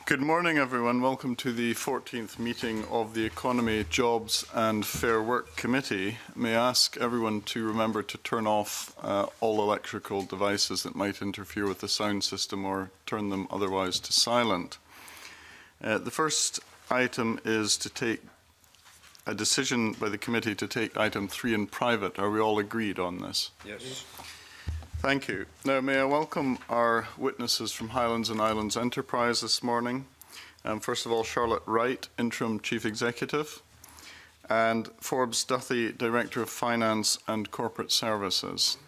Good morning, everyone. Welcome to the 14th meeting of the Economy, Jobs and Fair Work Committee. May I ask everyone to remember to turn off all electrical devices that might interfere with the sound system or turn them otherwise to silent. The first item is to take a decision by the committee to take item 3 in private. Are we all agreed on this? Yes. Thank you. Now, may I welcome our witnesses from Highlands and Islands Enterprise this morning. First of all, Charlotte Wright, Interim Chief Executive, and Forbes Duthie, Director of Finance and Corporate Services.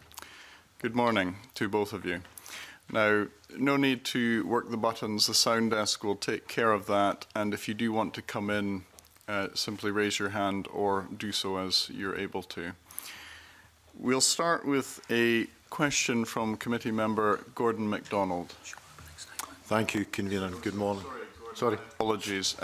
Good morning to both of you. Now, no need to work the buttons. The sound desk will take care of that, and if you do want to come in, simply raise your hand or do so as you're able to. We'll start with a question from committee member Gordon MacDonald. Thank you, Convener. Good morning. Sorry. Apologies.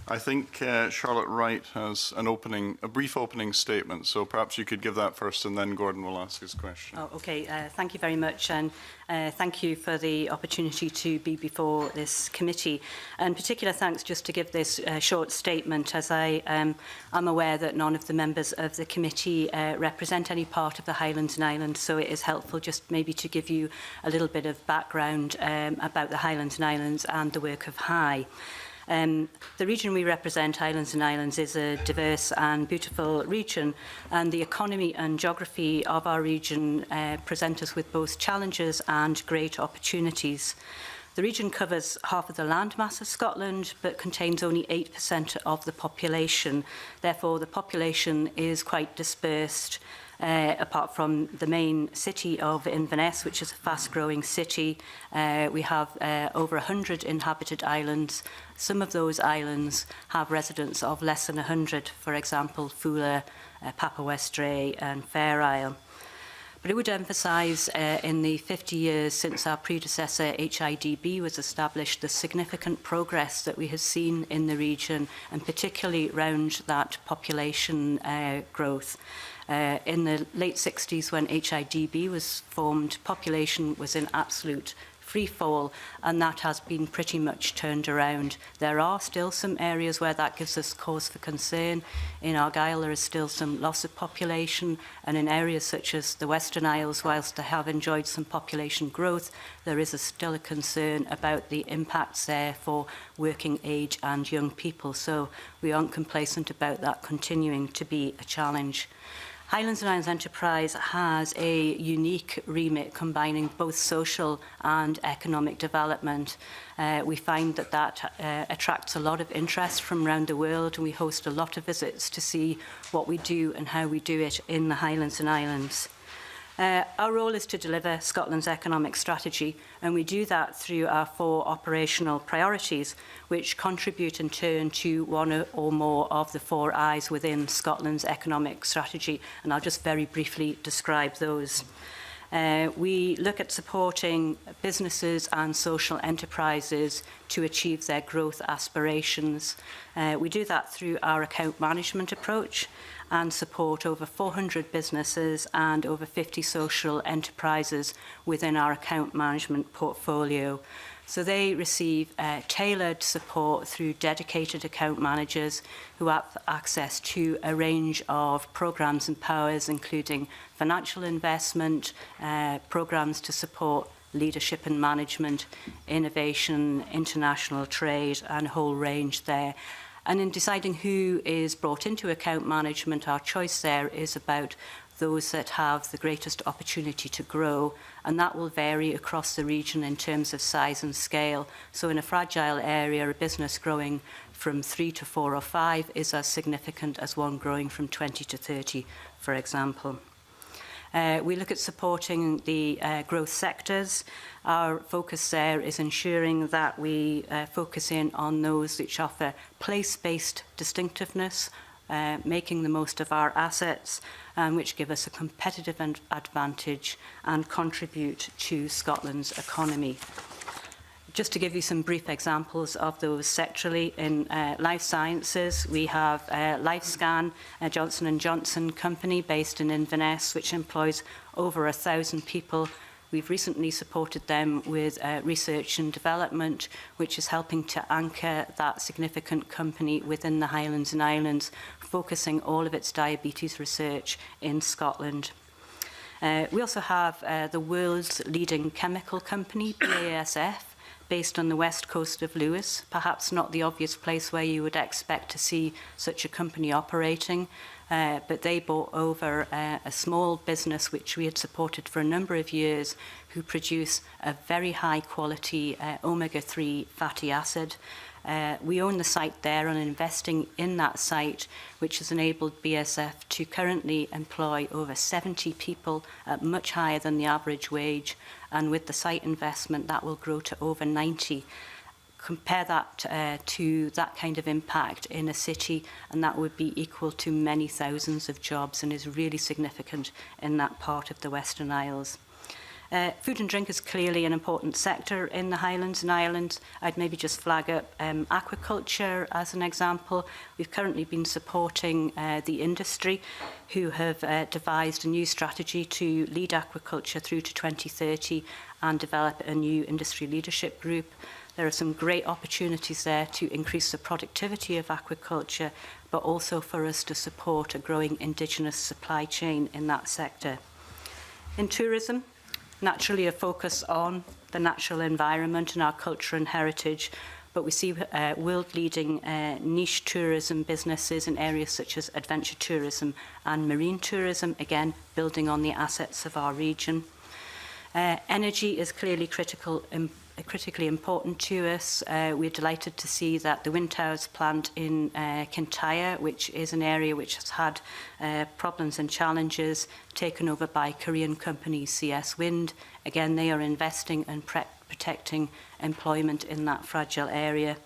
I think Charlotte Wright has a brief opening statement, so perhaps you could give that first and then Gordon will ask his question. Oh, okay. Thank you very much, and thank you for the opportunity to be before this committee. And particular thanks just to give this short statement, as I am aware that none of the members of the committee represent any part of the Highlands and Islands, so it is helpful just maybe to give you a little bit of background about the Highlands and Islands and the work of HI. The region we represent, Highlands and Islands, is a diverse and beautiful region, and the economy and geography of our region present us with both challenges and great opportunities. The region covers half of the landmass of Scotland, but contains only 8% of the population. Therefore, the population is quite dispersed. Apart from the main city of Inverness, which is a fast-growing city, we have over 100 inhabited islands. Some of those islands have residents of less than 100, for example, Fula, Papa Westray and Fair Isle. But I would emphasise in the 50 years since our predecessor HIDB was established, the significant progress that we have seen in the region, and particularly around that population growth. In the late 60s, when HIDB was formed, population was in absolute free fall, and that has been pretty much turned around. There are still some areas where that gives us cause for concern. In Argyll, there is still some loss of population, and in areas such as the Western Isles, whilst they have enjoyed some population growth, there is still a concern about the impacts there for working age and young people. So we aren't complacent about that continuing to be a challenge. Highlands and Islands Enterprise has a unique remit combining both social and economic development. We find that attracts a lot of interest from around the world, and we host a lot of visits to see what we do and how we do it in the Highlands and Islands. Our role is to deliver Scotland's economic strategy, and we do that through our 4 operational priorities, which contribute in turn to one or more of the 4 I's within Scotland's economic strategy, and I'll just very briefly describe those. We look at supporting businesses and social enterprises to achieve their growth aspirations. We do that through our account management approach and support over 400 businesses and over 50 social enterprises within our account management portfolio. So they receive tailored support through dedicated account managers who have access to a range of programmes and powers, including financial investment, programmes to support leadership and management, innovation, international trade, and a whole range there. And in deciding who is brought into account management, our choice there is about those that have the greatest opportunity to grow, and that will vary across the region in terms of size and scale. So in a fragile area, a business growing from 3 to 4 or 5 is as significant as one growing from 20 to 30, for example. We look at supporting the growth sectors. Our focus there is ensuring that we focus in on those which offer place-based distinctiveness, making the most of our assets, which give us a competitive advantage and contribute to Scotland's economy. Just to give you some brief examples of those sectorally, in life sciences, we have LifeScan, a Johnson & Johnson company based in Inverness, which employs over 1,000 people, We've recently supported them with research and development, which is helping to anchor that significant company within the Highlands and Islands, focusing all of its diabetes research in Scotland. We also have the world's leading chemical company, BASF, based on the west coast of Lewis, perhaps not the obvious place where you would expect to see such a company operating, but they bought over a small business which we had supported for a number of years, who produce a very high quality omega-3 fatty acid. We own the site there and investing in that site, which has enabled BASF to currently employ over 70 people at much higher than the average wage. And with the site investment, that will grow to over 90. Compare that to that kind of impact in a city, and that would be equal to many thousands of jobs and is really significant in that part of the Western Isles. Food and drink is clearly an important sector in the Highlands and Islands. I'd maybe just flag up aquaculture as an example. We've currently been supporting the industry, who have devised a new strategy to lead aquaculture through to 2030 and develop a new industry leadership group. There are some great opportunities there to increase the productivity of aquaculture, but also for us to support a growing indigenous supply chain in that sector. In tourism, naturally a focus on the natural environment and our culture and heritage, but we see world-leading niche tourism businesses in areas such as adventure tourism and marine tourism, again, building on the assets of our region. Energy is clearly critically important to us. We're delighted to see that the wind towers plant in Kintyre, which is an area which has had problems and challenges, taken over by Korean company CS Wind. Again, they are investing and protecting employment in that fragile area.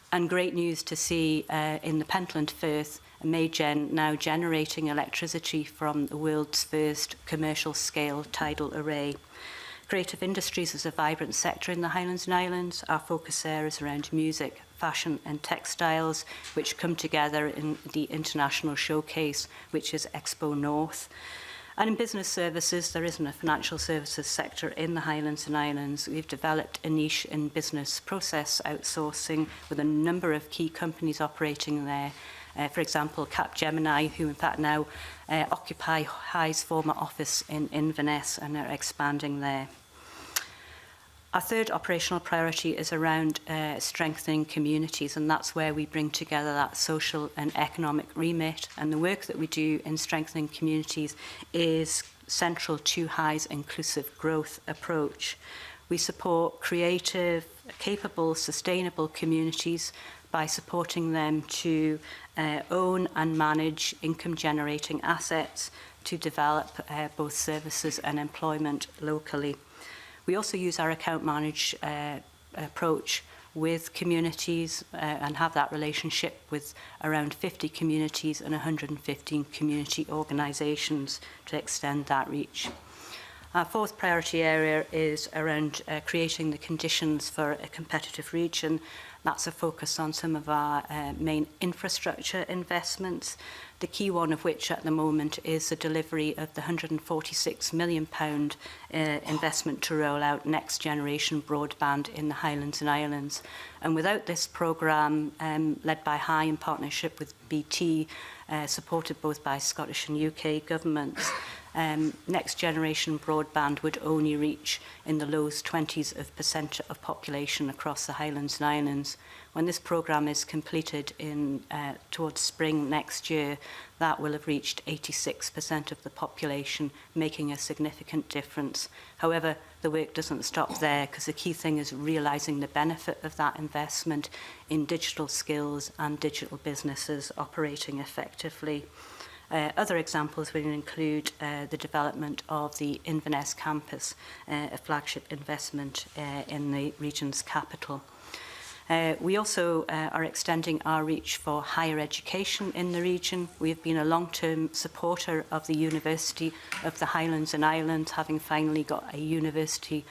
And great news to see in the Pentland Firth, Maygen now generating electricity from the world's first commercial scale tidal array. Creative industries is a vibrant sector in the Highlands and Islands. Our focus areas around music, fashion and textiles, which come together in the international showcase, which is Expo North. And in business services, there isn't a financial services sector in the Highlands and Islands. We've developed a niche in business process outsourcing with a number of key companies operating there. For example, Capgemini, who in fact now occupy High's former office in Inverness and are expanding there. Our third operational priority is around strengthening communities, and that's where we bring together that social and economic remit. And the work that we do in strengthening communities is central to High's inclusive growth approach. We support creative, capable, sustainable communities by supporting them to own and manage income-generating assets, to develop both services and employment locally. We also use our account manage approach with communities and have that relationship with around 50 communities and 115 community organisations to extend that reach. Our fourth priority area is around creating the conditions for a competitive region. That's a focus on some of our main infrastructure investments, the key one of which at the moment is the delivery of the £146 million investment to roll out next generation broadband in the Highlands and Islands. And without this programme, led by High in partnership with BT, supported both by Scottish and UK governments, next generation broadband would only reach in the lowest 20% of population across the Highlands and Islands. When this programme is completed towards spring next year, that will have reached 86% of the population, making a significant difference. However, the work doesn't stop there, because the key thing is realising the benefit of that investment in digital skills and digital businesses operating effectively. Other examples would include the development of the Inverness campus, a flagship investment in the region's capital. We also are extending our reach for higher education in the region. We have been a long-term supporter of the University of the Highlands and Islands, having finally got a university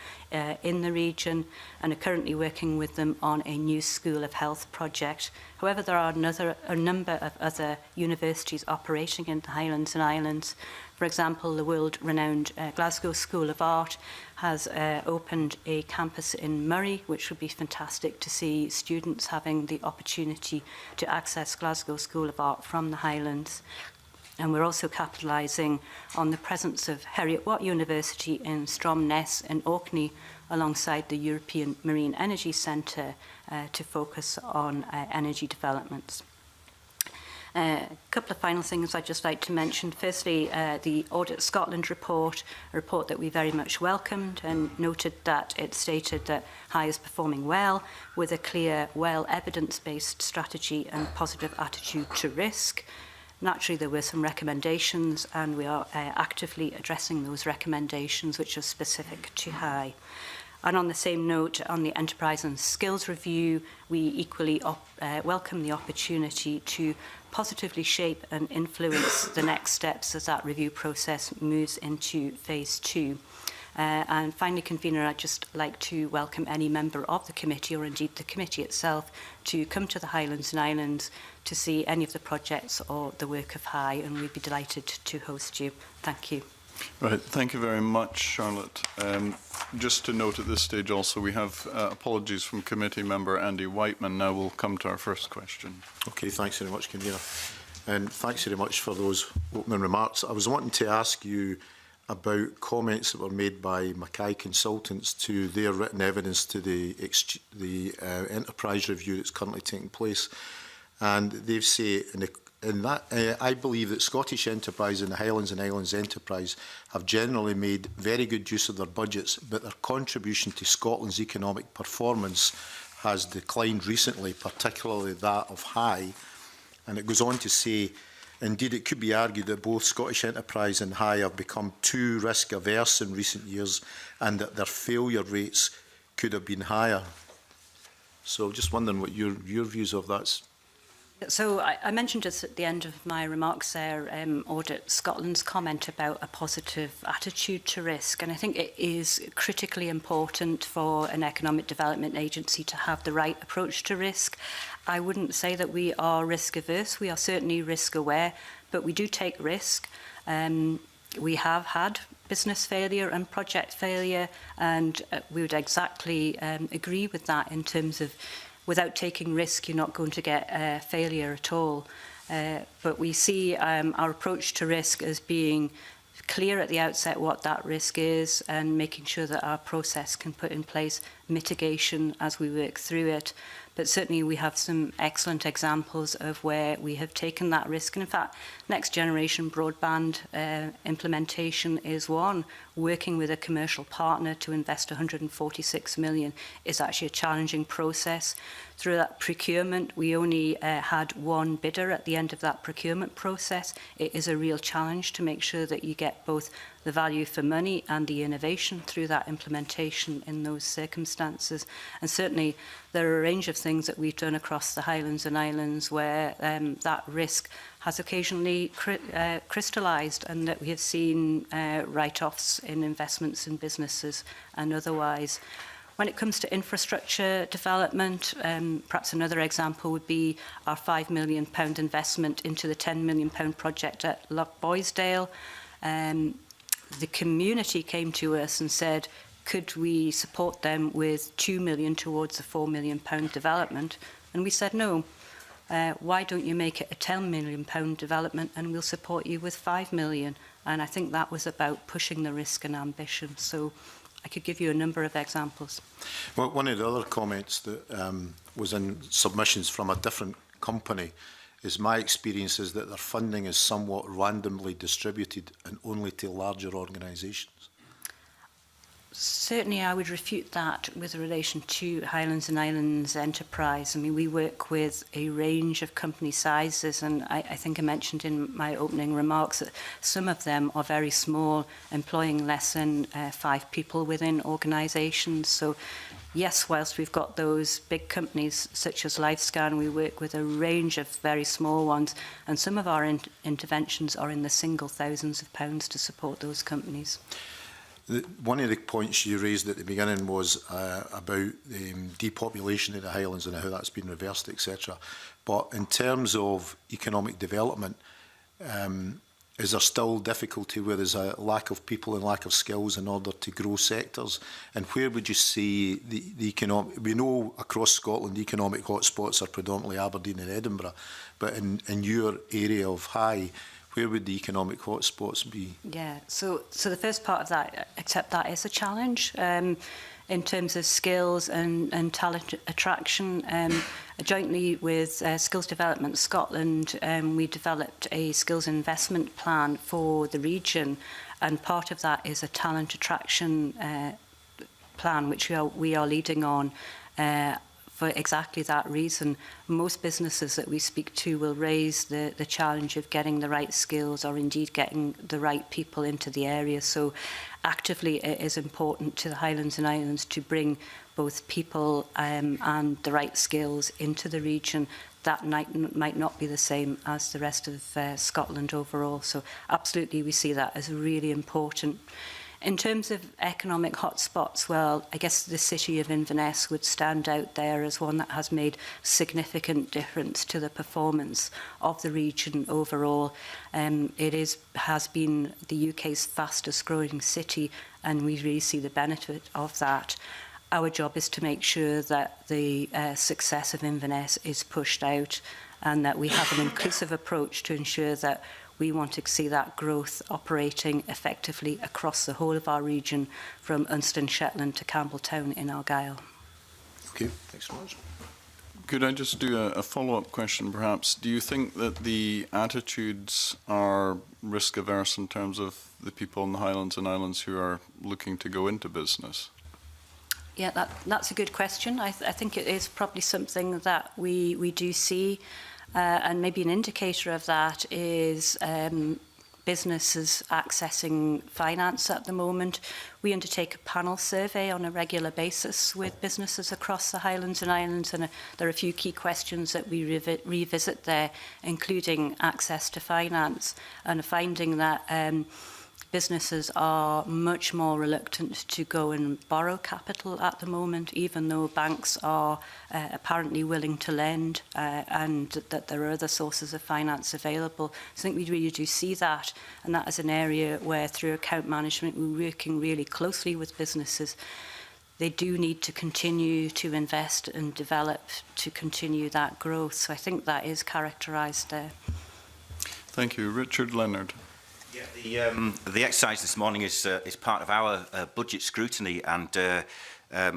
in the region, and are currently working with them on a new School of Health project. However, there are a number of other universities operating in the Highlands and Islands. For example, the world-renowned Glasgow School of Art has opened a campus in Murray, which would be fantastic to see students having the opportunity to access Glasgow School of Art from the Highlands. And we're also capitalising on the presence of Heriot-Watt University in Stromness in Orkney, alongside the European Marine Energy Centre, to focus on energy developments. A couple of final things I'd just like to mention. Firstly, the Audit Scotland report, a report that we very much welcomed, and noted that it stated that High is performing well with a clear, well evidence-based strategy and positive attitude to risk. Naturally, there were some recommendations, and we are actively addressing those recommendations, which are specific to High. And on the same note, on the Enterprise and Skills Review, we equally welcome the opportunity to positively shape and influence the next steps as that review process moves into phase 2. And finally, Convener, I'd just like to welcome any member of the committee, or indeed the committee itself, to come to the Highlands and Islands to see any of the projects or the work of High, and we'd be delighted to host you. Thank you. Right, thank you very much, Charlotte. Just to note at this stage also, we have apologies from committee member Andy Whiteman. Now we'll come to our first question. Okay, thanks very much, Convener. And thanks very much for those opening remarks. I was wanting to ask you about comments that were made by Mackay Consultants to their written evidence to the enterprise review that's currently taking place. And they say in that, I believe that Scottish Enterprise and the Highlands and Islands Enterprise have generally made very good use of their budgets, but their contribution to Scotland's economic performance has declined recently, particularly that of High. And it goes on to say, indeed, it could be argued that both Scottish Enterprise and High have become too risk-averse in recent years, and that their failure rates could have been higher. So just wondering what your views of that. So I mentioned just at the end of my remarks there, Audit Scotland's comment about a positive attitude to risk. And I think it is critically important for an economic development agency to have the right approach to risk. I wouldn't say that we are risk averse. We are certainly risk aware, but we do take risk. We have had business failure and project failure, and we would exactly agree with that in terms of without taking risk, you're not going to get failure at all. But we see our approach to risk as being clear at the outset what that risk is, and making sure that our process can put in place mitigation as we work through it. But certainly we have some excellent examples of where we have taken that risk. And in fact, next generation broadband implementation is one. Working with a commercial partner to invest 146 million is actually a challenging process. Through that procurement, we only had one bidder at the end of that procurement process. It is a real challenge to make sure that you get both the value for money and the innovation through that implementation in those circumstances. And certainly there are a range of things that we've done across the Highlands and Islands where that risk has occasionally crystallised, and that we have seen write-offs in investments in businesses and otherwise. When it comes to infrastructure development, perhaps another example would be our £5 million investment into the £10 million project at Loch Boysdale. The community came to us and said, could we support them with £2 million towards a £4 million development? And we said, no. Why don't you make it a £10 million development, and we'll support you with £5 million? And I think that was about pushing the risk and ambition. So I could give you a number of examples. Well, one of the other comments that was in submissions from a different company is my experience is that their funding is somewhat randomly distributed and only to larger organisations. Certainly, I would refute that with relation to Highlands and Islands Enterprise. I mean, we work with a range of company sizes, and I think I mentioned in my opening remarks that some of them are very small, employing less than 5 people within organisations. So, yes, whilst we've got those big companies such as LifeScan, we work with a range of very small ones, and some of our interventions are in the single thousands of pounds to support those companies. One of the points you raised at the beginning was about depopulation in the Highlands and how that's been reversed, etc. But in terms of economic development, is there still difficulty where there's a lack of people and lack of skills in order to grow sectors? And where would you see the economic... We know across Scotland the economic hotspots are predominantly Aberdeen and Edinburgh, but in your area of High, where would the economic hotspots be? Yeah, so the first part of that, except that is a challenge. In terms of skills and talent attraction, jointly with Skills Development Scotland, we developed a skills investment plan for the region, and part of that is a talent attraction plan, which we are leading on for exactly that reason. Most businesses that we speak to will raise the challenge of getting the right skills, or indeed getting the right people into the area. So actively it is important to the Highlands and Islands to bring both people and the right skills into the region. That might not be the same as the rest of Scotland overall. So absolutely we see that as really important. In terms of economic hotspots, well, I guess the city of Inverness would stand out there as one that has made significant difference to the performance of the region overall. It has been the UK's fastest growing city, and we really see the benefit of that. Our job is to make sure that the success of Inverness is pushed out, and that we have an inclusive approach to ensure that we want to see that growth operating effectively across the whole of our region, from Unston, Shetland to Campbelltown in Argyll. Okay, thanks so much. Could I just do a follow-up question, perhaps? Do you think that the attitudes are risk-averse in terms of the people in the Highlands and Islands who are looking to go into business? Yeah, that's a good question. I think it is probably something that we do see. And maybe an indicator of that is businesses accessing finance at the moment. We undertake a panel survey on a regular basis with businesses across the Highlands and Islands, and there are a few key questions that we revisit there, including access to finance, and finding that businesses are much more reluctant to go and borrow capital at the moment, even though banks are apparently willing to lend, and that there are other sources of finance available. So I think we really do see that, and that is an area where, through account management, we're working really closely with businesses. They do need to continue to invest and develop to continue that growth. So I think that is characterised there. Thank you. Richard Leonard. Yeah, the exercise this morning is part of our budget scrutiny, and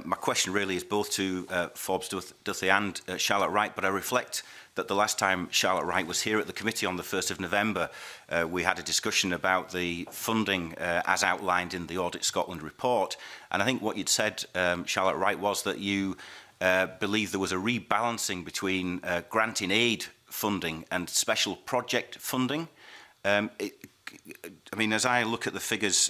my question really is both to Forbes, Duthie and Charlotte Wright, but I reflect that the last time Charlotte Wright was here at the committee on the 1st of November, we had a discussion about the funding as outlined in the Audit Scotland report, and I think what you'd said, Charlotte Wright, was that you believe there was a rebalancing between grant in aid funding and special project funding. I mean, as I look at the figures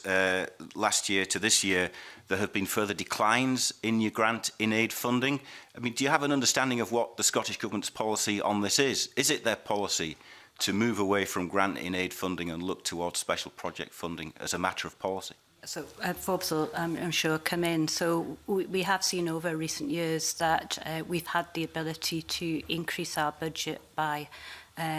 last year to this year, there have been further declines in your grant in aid funding. I mean, do you have an understanding of what the Scottish Government's policy on this is? Is it their policy to move away from grant in aid funding and look towards special project funding as a matter of policy? So Forbes will, I'm sure, come in. So we have seen over recent years that we've had the ability to increase our budget by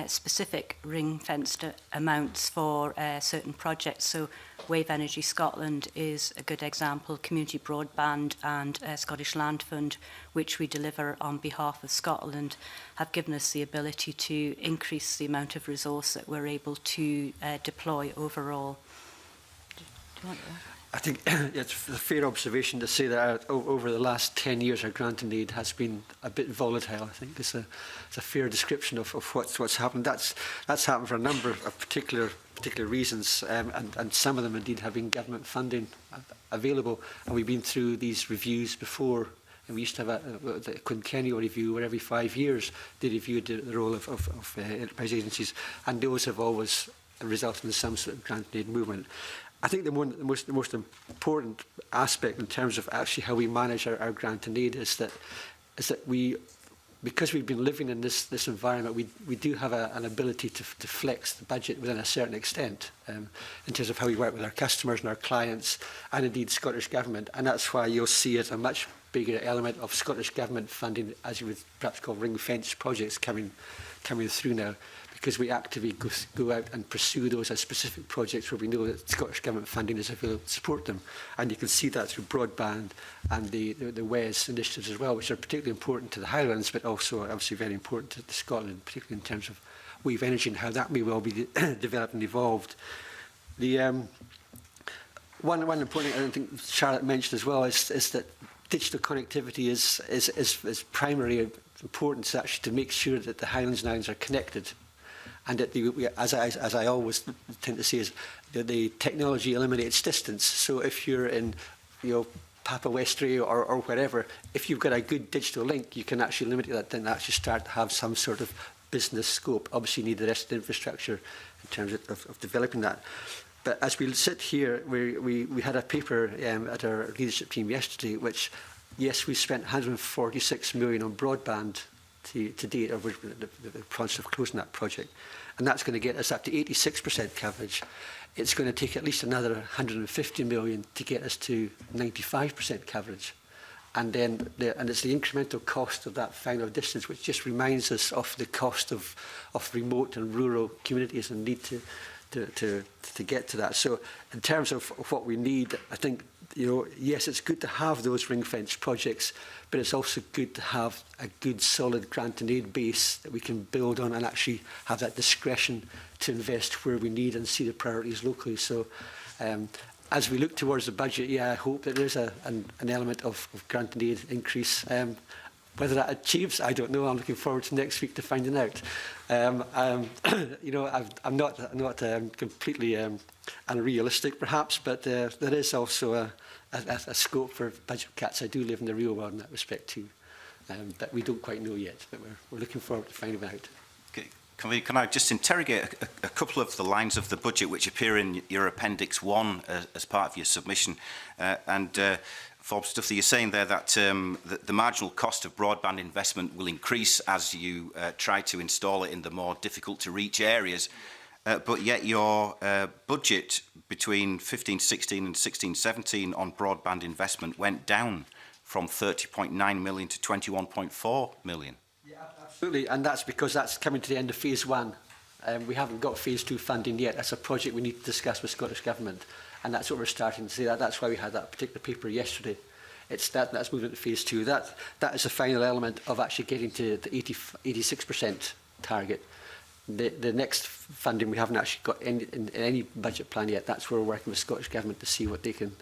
specific ring-fenced amounts for certain projects. So Wave Energy Scotland is a good example, community broadband and Scottish Land Fund, which we deliver on behalf of Scotland, have given us the ability to increase the amount of resource that we're able to deploy overall. Do you want that? I think it's a fair observation to say that over the last 10 years our grant and aid has been a bit volatile. I think it's a fair description of what's happened. That's happened for a number of particular reasons, and some of them indeed having government funding available. And we've been through these reviews before, and we used to have the quinquennial review where every 5 years they reviewed the role of enterprise agencies, and those have always resulted in some sort of grant and aid movement. I think the most important aspect in terms of actually how we manage our grant and aid is that we, because we've been living in this environment, we do have an ability to flex the budget within a certain extent in terms of how we work with our customers and our clients, and indeed Scottish Government, and that's why you'll see it a much bigger element of Scottish Government funding, as you would perhaps call ring-fenced projects coming through now, because we actively go out and pursue those as specific projects where we know that Scottish Government funding is available to support them. And you can see that through broadband and the WES initiatives as well, which are particularly important to the Highlands, but also obviously very important to Scotland, particularly in terms of wave energy and how that may well be developed and evolved. The one important thing I think Charlotte mentioned as well is that digital connectivity is primary importance actually to make sure that the Highlands and Islands are connected. And that as I always tend to say, is that the technology eliminates distance. So if you're in, Papa Westray or wherever, if you've got a good digital link, you can actually limit that, then actually start to have some sort of business scope. Obviously, you need the rest of the infrastructure in terms of developing that. But as we sit here, we had a paper at our leadership team yesterday, which, yes, we spent 146 million on broadband to date, or the process of closing that project. And that's going to get us up to 86% coverage. It's going to take at least another 150 million to get us to 95% coverage. And then it's the incremental cost of that final distance, which just reminds us of the cost of remote and rural communities and need to get to that. So in terms of what we need, I think, yes, it's good to have those ring-fence projects, but it's also good to have a good, solid grant and aid base that we can build on and actually have that discretion to invest where we need and see the priorities locally. So as we look towards the budget, I hope that there's an element of grant and aid increase. Whether that achieves, I don't know. I'm looking forward to next week to finding out. I'm not completely unrealistic, perhaps, but there is also a scope for budget cuts. I do live in the real world in that respect too, that we don't quite know yet, but we're looking forward to finding out. Okay. Can I just interrogate a couple of the lines of the budget which appear in your Appendix 1 as part of your submission? Forbes, Duthie, you're saying there that the marginal cost of broadband investment will increase as you try to install it in the more difficult-to-reach areas, but yet your budget between 15-16 and 16-17 on broadband investment went down from 30.9 million to 21.4 million. Yeah, absolutely, and that's because that's coming to the end of Phase 1. We haven't got Phase 2 funding yet. That's a project we need to discuss with Scottish Government. And that's what we're starting to see. That's why we had that particular paper yesterday. That's moving to Phase 2. That is the final element of actually getting to the 86% target. The next funding we haven't actually got in any budget plan yet. That's where we're working with Scottish Government to see what they can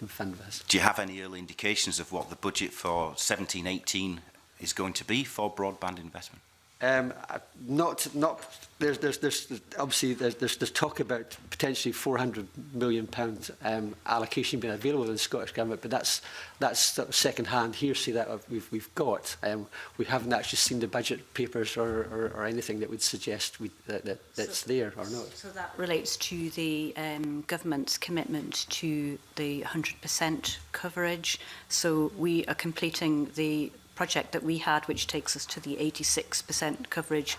fund with us. Do you have any early indications of what the budget for 17-18 is going to be for broadband investment? There's obviously there's talk about potentially £400 million allocation being available in the Scottish Government, but that's sort of second-hand hearsay that we've got. We haven't actually seen the budget papers or anything that would suggest that's there or not. So that relates to the government's commitment to the 100% coverage. So we are completing the project that we had, which takes us to the 86% coverage.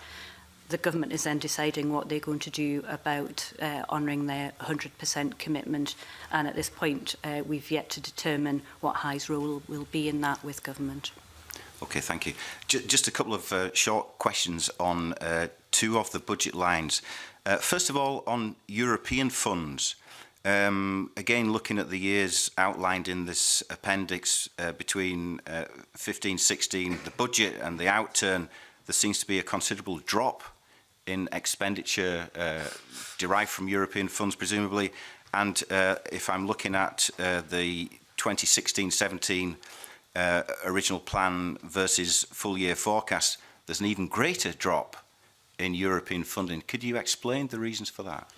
The government is then deciding what they're going to do about honouring their 100% commitment, and at this point we've yet to determine what High's role will be in that with government. Okay, thank you. Just a couple of short questions on two of the budget lines. First of all, on European funds. Again, looking at the years outlined in this appendix between 15-16, the budget and the outturn, there seems to be a considerable drop in expenditure derived from European funds, presumably. And if I'm looking at the 2016-17 original plan versus full year forecast, there's an even greater drop in European funding. Could you explain the reasons for that?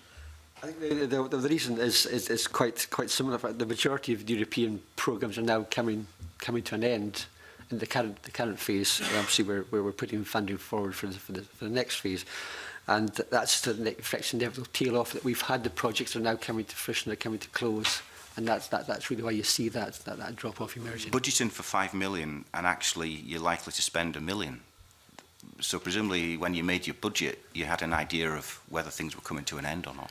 I think the reason is quite similar. The majority of the European programmes are now coming to an end in the current phase. Obviously, we're putting funding forward for the next phase, and that's the next inevitable tail off that we've had. The projects are now coming to fruition, they're coming to close, and that's really why you see that drop off emerging. Budgeting for 5 million, and actually you're likely to spend £1 million. So presumably, when you made your budget, you had an idea of whether things were coming to an end or not.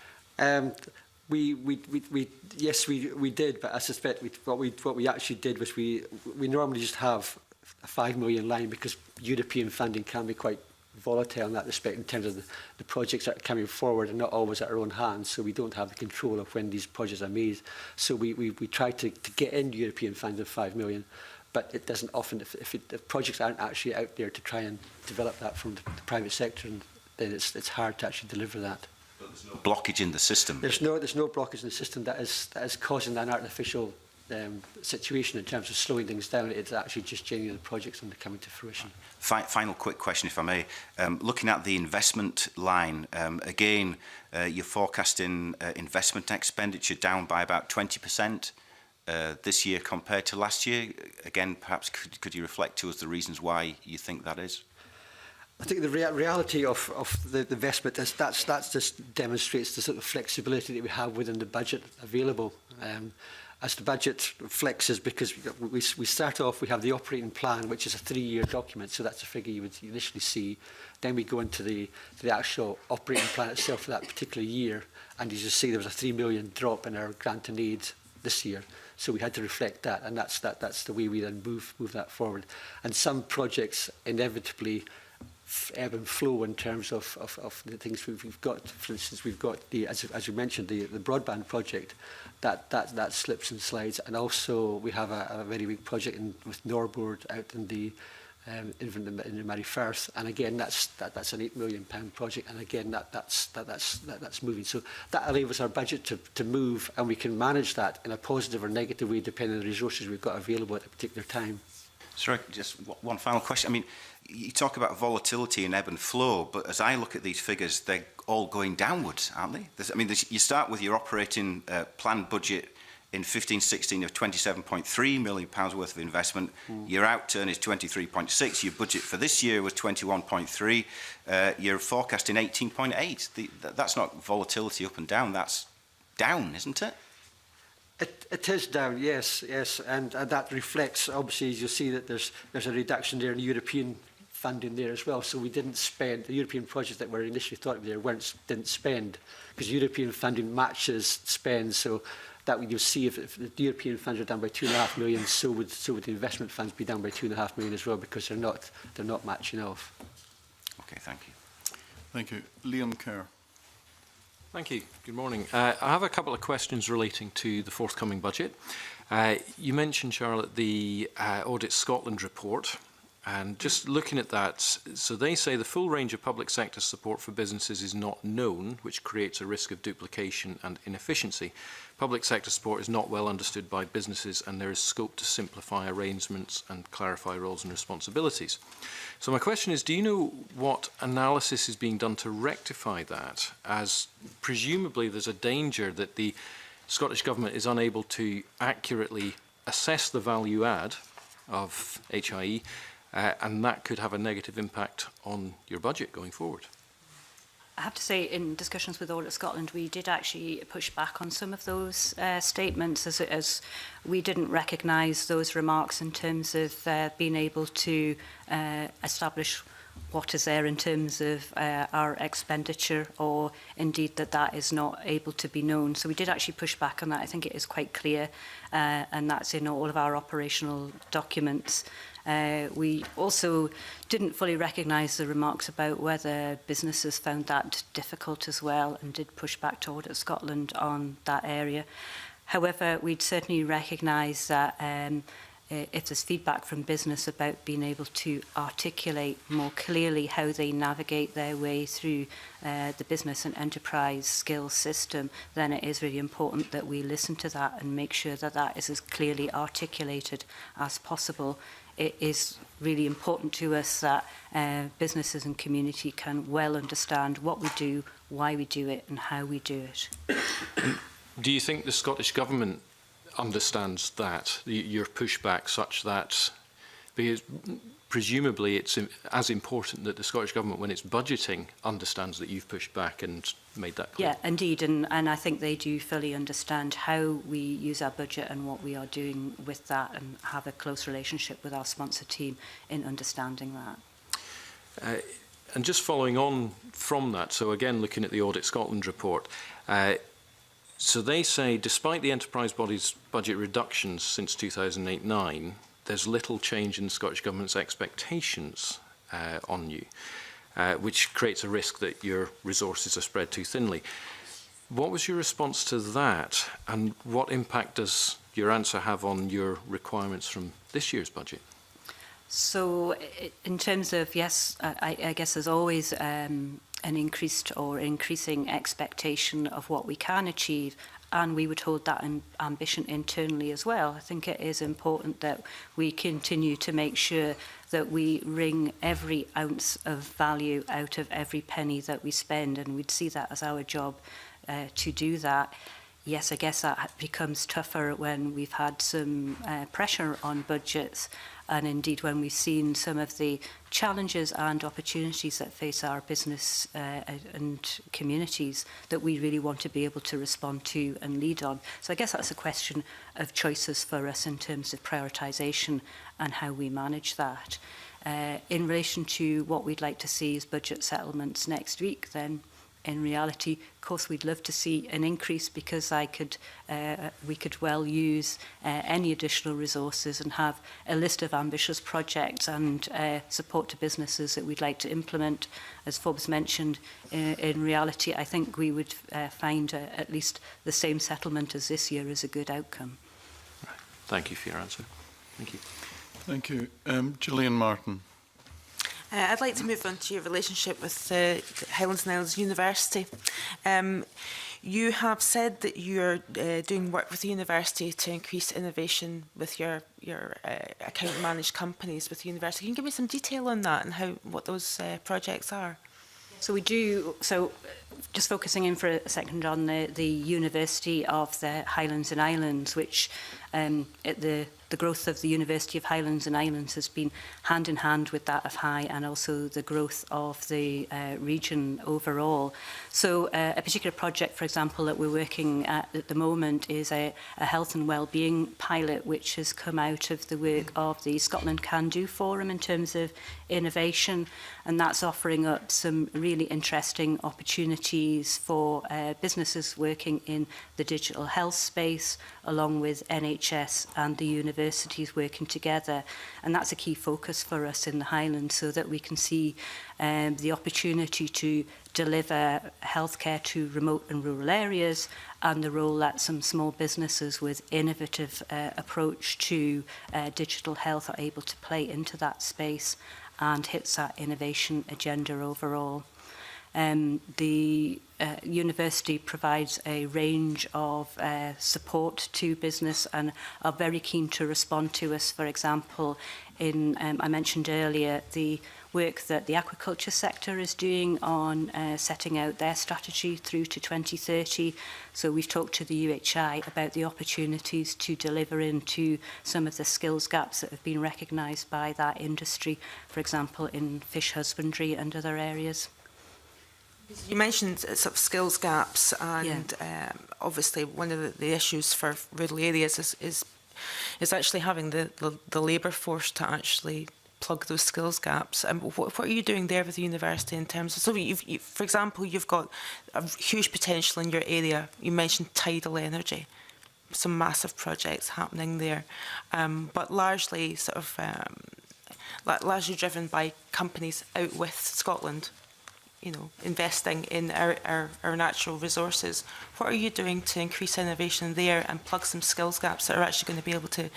Yes, we did, but I suspect what we actually did was we normally just have a 5 million line because European funding can be quite volatile in that respect in terms of the projects that are coming forward and not always at our own hands, so we don't have the control of when these projects are made. So we try to get in European funds of 5 million, but it doesn't often, if projects aren't actually out there to try and develop that from the private sector, then it's hard to actually deliver that. But there's no blockage in the system. There's no blockage in the system that is causing an artificial situation in terms of slowing things down. It's actually just genuine projects and they're coming to fruition. Final quick question, if I may. Looking at the investment line, again, you're forecasting investment expenditure down by about 20% this year compared to last year. Again, perhaps could you reflect to us the reasons why you think that is? I think the reality of the investment is that just demonstrates the sort of flexibility that we have within the budget available. As the budget flexes, because we start off, we have the operating plan, which is a 3-year document, so that's a figure you would initially see. Then we go into the actual operating plan itself for that particular year, and as you see, there was a 3 million drop in our grant and aid this year. So we had to reflect that, and that's the way we then move that forward. And some projects inevitably ebb and flow in terms of the things we've got. For instance, we've got as you mentioned, the broadband project that slips and slides, and also we have a very big project with Norboard out in the Mary Firth, and again that's an £8 million project, and again that's moving. So that enables our budget to move, and we can manage that in a positive or negative way depending on the resources we've got available at a particular time. Sorry, just one final question. I mean, you talk about volatility and ebb and flow, but as I look at these figures, they're all going downwards, aren't they? You start with your operating planned budget in 15-16 of £27.3 million worth of investment. Your outturn is 23.6. Your budget for this year was 21.3. You're forecasting 18.8. That's not volatility up and down. That's down, isn't it? It is down, yes, and that reflects, obviously, as you'll see that there's a reduction there in European funding there as well. So we didn't spend, the European projects that were initially thought of there didn't spend, because European funding matches spend. So that you'll see if the European funds are down by 2.5 million, so would the investment funds be down by 2.5 million as well, because they're not matching off. Okay, thank you. Thank you. Liam Kerr. Thank you. Good morning. I have a couple of questions relating to the forthcoming budget. You mentioned, Charlotte, the Audit Scotland report, and just looking at that, so they say the full range of public sector support for businesses is not known, which creates a risk of duplication and inefficiency. Public sector support is not well understood by businesses, and there is scope to simplify arrangements and clarify roles and responsibilities. So my question is, do you know what analysis is being done to rectify that, as presumably there's a danger that the Scottish Government is unable to accurately assess the value add of HIE, and that could have a negative impact on your budget going forward? I have to say, in discussions with Audit Scotland, we did actually push back on some of those statements, as we didn't recognise those remarks in terms of being able to establish what is there in terms of our expenditure, or indeed that is not able to be known. So we did actually push back on that. I think it is quite clear, and that's in all of our operational documents. We also didn't fully recognise the remarks about whether businesses found that difficult as well, and did push back to Audit Scotland on that area. However, we'd certainly recognise that if there's feedback from business about being able to articulate more clearly how they navigate their way through the business and enterprise skills system, then it is really important that we listen to that and make sure that that is as clearly articulated as possible. It is really important to us that businesses and community can well understand what we do, why we do it, and how we do it. Do you think the Scottish Government understands that, your pushback, such that, because presumably it's as important that the Scottish Government, when it's budgeting, understands that you've pushed back and made that clear? Yeah, indeed, and I think they do fully understand how we use our budget and what we are doing with that, and have a close relationship with our sponsor team in understanding that. And just following on from that, so again looking at the Audit Scotland report, so they say, despite the enterprise body's budget reductions since 2008-09, there's little change in the Scottish Government's expectations on you. which creates a risk that your resources are spread too thinly. What was your response to that, and what impact does your answer have on your requirements from this year's budget? So in terms of, yes, I guess there's always an increased or increasing expectation of what we can achieve, and we would hold that ambition internally as well. I think it is important that we continue to make sure that we wring every ounce of value out of every penny that we spend, and we'd see that as our job to do that. Yes, I guess that becomes tougher when we've had some pressure on budgets, and indeed when we've seen some of the challenges and opportunities that face our business and communities that we really want to be able to respond to and lead on. So I guess that's a question of choices for us in terms of prioritisation and how we manage that. In relation to what we'd like to see as budget settlements next week, then in reality, of course, we'd love to see an increase, because we could well use any additional resources and have a list of ambitious projects and support to businesses that we'd like to implement. As Forbes mentioned, in reality, I think we would find at least the same settlement as this year is a good outcome. Right. Thank you for your answer. Thank you. Thank you. Gillian Martin. I'd like to move on to your relationship with Highlands and Islands University. You have said that you're doing work with the university to increase innovation with your account managed companies with the university. Can you give me some detail on that and what those projects are? So we do, so just focusing in for a second on the University of the Highlands and Islands, which the growth of the University of Highlands and Islands has been hand in hand with that of High, and also the growth of the region overall. So a particular project, for example, that we're working at the moment is a health and wellbeing pilot, which has come out of the work of the Scotland Can Do Forum in terms of innovation, and that's offering up some really interesting opportunities for businesses working in the digital health space, along with NHS and the universities working together. And that's a key focus for us in the Highlands, so that we can see the opportunity to deliver healthcare to remote and rural areas, and the role that some small businesses with innovative approach to digital health are able to play into that space, and hits that innovation agenda overall. The university provides a range of support to business and are very keen to respond to us. For example, I mentioned earlier the work that the aquaculture sector is doing on setting out their strategy through to 2030. So we've talked to the UHI about the opportunities to deliver into some of the skills gaps that have been recognised by that industry, for example, in fish husbandry and other areas. You mentioned sort of skills gaps, and obviously one of the issues for rural areas is actually having the labour force to actually plug those skills gaps. What are you doing there with the university in terms of, so for example, you've got a huge potential in your area. You mentioned tidal energy, some massive projects happening there, but largely sort of largely driven by companies out with Scotland, you know, investing in our natural resources. What are you doing to increase innovation there and plug some skills gaps that are actually going to be able to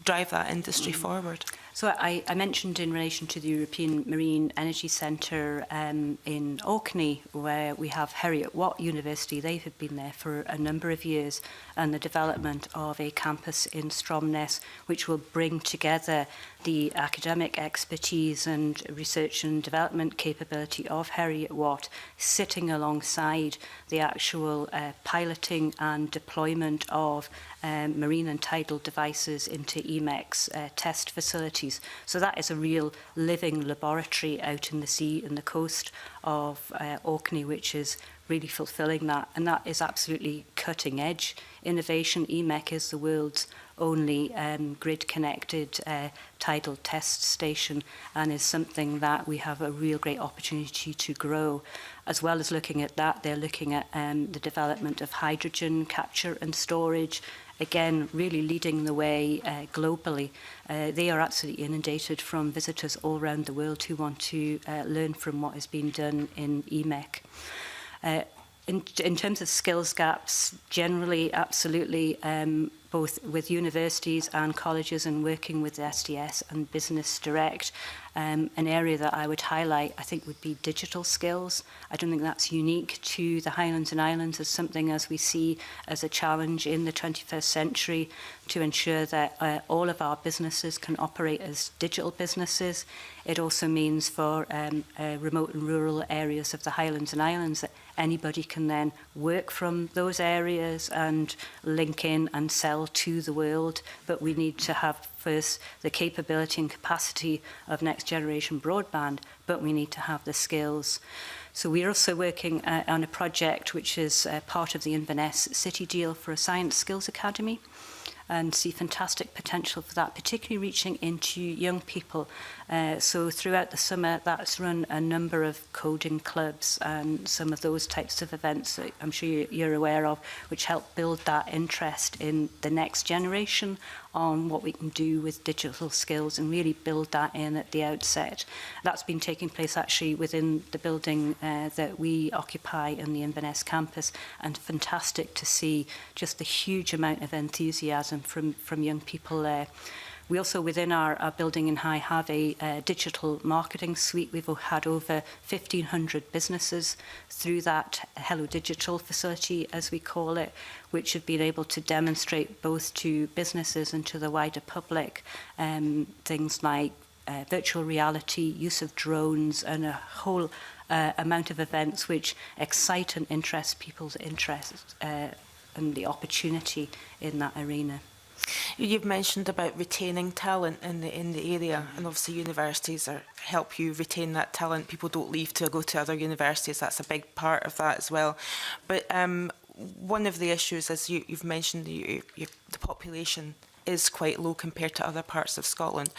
drive that industry forward? So I mentioned in relation to the European Marine Energy Centre in Orkney, where we have Heriot-Watt University. They have been there for a number of years, and the development of a campus in Stromness, which will bring together the academic expertise and research and development capability of Heriot-Watt, sitting alongside the actual piloting and deployment of marine and tidal devices into EMEX test facilities. So that is a real living laboratory out in the sea and the coast of Orkney, which is really fulfilling that. And that is absolutely cutting edge innovation. EMEC is the world's only grid-connected tidal test station, and is something that we have a real great opportunity to grow. As well as looking at that, they're looking at the development of hydrogen capture and storage, again, really leading the way globally. They are absolutely inundated from visitors all around the world who want to learn from what has been done in EMEC. In terms of skills gaps, generally, absolutely, both with universities and colleges and working with the SDS and Business Direct, an area that I would highlight, I think, would be digital skills. I don't think that's unique to the Highlands and Islands as something as we see as a challenge in the 21st century to ensure that all of our businesses can operate as digital businesses. It also means for remote and rural areas of the Highlands and Islands that anybody can then work from those areas and link in and sell to the world. But we need to have first the capability and capacity of next generation broadband, but we need to have the skills. So we're also working on a project which is part of the Inverness City deal for a Science Skills Academy, and see fantastic potential for that, particularly reaching into young people. So throughout the summer, that's run a number of coding clubs and some of those types of events that I'm sure you're aware of, which help build that interest in the next generation on what we can do with digital skills and really build that in at the outset. That's been taking place actually within the building that we occupy in the Inverness campus, and fantastic to see just the huge amount of enthusiasm from young people there. We also, within our building in High, have a digital marketing suite. We've had over 1,500 businesses through that Hello Digital facility, as we call it, which have been able to demonstrate both to businesses and to the wider public things like virtual reality, use of drones, and a whole amount of events which excite and interest people's interest and the opportunity in that arena. You've mentioned about retaining talent in the area, and obviously universities help you retain that talent. People don't leave to go to other universities. That's a big part of that as well. But one of the issues, as you've mentioned, the population is quite low compared to other parts of Scotland.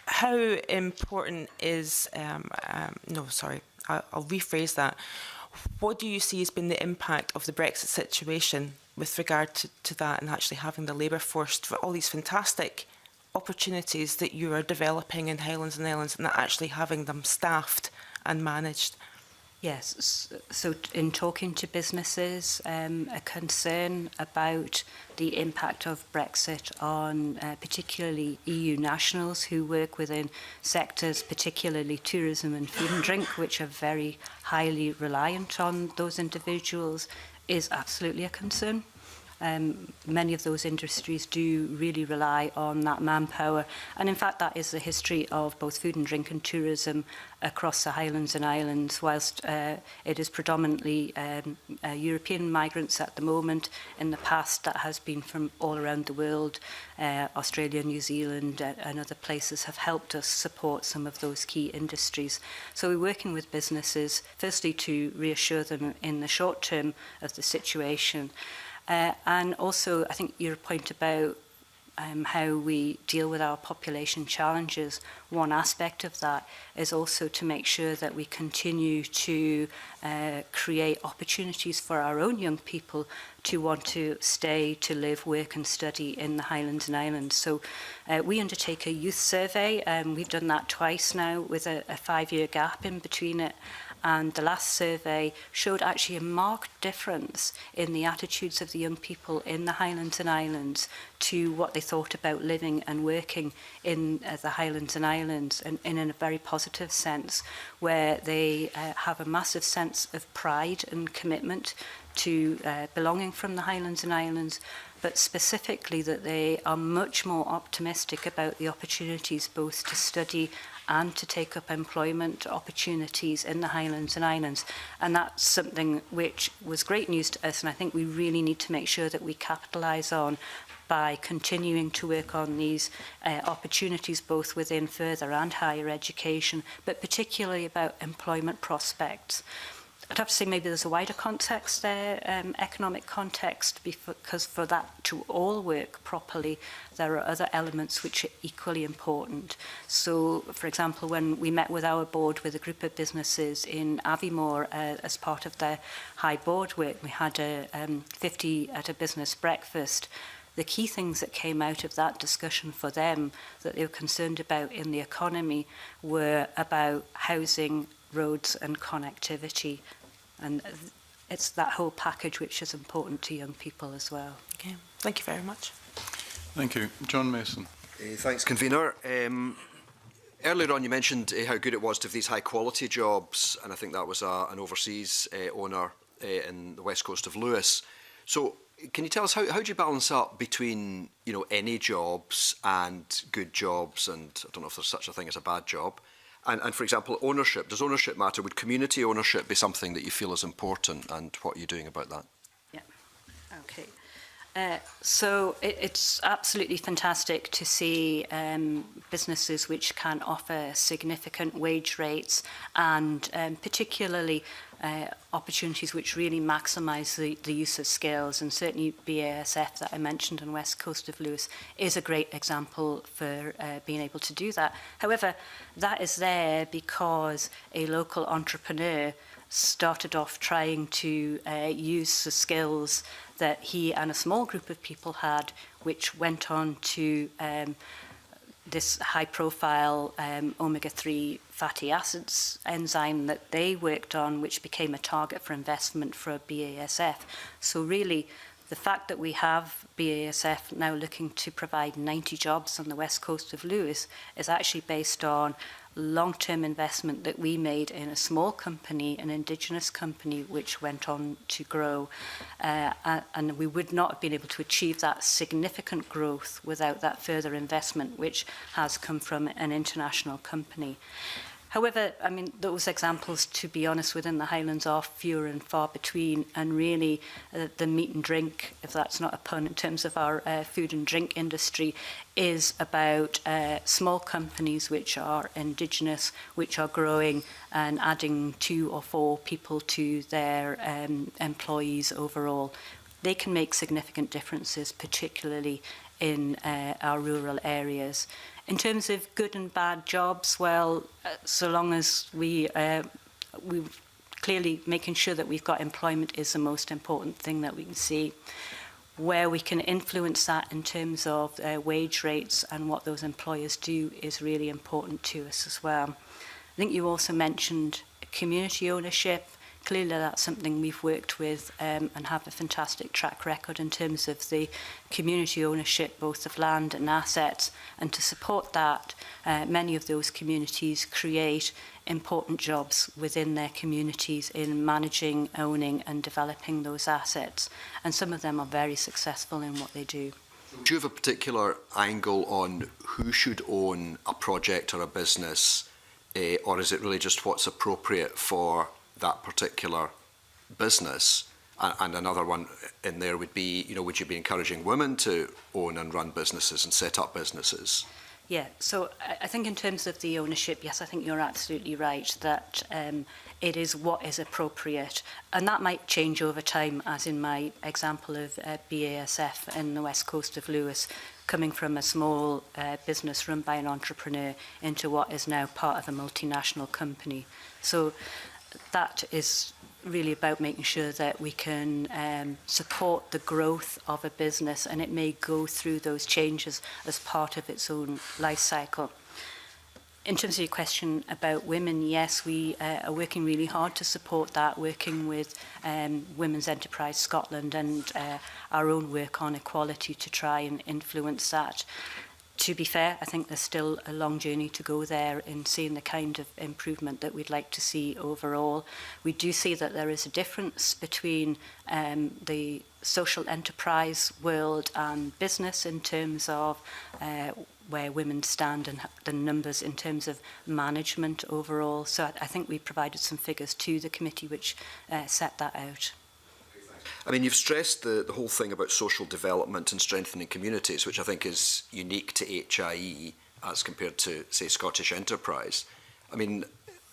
How important is, I'll rephrase that. What do you see has been the impact of the Brexit situation with regard to that, and actually having the labour force for all these fantastic opportunities that you are developing in Highlands and Islands, and actually having them staffed and managed? Yes, so in talking to businesses, a concern about the impact of Brexit on particularly EU nationals who work within sectors, particularly tourism and food and drink, which are very highly reliant on those individuals, is absolutely a concern. Many of those industries do really rely on that manpower, and in fact that is the history of both food and drink and tourism across the Highlands and Islands. Whilst it is predominantly European migrants at the moment, in the past that has been from all around the world. Australia, New Zealand and other places have helped us support some of those key industries. So we're working with businesses firstly to reassure them in the short term of the situation. And also, I think your point about how we deal with our population challenges, one aspect of that is also to make sure that we continue to create opportunities for our own young people to want to stay, to live, work and study in the Highlands and Islands. So we undertake a youth survey, and we've done that twice now with a 5-year gap in between it. And the last survey showed actually a marked difference in the attitudes of the young people in the Highlands and Islands to what they thought about living and working in the Highlands and Islands, and in a very positive sense, where they have a massive sense of pride and commitment to belonging from the Highlands and Islands, but specifically that they are much more optimistic about the opportunities both to study and to take up employment opportunities in the Highlands and Islands. And that's something which was great news to us, and I think we really need to make sure that we capitalise on by continuing to work on these opportunities both within further and higher education, but particularly about employment prospects. I'd have to say maybe there's a wider context there, economic context, because for that to all work properly, there are other elements which are equally important. So, for example, when we met with our board with a group of businesses in Aviemore as part of their high board work, we had 50 at a business breakfast. the key things that came out of that discussion for them that they were concerned about in the economy were about housing, roads and connectivity. And it's that whole package which is important to young people as well. Okay, thank you very much. Thank you. John Mason. Thanks, Convener. Earlier on you mentioned how good it was to have these high quality jobs, and I think that was an overseas owner in the west coast of Lewis. So can you tell us how do you balance up between, you know, any jobs and good jobs, and I don't know if there's such a thing as a bad job, and for example, ownership. Does ownership matter? Would community ownership be something that you feel is important, and what are you doing about that? Yeah, okay. So it's absolutely fantastic to see businesses which can offer significant wage rates and particularly opportunities which really maximise the use of skills, and certainly BASF that I mentioned on West Coast of Lewis is a great example for being able to do that. However, that is there because a local entrepreneur started off trying to use the skills that he and a small group of people had, which went on to this high-profile omega-3 fatty acids enzyme that they worked on, which became a target for investment for BASF. So really, the fact that we have BASF now looking to provide 90 jobs on the west coast of Lewis is actually based on long-term investment that we made in a small company, an indigenous company, which went on to grow. And we would not have been able to achieve that significant growth without that further investment, which has come from an international company. However, I mean, those examples, to be honest, within the Highlands are fewer and far between, and really the meat and drink, if that's not a pun in terms of our food and drink industry, is about small companies which are indigenous, which are growing and adding 2 or 4 people to their employees overall. They can make significant differences, particularly in our rural areas. In terms of good and bad jobs, well, so long as we clearly making sure that we've got employment is the most important thing that we can see. Where we can influence that in terms of wage rates and what those employers do is really important to us as well. I think you also mentioned community ownership. Clearly that's something we've worked with and have a fantastic track record in terms of the community ownership both of land and assets, and to support that many of those communities create important jobs within their communities in managing, owning and developing those assets, and some of them are very successful in what they do. Do you have a particular angle on who should own a project or a business, or is it really just what's appropriate for that particular business? And another one in there would be, you know, would you be encouraging women to own and run businesses and set up businesses? Yeah, so I think in terms of the ownership, yes, I think you're absolutely right that it is what is appropriate, and that might change over time, as in my example of BASF in the west coast of Lewis, coming from a small business run by an entrepreneur into what is now part of a multinational company. So that is really about making sure that we can support the growth of a business, and it may go through those changes as part of its own life cycle. In terms of your question about women, yes, we are working really hard to support that, working with Women's Enterprise Scotland and our own work on equality to try and influence that. To be fair, I think there's still a long journey to go there in seeing the kind of improvement that we'd like to see overall. We do see that there is a difference between the social enterprise world and business in terms of where women stand and the numbers in terms of management overall. So I think we provided some figures to the committee which set that out. I mean, you've stressed the whole thing about social development and strengthening communities, which I think is unique to HIE as compared to, say, Scottish Enterprise. I mean,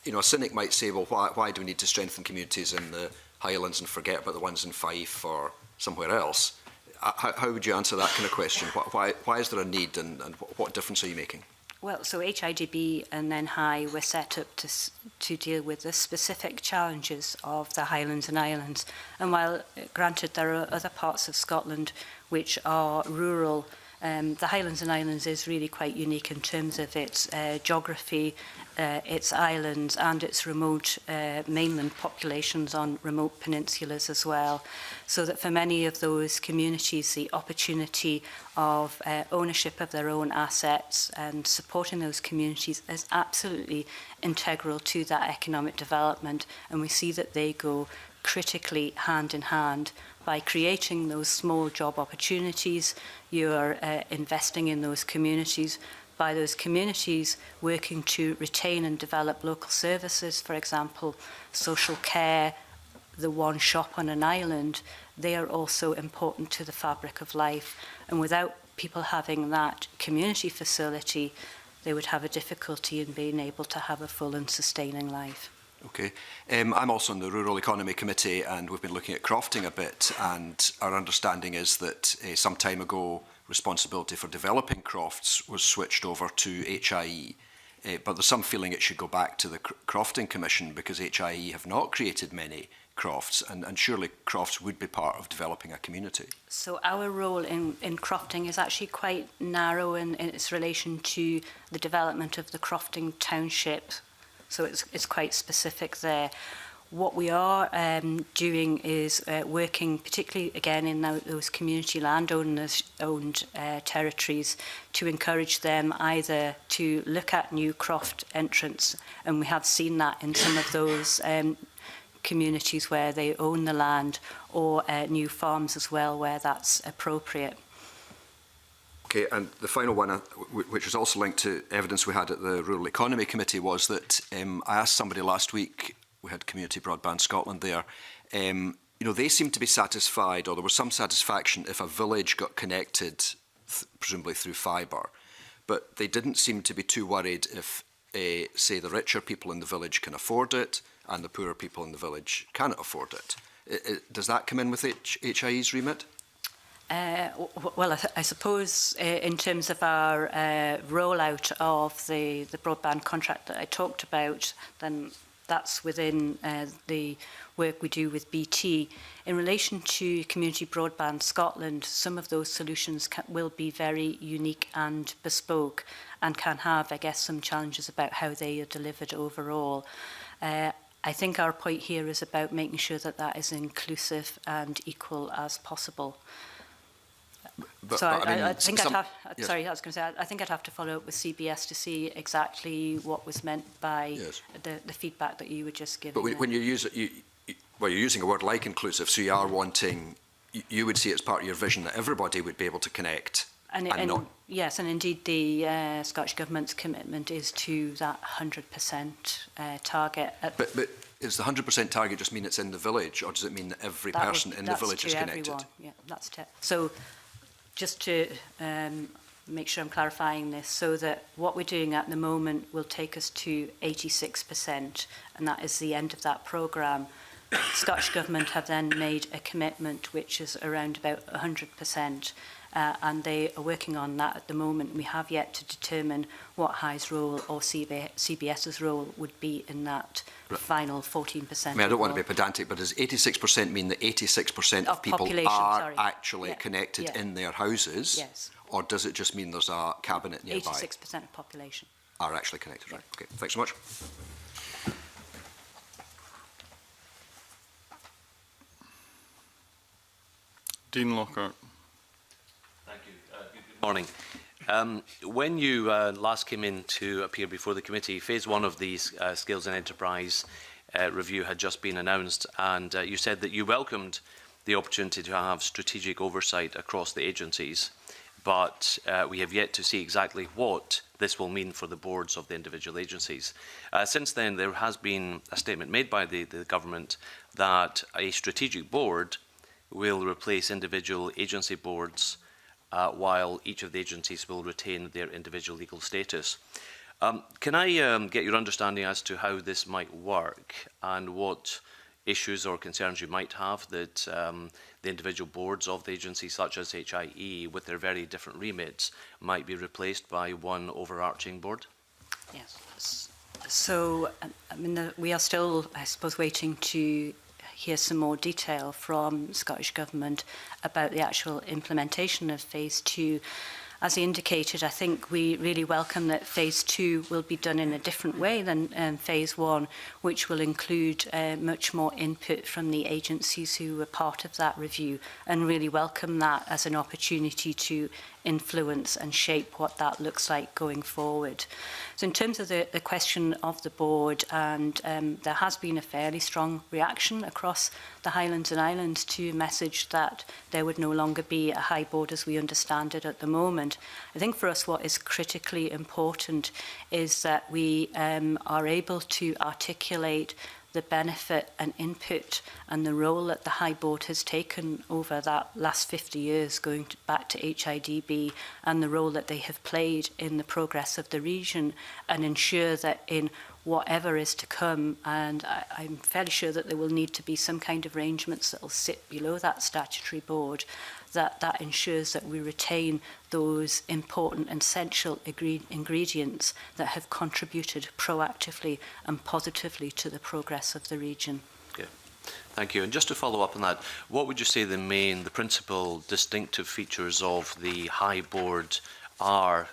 you know, a cynic might say, well, why do we need to strengthen communities in the Highlands and forget about the ones in Fife or somewhere else? How would you answer that kind of question? Why is there a need, and what difference are you making? Well, so HIDB and then High were set up to deal with the specific challenges of the Highlands and Islands. And while, granted, there are other parts of Scotland which are rural, the Highlands and Islands is really quite unique in terms of its geography, its islands and its remote mainland populations on remote peninsulas as well. So that for many of those communities, the opportunity of ownership of their own assets and supporting those communities is absolutely integral to that economic development. And we see that they go critically hand in hand. By creating those small job opportunities, you're investing in those communities. By those communities working to retain and develop local services, for example, social care, the one shop on an island, they are also important to the fabric of life. And without people having that community facility, they would have a difficulty in being able to have a full and sustaining life. Okay. I'm also on the Rural Economy Committee, and we've been looking at crofting a bit, and our understanding is that some time ago responsibility for developing crofts was switched over to HIE, but there's some feeling it should go back to the Crofting Commission because HIE have not created many crofts, and surely crofts would be part of developing a community. So our role in crofting is actually quite narrow in its relation to the development of the crofting township. So it's quite specific there. What we are doing is working, particularly again in those community landowners-owned territories, to encourage them either to look at new croft entrants, and we have seen that in some of those communities where they own the land, or new farms as well where that's appropriate. Okay, and the final one, which is also linked to evidence we had at the Rural Economy Committee, was that I asked somebody last week, we had Community Broadband Scotland there, you know, they seemed to be satisfied, or there was some satisfaction if a village got connected, presumably through fibre, but they didn't seem to be too worried if, say, the richer people in the village can afford it and the poorer people in the village cannot afford it. Does that come in with HIE's remit? Well, I suppose in terms of our rollout of the broadband contract that I talked about, then that's within the work we do with BT. In relation to Community Broadband Scotland, some of those solutions will be very unique and bespoke and can have, I guess, some challenges about how they are delivered overall. I think our point here is about making sure that that is inclusive and equal as possible. So I think I'd have, yes. Sorry, I was going to say, I think I'd have to follow up with CBS to see exactly what was meant by yes. the feedback that you were just giving. But when you use it, you're using a word like inclusive, so you are wanting, you would see it as part of your vision that everybody would be able to connect. And not. Yes, and indeed the Scottish Government's commitment is to that 100% target. But does the 100% target just mean it's in the village, or does it mean that every person in the village is connected? Everyone. Yeah, that's so. Just to make sure I'm clarifying this, so that what we're doing at the moment will take us to 86%, and that is the end of that programme. The Scottish Government have then made a commitment which is around about 100%, and they are working on that at the moment. We have yet to determine what High's role or CBS's role would be in that final 14%. I mean, I don't want to be pedantic, but does 86% mean that 86% of people are actually connected in their houses? Yes. Or does it just mean there's a cabinet nearby? 86% of population are actually connected, right? Okay, thanks so much. Dean Lockhart. Thank you. Good morning. When you last came in to appear before the committee, phase one of the Skills and Enterprise review had just been announced, and you said that you welcomed the opportunity to have strategic oversight across the agencies, but we have yet to see exactly what this will mean for the boards of the individual agencies. Since then, there has been a statement made by the government that a strategic board will replace individual agency boards while each of the agencies will retain their individual legal status. Can I get your understanding as to how this might work and what issues or concerns you might have that the individual boards of the agency, such as HIE, with their very different remits, might be replaced by one overarching board? Yes. So, I mean, we are still, I suppose, waiting to hear some more detail from Scottish Government about the actual implementation of Phase 2. As I indicated, I think we really welcome that Phase 2 will be done in a different way than Phase 1, which will include much more input from the agencies who were part of that review, and really welcome that as an opportunity to influence and shape what that looks like going forward. So in terms of the question of the board, and there has been a fairly strong reaction across the Highlands and Islands to a message that there would no longer be a high board as we understand it at the moment. I think for us what is critically important is that we are able to articulate the benefit and input and the role that the High Board has taken over that last 50 years, going back to HIDB, and the role that they have played in the progress of the region, and ensure that in whatever is to come, and I'm fairly sure that there will need to be some kind of arrangements that will sit below that statutory board, that ensures that we retain those important and essential ingredients that have contributed proactively and positively to the progress of the region. Okay. Thank you. And just to follow up on that, what would you say the principal distinctive features of the High Board are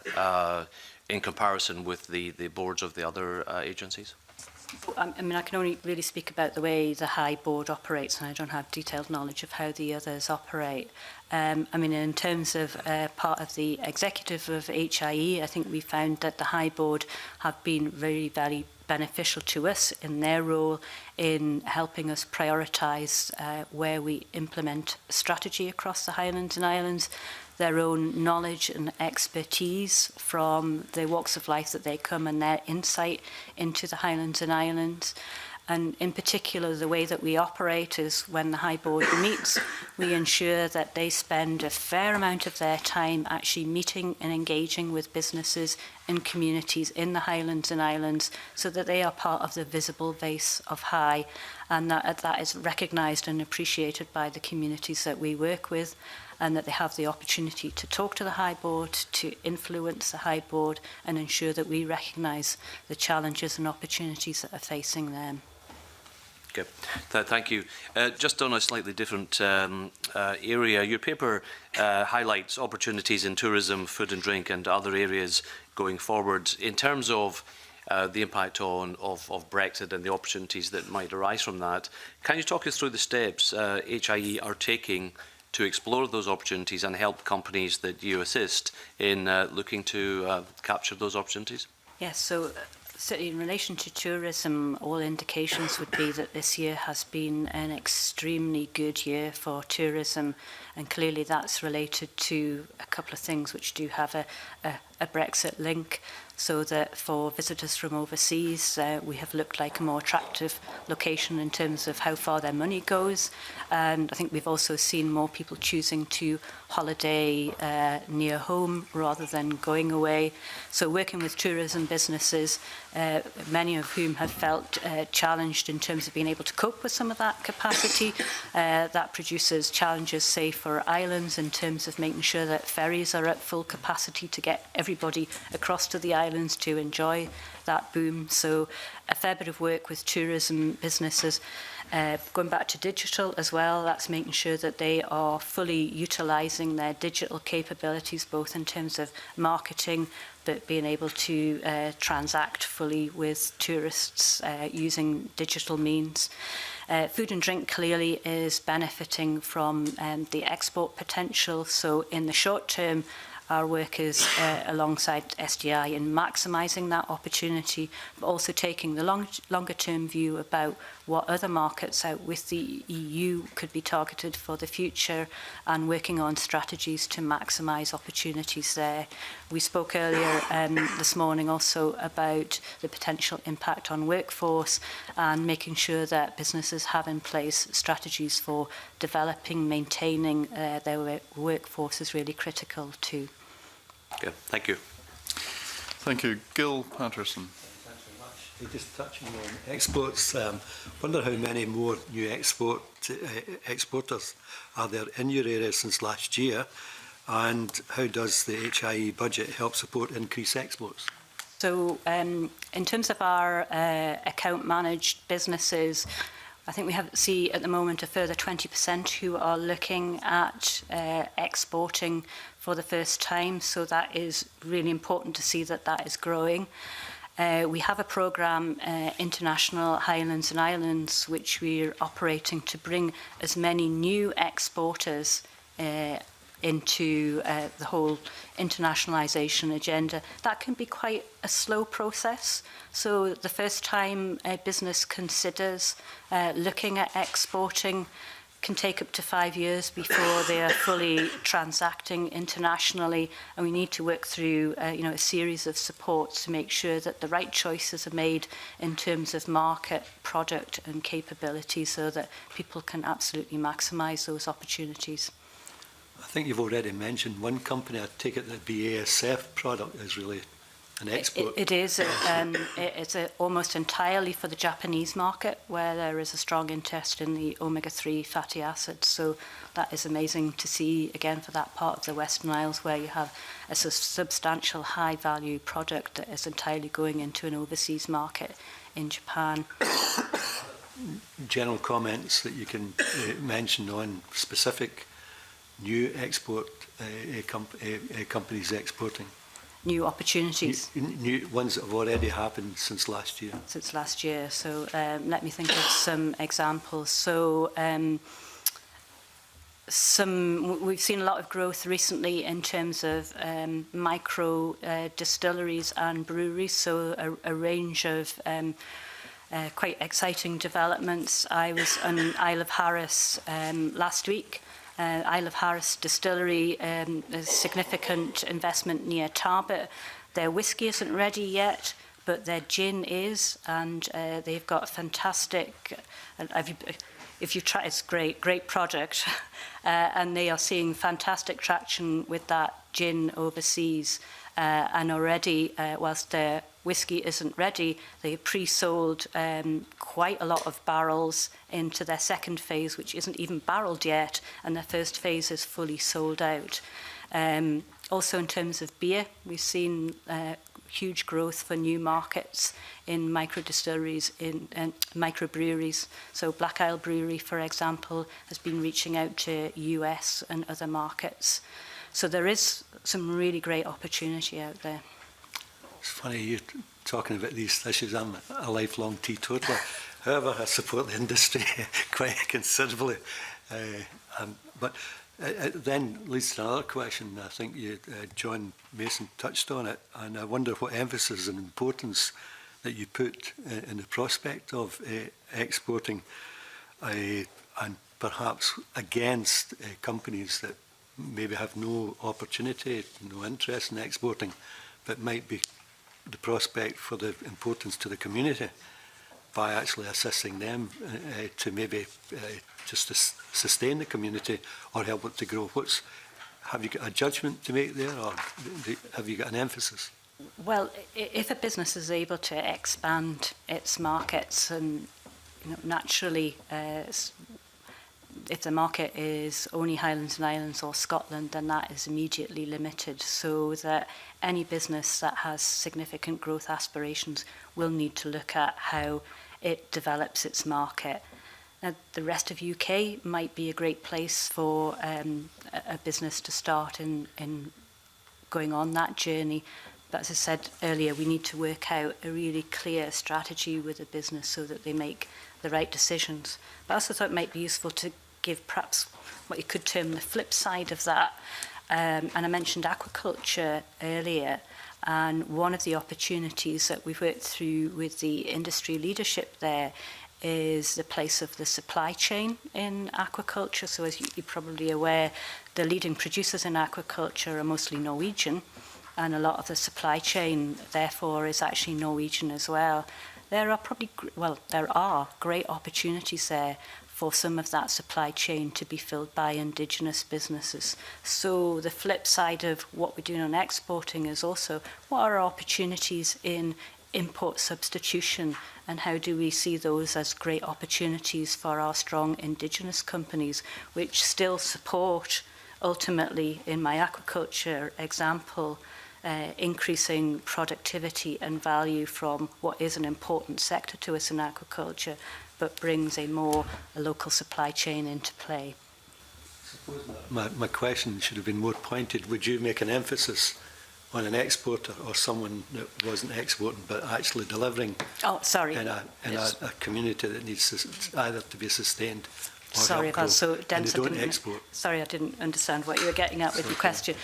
in comparison with the boards of the other agencies? I mean, I can only really speak about the way the High Board operates, and I don't have detailed knowledge of how the others operate. I mean, in terms of part of the executive of HIE, I think we found that the High Board have been very beneficial to us in their role in helping us prioritise where we implement strategy across the Highlands and Islands, their own knowledge and expertise from the walks of life that they come, and their insight into the Highlands and Islands. And in particular, the way that we operate is when the High Board meets, we ensure that they spend a fair amount of their time actually meeting and engaging with businesses and communities in the Highlands and Islands, so that they are part of the visible base of High, and that is recognised and appreciated by the communities that we work with, and that they have the opportunity to talk to the High Board, to influence the High Board, and ensure that we recognise the challenges and opportunities that are facing them. Okay, thank you. Just on a slightly different area, your paper highlights opportunities in tourism, food and drink, and other areas going forward. In terms of the impact of Brexit and the opportunities that might arise from that, can you talk us through the steps HIE are taking to explore those opportunities and help companies that you assist in looking to capture those opportunities? Yes, so certainly in relation to tourism, all indications would be that this year has been an extremely good year for tourism, and clearly that's related to a couple of things which do have a Brexit link, so that for visitors from overseas, we have looked like a more attractive location in terms of how far their money goes. And I think we've also seen more people choosing to holiday near home rather than going away. So working with tourism businesses, many of whom have felt challenged in terms of being able to cope with some of that capacity. That produces challenges, say, for islands in terms of making sure that ferries are at full capacity to get everybody across to the islands to enjoy that boom. So a fair bit of work with tourism businesses. Going back to digital as well, that's making sure that they are fully utilising their digital capabilities, both in terms of marketing, but being able to transact fully with tourists using digital means. Food and drink clearly is benefiting from the export potential. So in the short term, our work is alongside SDI in maximising that opportunity, but also taking the longer-term view about what other markets out with the EU could be targeted for the future, and working on strategies to maximise opportunities there. We spoke earlier this morning also about the potential impact on workforce, and making sure that businesses have in place strategies for developing, maintaining their workforce is really critical too. Okay, thank you. Thank you. Gil Patterson. Thanks very much. Just touching on exports, wonder how many more new exporters are there in your area since last year, and how does the HIE budget help support increased exports? So in terms of our account managed businesses, I think we see at the moment a further 20% who are looking at exporting for the first time. So that is really important to see that that is growing. We have a programme, International Highlands and Islands, which we're operating to bring as many new exporters into the whole internationalisation agenda. That can be quite a slow process. So the first time a business considers looking at exporting can take up to 5 years before they are fully transacting internationally, and we need to work through a series of supports to make sure that the right choices are made in terms of market, product and capability, so that people can absolutely maximise those opportunities. I think you've already mentioned one company. I take it that BASF product is really an export. It is. It's almost entirely for the Japanese market, where there is a strong interest in the omega-3 fatty acids. So that is amazing to see, again, for that part of the Western Isles, where you have a substantial high-value product that is entirely going into an overseas market in Japan. General comments that you can mention on specific new export companies exporting? New opportunities. New ones that have already happened since last year. Since last year. So let me think of some examples. So we've seen a lot of growth recently in terms of micro distilleries and breweries. So a range of quite exciting developments. I was on Isle of Harris last week. Isle of Harris Distillery, a significant investment near Tarbert. Their whisky isn't ready yet, but their gin is, and they've got fantastic, if you try, it's great product, and they are seeing fantastic traction with that gin overseas. And already, whilst their whisky isn't ready, they pre-sold quite a lot of barrels into their second phase, which isn't even barreled yet, and their first phase is fully sold out. Also, in terms of beer, we've seen huge growth for new markets in micro distilleries, in microbreweries. So Black Isle Brewery, for example, has been reaching out to US and other markets. So there is some really great opportunity out there. It's funny you talking about these issues. I'm a lifelong teetotaler. However, I support the industry quite considerably. But it then leads to another question. I think John Mason touched on it, and I wonder what emphasis and importance that you put in the prospect of exporting, and perhaps against companies that maybe have no opportunity, no interest in exporting, but might be the prospect for the importance to the community by actually assisting them to maybe just to sustain the community or help it to grow. Have you got a judgment to make there, or have you got an emphasis? Well, if a business is able to expand its markets, and naturally, if the market is only Highlands and Islands or Scotland, then that is immediately limited, so that any business that has significant growth aspirations will need to look at how it develops its market. Now, the rest of UK might be a great place for a business to start in going on that journey. But as I said earlier, we need to work out a really clear strategy with a business so that they make the right decisions. But I also thought it might be useful to give perhaps what you could term the flip side of that. And I mentioned aquaculture earlier. And one of the opportunities that we've worked through with the industry leadership there is the place of the supply chain in aquaculture. So as you're probably aware, the leading producers in aquaculture are mostly Norwegian, and a lot of the supply chain, therefore, is actually Norwegian as well. There are great opportunities there for some of that supply chain to be filled by indigenous businesses. So the flip side of what we're doing on exporting is also what are our opportunities in import substitution, and how do we see those as great opportunities for our strong indigenous companies, which still support, ultimately, in my aquaculture example, increasing productivity and value from what is an important sector to us in aquaculture, but brings a local supply chain into play. My question should have been more pointed. Would you make an emphasis on an exporter or someone that wasn't exporting but actually delivering in a community that needs either to be sustained or sorry if I was so dense. Don't export? Sorry, I didn't understand what you were getting at with your question.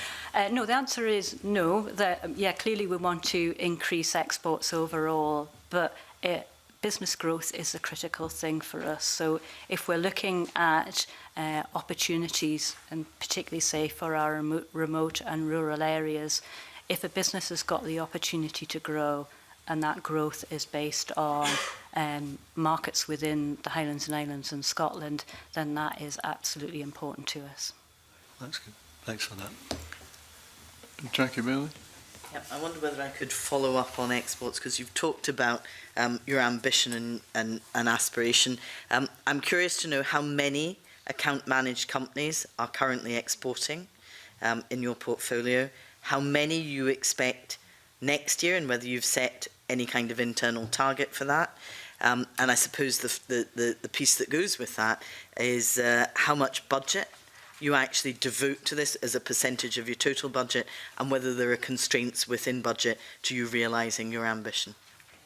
No, the answer is no. Clearly we want to increase exports overall, but business growth is a critical thing for us. So if we're looking at opportunities, and particularly say for our remote and rural areas, if a business has got the opportunity to grow, and that growth is based on markets within the Highlands and Islands and Scotland, then that is absolutely important to us. That's good. Thanks for that. Jackie Bailey? I wonder whether I could follow up on exports, because you've talked about your ambition and aspiration. I'm curious to know how many account-managed companies are currently exporting in your portfolio, how many you expect next year, and whether you've set any kind of internal target for that. And I suppose the piece that goes with that is how much budget you actually devote to this as a percentage of your total budget, and whether there are constraints within budget to you realising your ambition.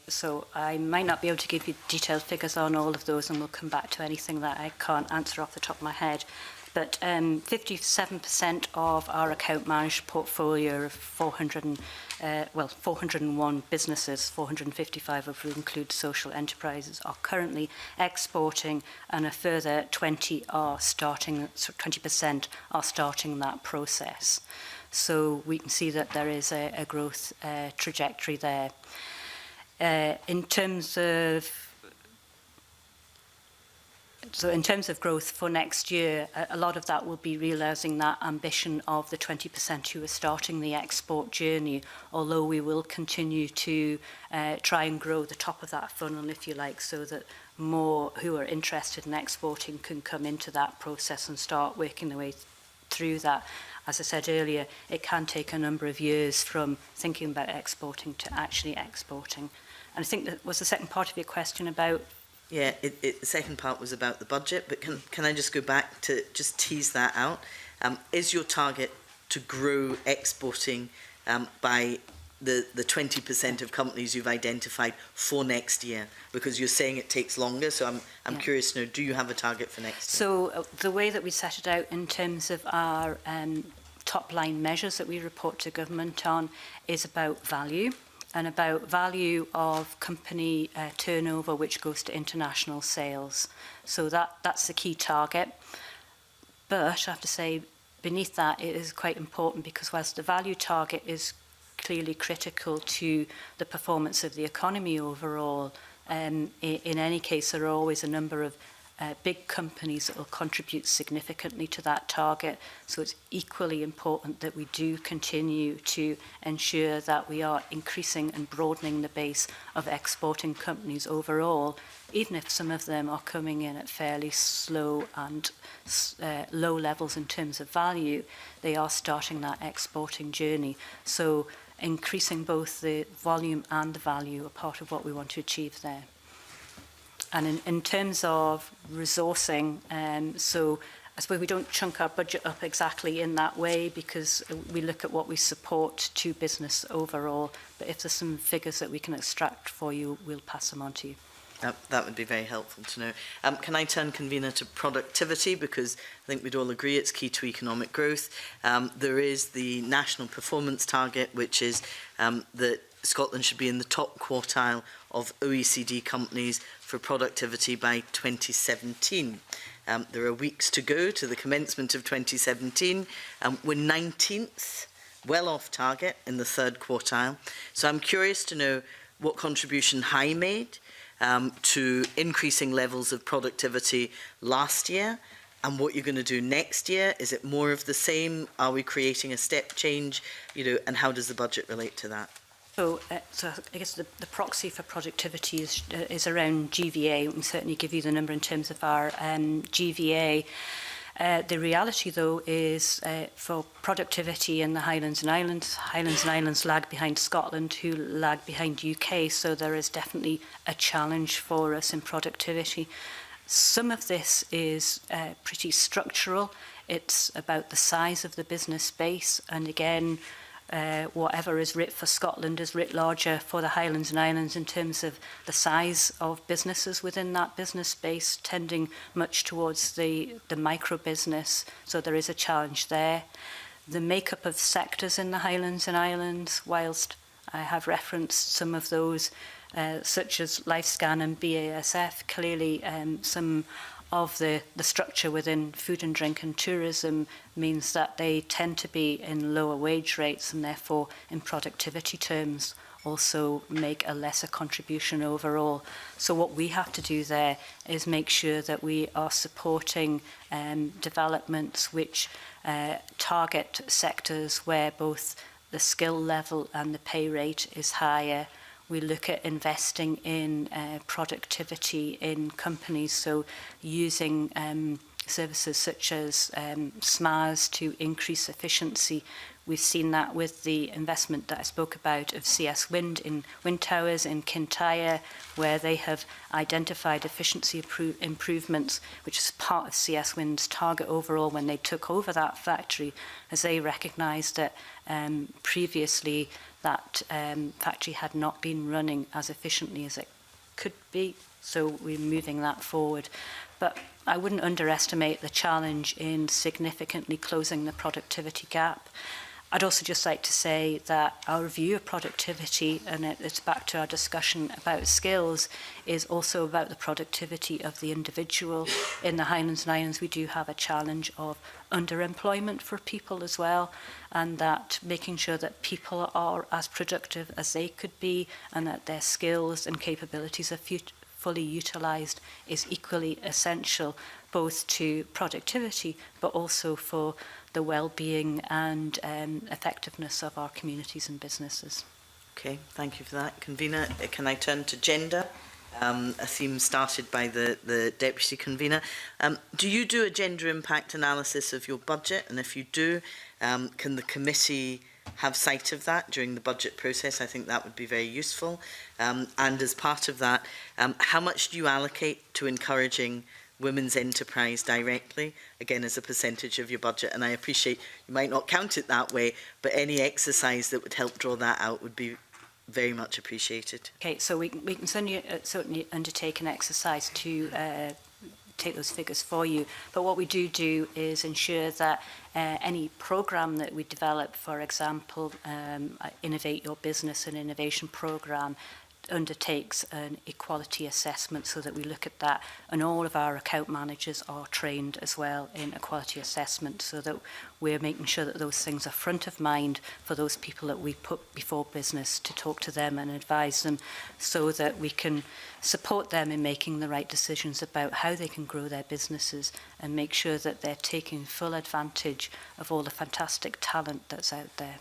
So I might not be able to give you detailed figures on all of those, and we'll come back to anything that I can't answer off the top of my head. But 57% of our account managed portfolio of 401 businesses, 455 of which include social enterprises, are currently exporting, and a further 20% are starting that process. So we can see that there is a growth trajectory there. In terms of growth for next year, a lot of that will be realising that ambition of the 20% who are starting the export journey, although we will continue to try and grow the top of that funnel, if you like, so that more who are interested in exporting can come into that process and start working their way through that. As I said earlier, it can take a number of years from thinking about exporting to actually exporting. And I think that was the second part of your question about... Yeah, the second part was about the budget, but can I just go back to just tease that out? Is your target to grow exporting by the 20% of companies you've identified for next year? Because you're saying it takes longer, so I'm curious to know, do you have a target for next year? So the way that we set it out in terms of our top-line measures that we report to government on is about value, and about value of company turnover, which goes to international sales. So that's the key target. But I have to say, beneath that, it is quite important, because whilst the value target is clearly critical to the performance of the economy overall, in any case, there are always a number of big companies that will contribute significantly to that target. So it's equally important that we do continue to ensure that we are increasing and broadening the base of exporting companies overall, even if some of them are coming in at fairly slow and low levels in terms of value. They are starting that exporting journey. So increasing both the volume and the value are part of what we want to achieve there. And in terms of resourcing, so I suppose we don't chunk our budget up exactly in that way, because we look at what we support to business overall. But if there's some figures that we can extract for you, we'll pass them on to you. That would be very helpful to know. Can I turn, convener, to productivity, because I think we'd all agree it's key to economic growth. There is the national performance target, which is that Scotland should be in the top quartile of OECD companies for productivity by 2017. There are weeks to go to the commencement of 2017. We're 19th, well off target in the third quartile. So I'm curious to know what contribution High made to increasing levels of productivity last year, and what you're going to do next year. Is it more of the same? Are we creating a step change? And how does the budget relate to that? So I guess the proxy for productivity is around GVA. We can certainly give you the number in terms of our GVA. The reality, though, is for productivity in the Highlands and Islands lag behind Scotland, who lag behind UK, so there is definitely a challenge for us in productivity. Some of this is pretty structural. It's about the size of the business base, and again, whatever is writ for Scotland is writ larger for the Highlands and Islands in terms of the size of businesses within that business space, tending much towards the micro business, so there is a challenge there. The makeup of sectors in the Highlands and Islands, whilst I have referenced some of those, such as LifeScan and BASF, clearly some of the structure within food and drink and tourism means that they tend to be in lower wage rates and therefore in productivity terms also make a lesser contribution overall. So what we have to do there is make sure that we are supporting developments which target sectors where both the skill level and the pay rate is higher. We look at investing in productivity in companies, so using services such as SMARs to increase efficiency. We've seen that with the investment that I spoke about of CS Wind in wind towers in Kintyre, where they have identified efficiency improvements, which is part of CS Wind's target overall when they took over that factory, as they recognised that previously that factory had not been running as efficiently as it could be. So we're moving that forward. But I wouldn't underestimate the challenge in significantly closing the productivity gap. I'd also just like to say that our view of productivity, and it's back to our discussion about skills, is also about the productivity of the individual. In the Highlands and Islands, we do have a challenge of underemployment for people as well, and that making sure that people are as productive as they could be and that their skills and capabilities are fully utilised is equally essential, both to productivity but also for the well-being and effectiveness of our communities and businesses. Okay, thank you for that. Convener, can I turn to gender? A theme started by the Deputy Convener. Do you do a gender impact analysis of your budget? And if you do, can the committee have sight of that during the budget process? I think that would be very useful. And as part of that, how much do you allocate to encouraging women's enterprise directly, again as a percentage of your budget? And I appreciate you might not count it that way, but any exercise that would help draw that out would be very much appreciated. Okay, so we can certainly undertake an exercise to take those figures for you. But what we do is ensure that any programme that we develop, for example, Innovate Your Business and Innovation Programme, undertakes an equality assessment so that we look at that, and all of our account managers are trained as well in equality assessment, so that we're making sure that those things are front of mind for those people that we put before business, to talk to them and advise them so that we can support them in making the right decisions about how they can grow their businesses and make sure that they're taking full advantage of all the fantastic talent that's out there.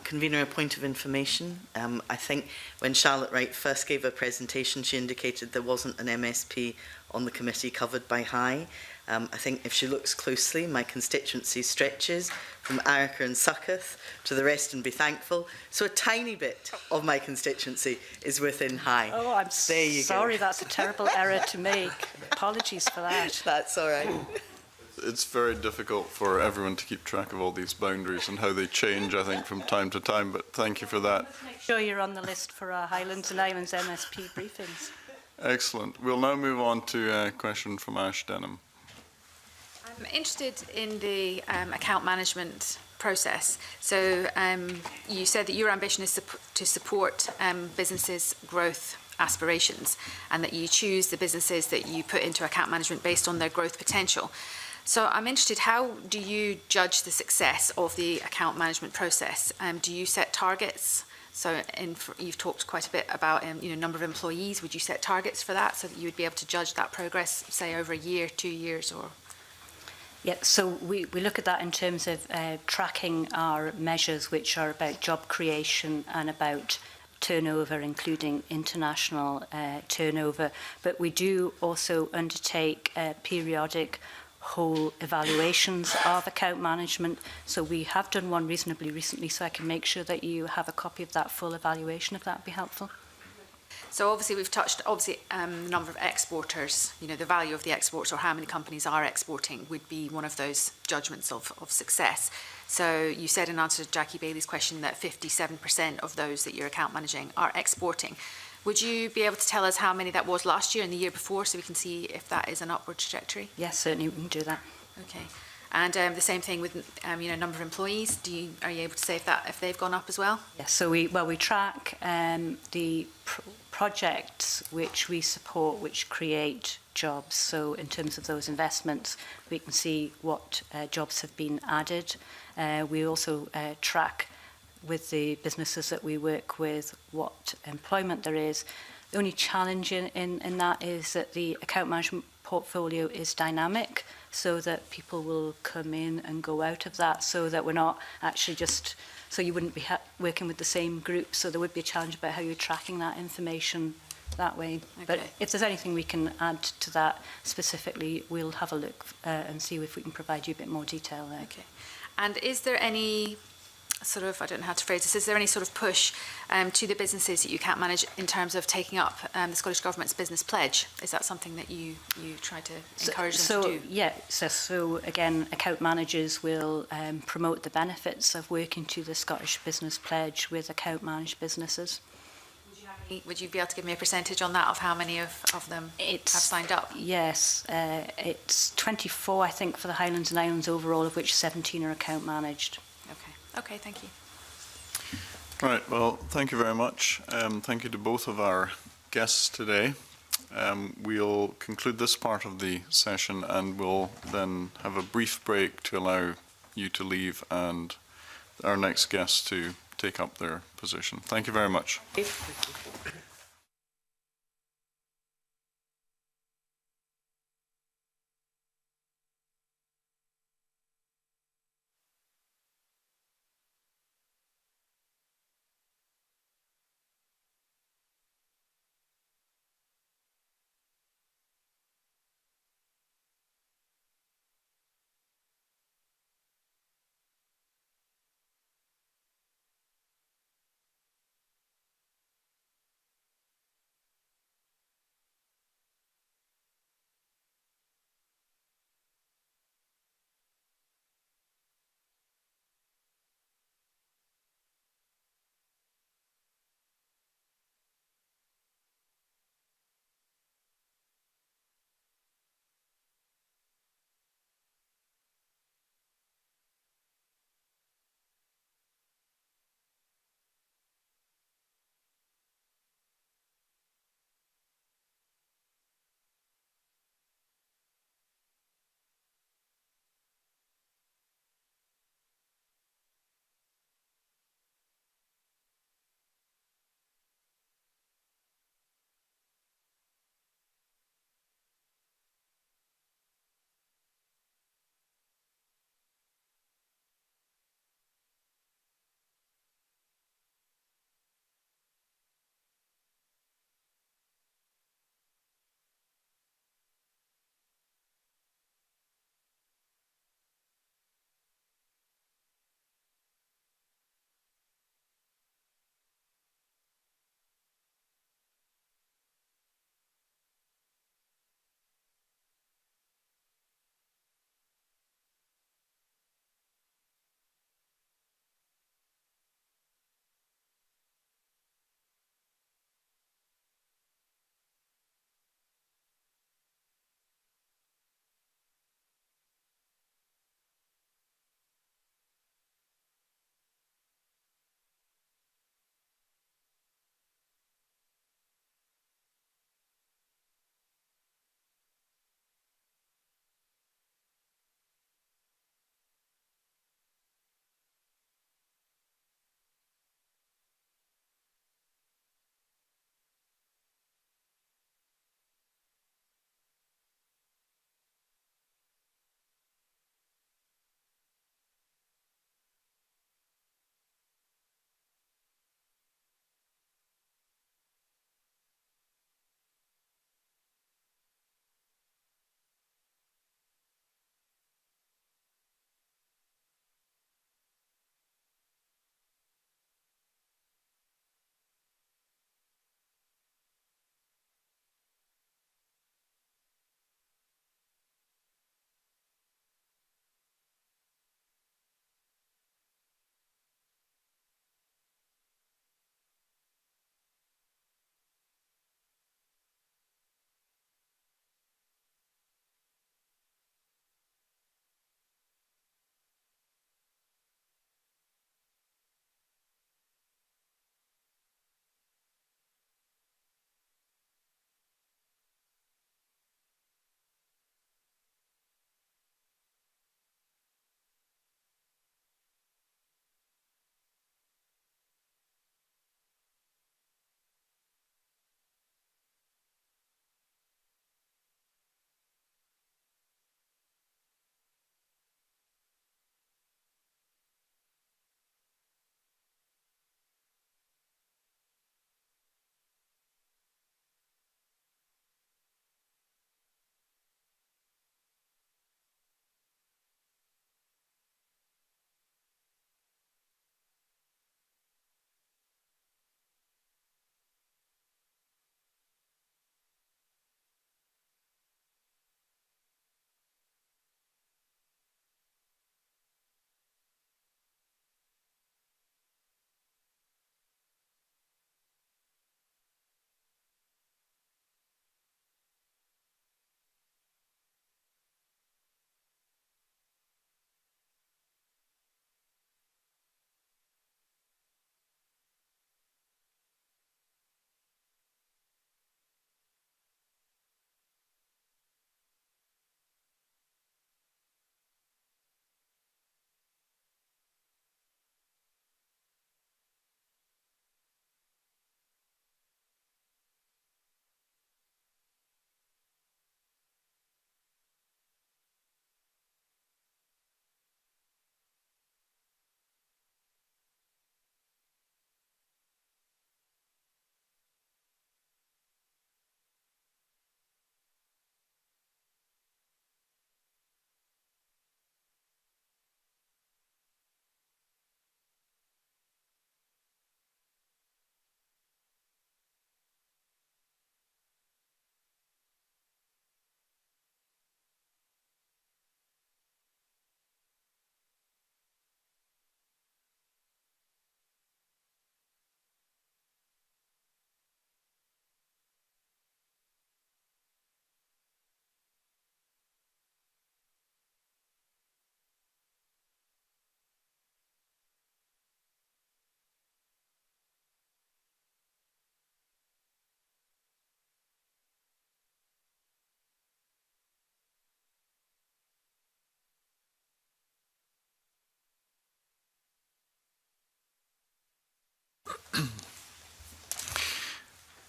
Convener, a point of information. I think when Charlotte Wright first gave her presentation, she indicated there wasn't an MSP on the committee covered by High. I think if she looks closely, my constituency stretches from Arica and Succoth to the rest and be thankful. So a tiny bit of my constituency is within High. Oh, I'm sorry, that's a terrible error to make. Apologies for that. That's all right. It's very difficult for everyone to keep track of all these boundaries and how they change, I think, from time to time, but thank you for that. Make sure you're on the list for our Highlands and Islands MSP briefings. Excellent. We'll now move on to a question from Ash Denham. I'm interested in the account management process. So you said that your ambition is to support businesses' growth aspirations, and that you choose the businesses that you put into account management based on their growth potential. So I'm interested, how do you judge the success of the account management process? Do you set targets? So you've talked quite a bit about number of employees. Would you set targets for that so that you would be able to judge that progress, say, over a year, 2 years, or? Yeah, so we look at that in terms of tracking our measures, which are about job creation and about turnover, including international turnover. But we do also undertake periodic whole evaluations of account management. So we have done one reasonably recently, so I can make sure that you have a copy of that full evaluation, if that would be helpful. So obviously we've touched the number of exporters, you know, the value of the exports or how many companies are exporting would be one of those judgments of success. So you said in answer to Jackie Bailey's question that 57% of those that you're account managing are exporting. Would you be able to tell us how many that was last year and the year before so we can see if that is an upward trajectory? Yes, certainly we can do that. Okay. And the same thing with you know, number of employees. Are you able to say if they've gone up as well? Yes. So we track the projects which we support, which create jobs. So in terms of those investments, we can see what jobs have been added. We also track with the businesses that we work with what employment there is. The only challenge in that is that the account management portfolio is dynamic, so that people will come in and go out of that, so that we're not actually just, so you wouldn't be working with the same group, so there would be a challenge about how you're tracking that information that way. Okay. But if there's anything we can add to that specifically, we'll have a look and see if we can provide you a bit more detail there. Okay. And is there any sort of, I don't know how to phrase this, is there any sort of push to the businesses that you can't manage in terms of taking up the Scottish Government's business pledge? Is that something that you try to encourage them to do? Yeah, so again, account managers will promote the benefits of working to the Scottish Business Pledge with account managed businesses. Would you be able to give me a percentage on that of how many of them have signed up? Yes, it's 24, I think, for the Highlands and Islands overall, of which 17 are account managed. Okay, thank you. Right, well, thank you very much. Thank you to both of our guests today. We'll conclude this part of the session and we'll then have a brief break to allow you to leave and our next guests to take up their position. Thank you very much.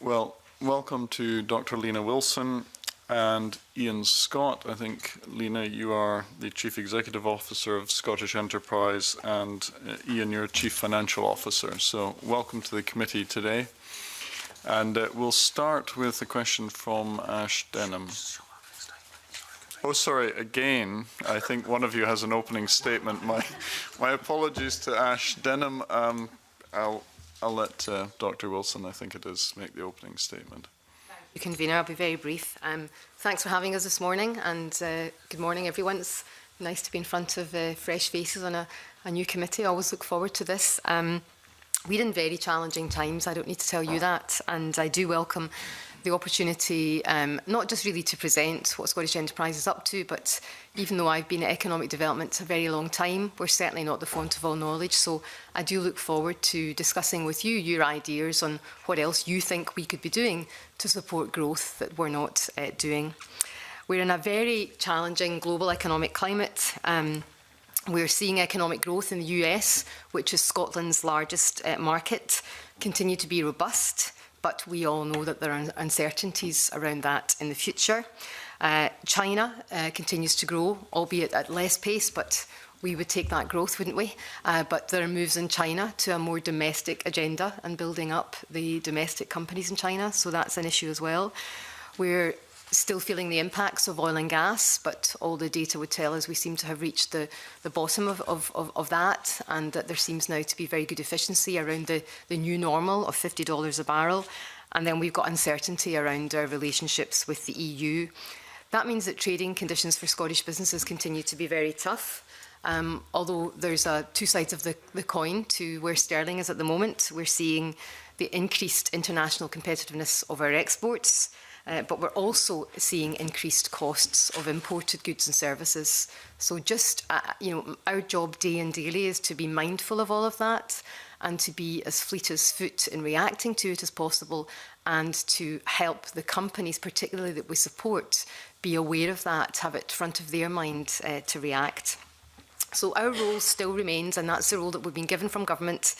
Well, welcome to Dr. Lena Wilson and Iain Scott. I think, Lena, you are the Chief Executive Officer of Scottish Enterprise, and Iain, you're Chief Financial Officer. So welcome to the committee today. And we'll start with a question from Ash Denham. Oh, sorry, again, I think one of you has an opening statement. My apologies to Ash Denham. I'll let Dr. Wilson, I think it is, make the opening statement. Thank you, Convener. I'll be very brief. Thanks for having us this morning, and good morning, everyone. It's nice to be in front of fresh faces on a new committee. I always look forward to this. We're in very challenging times, I don't need to tell you that, and I do welcome the opportunity not just really to present what Scottish Enterprise is up to, but even though I've been at economic development a very long time, we're certainly not the font of all knowledge. So I do look forward to discussing with you your ideas on what else you think we could be doing to support growth that we're not doing. We're in a very challenging global economic climate. We're seeing economic growth in the US, which is Scotland's largest market, continue to be robust. But we all know that there are uncertainties around that in the future. China continues to grow, albeit at less pace, but we would take that growth, wouldn't we? But there are moves in China to a more domestic agenda and building up the domestic companies in China, so that's an issue as well. We're still feeling the impacts of oil and gas, but all the data would tell us we seem to have reached the bottom of that, and that there seems now to be very good efficiency around the new normal of $50 a barrel. And then we've got uncertainty around our relationships with the EU. That means that trading conditions for Scottish businesses continue to be very tough. Although there's two sides of the coin to where sterling is at the moment. We're seeing the increased international competitiveness of our exports, but we're also seeing increased costs of imported goods and services. So just, our job day and daily is to be mindful of all of that and to be as fleet as foot in reacting to it as possible, and to help the companies, particularly that we support, be aware of that, have it front of their mind to react. So our role still remains, and that's the role that we've been given from government,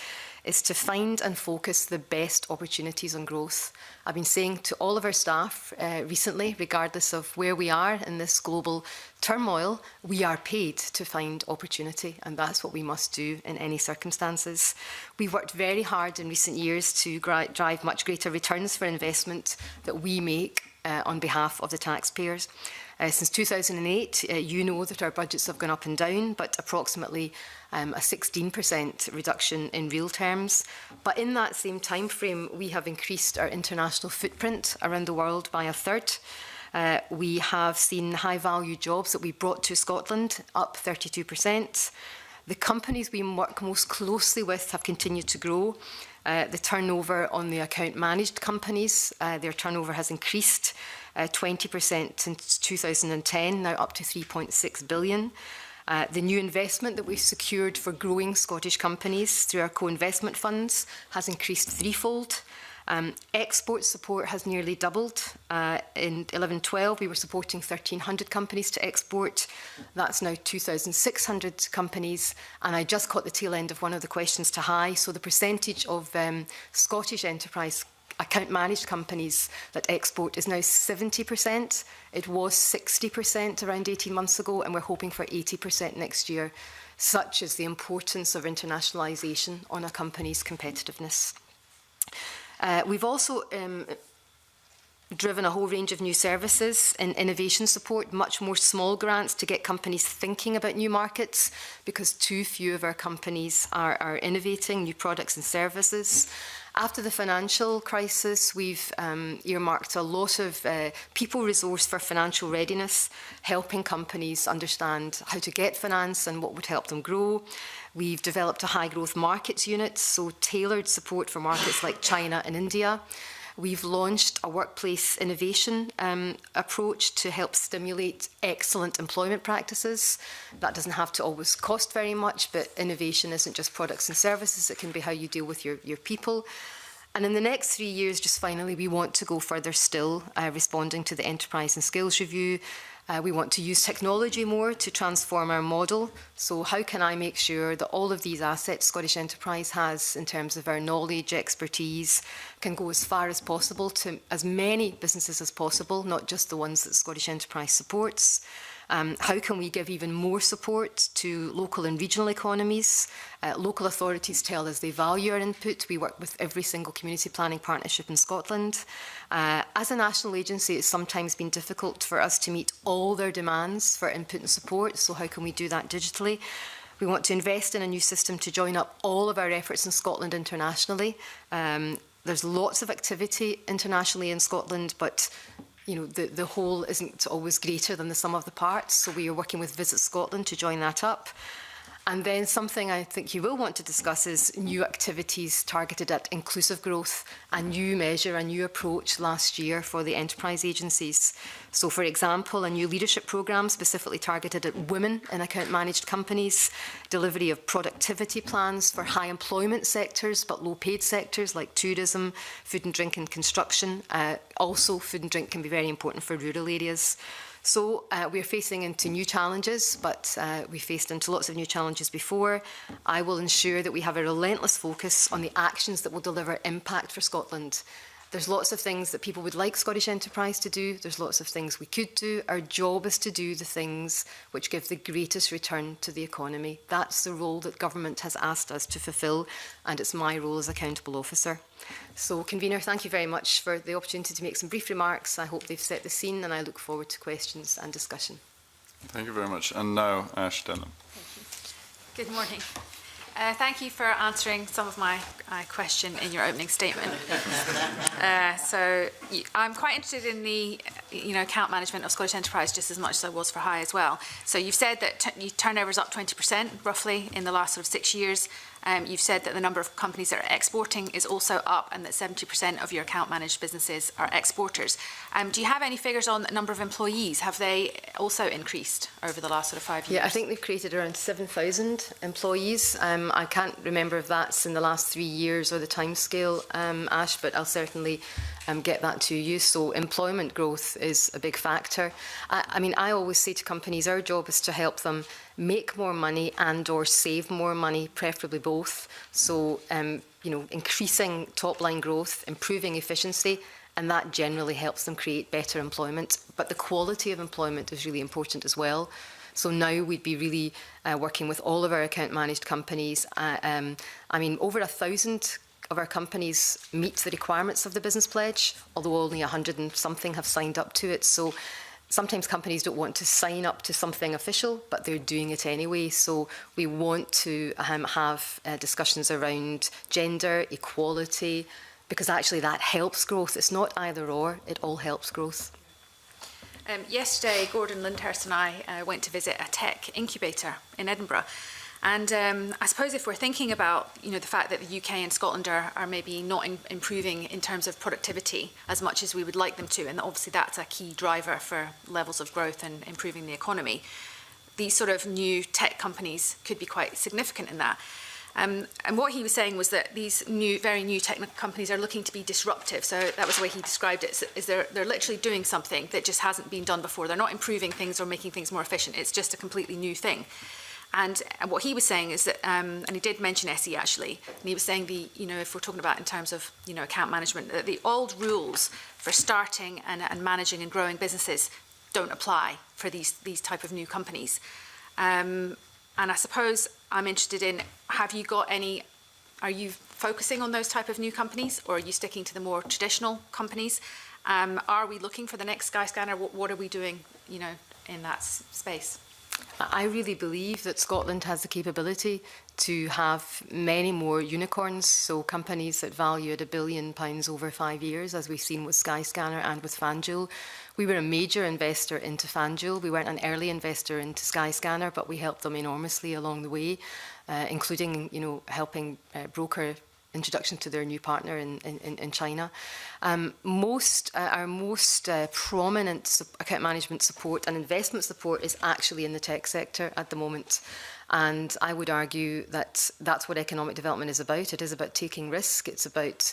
is to find and focus the best opportunities on growth. I've been saying to all of our staff recently, regardless of where we are in this global turmoil, we are paid to find opportunity, and that's what we must do in any circumstances. We've worked very hard in recent years to drive much greater returns for investment that we make on behalf of the taxpayers. Since 2008, you know that our budgets have gone up and down, but approximately a 16% reduction in real terms. But in that same time frame, we have increased our international footprint around the world by 1/3. We have seen high-value jobs that we brought to Scotland up 32%. The companies we work most closely with have continued to grow. The turnover on the account-managed companies, their turnover has increased 20% since 2010, now up to 3.6 billion. The new investment that we've secured for growing Scottish companies through our co-investment funds has increased threefold. Export support has nearly doubled. In 11-12, we were supporting 1,300 companies to export. That's now 2,600 companies. And I just caught the tail end of one of the questions to High. So the percentage of Scottish enterprise account-managed companies that export is now 70%. It was 60% around 18 months ago, and we're hoping for 80% next year. Such is the importance of internationalisation on a company's competitiveness. We've also driven a whole range of new services in innovation support, much more small grants to get companies thinking about new markets, because too few of our companies are innovating new products and services. After the financial crisis, we've earmarked a lot of people resource for financial readiness, helping companies understand how to get finance and what would help them grow. We've developed a high-growth markets unit, so tailored support for markets like China and India. We've launched a workplace innovation approach to help stimulate excellent employment practices. That doesn't have to always cost very much, but innovation isn't just products and services. It can be how you deal with your people. And in the next 3 years, just finally, we want to go further still, responding to the Enterprise and Skills Review. We want to use technology more to transform our model. So how can I make sure that all of these assets Scottish Enterprise has in terms of our knowledge, expertise, can go as far as possible to as many businesses as possible, not just the ones that Scottish Enterprise supports? How can we give even more support to local and regional economies? Local authorities tell us they value our input. We work with every single community planning partnership in Scotland. As a national agency, it's sometimes been difficult for us to meet all their demands for input and support, so how can we do that digitally? We want to invest in a new system to join up all of our efforts in Scotland internationally. There's lots of activity internationally in Scotland, but you know, the whole isn't always greater than the sum of the parts, so we are working with Visit Scotland to join that up. And then something I think you will want to discuss is new activities targeted at inclusive growth, a new measure, a new approach last year for the enterprise agencies. So, for example, a new leadership programme specifically targeted at women in account-managed companies, delivery of productivity plans for high employment sectors but low-paid sectors like tourism, food and drink and construction. Also, food and drink can be very important for rural areas. So we are facing into new challenges, but we faced into lots of new challenges before. I will ensure that we have a relentless focus on the actions that will deliver impact for Scotland. There's lots of things that people would like Scottish Enterprise to do. There's lots of things we could do. Our job is to do the things which give the greatest return to the economy. That's the role that government has asked us to fulfil, and it's my role as accountable officer. So, Convener, thank you very much for the opportunity to make some brief remarks. I hope they've set the scene, and I look forward to questions and discussion. Thank you very much. And now, Ash Denham. Good morning. Thank you for answering some of my question in your opening statement. So I'm quite interested in the account management of Scottish Enterprise just as much as I was for High as well. So you've said that turnover is up 20% roughly in the last sort of 6 years. You've said that the number of companies that are exporting is also up and that 70% of your account managed businesses are exporters. Do you have any figures on the number of employees? Have they also increased over the last sort of 5 years? Yeah, I think they've created around 7,000 employees. I can't remember if that's in the last 3 years or the timescale, Ash, but I'll certainly get that to you. So employment growth is a big factor. I mean, I always say to companies, our job is to help them make more money and or save more money, preferably both. So, increasing top-line growth, improving efficiency, and that generally helps them create better employment. But the quality of employment is really important as well. So now we'd be really working with all of our account-managed companies. I mean, over 1,000 of our companies meet the requirements of the business pledge, although only 100 and something have signed up to it. So sometimes companies don't want to sign up to something official, but they're doing it anyway. So we want to have discussions around gender, equality, because actually that helps growth. It's not either or, it all helps growth. Yesterday, Gordon Lyndhurst and I went to visit a tech incubator in Edinburgh. And I suppose if we're thinking about the fact that the UK and Scotland are maybe not improving in terms of productivity as much as we would like them to, and obviously that's a key driver for levels of growth and improving the economy, these sort of new tech companies could be quite significant in that. And what he was saying was that these very new tech companies are looking to be disruptive. So that was the way he described it. Is they're literally doing something that just hasn't been done before. They're not improving things or making things more efficient. It's just a completely new thing. And what he was saying is that, and he did mention SE actually, and he was saying if we're talking about in terms of account management, that the old rules for starting and managing and growing businesses don't apply for these type of new companies. And I suppose I'm interested in, are you focusing on those type of new companies, or are you sticking to the more traditional companies? Are we looking for the next Skyscanner? What are we doing, in that space? I really believe that Scotland has the capability to have many more unicorns, so companies that value at £1 billion over 5 years, as we've seen with Skyscanner and with FanDuel. We were a major investor into FanDuel. We weren't an early investor into Skyscanner, but we helped them enormously along the way, including helping broker introduction to their new partner in China. Our most prominent account management support and investment support is actually in the tech sector at the moment. And I would argue that that's what economic development is about. It is about taking risk. It's about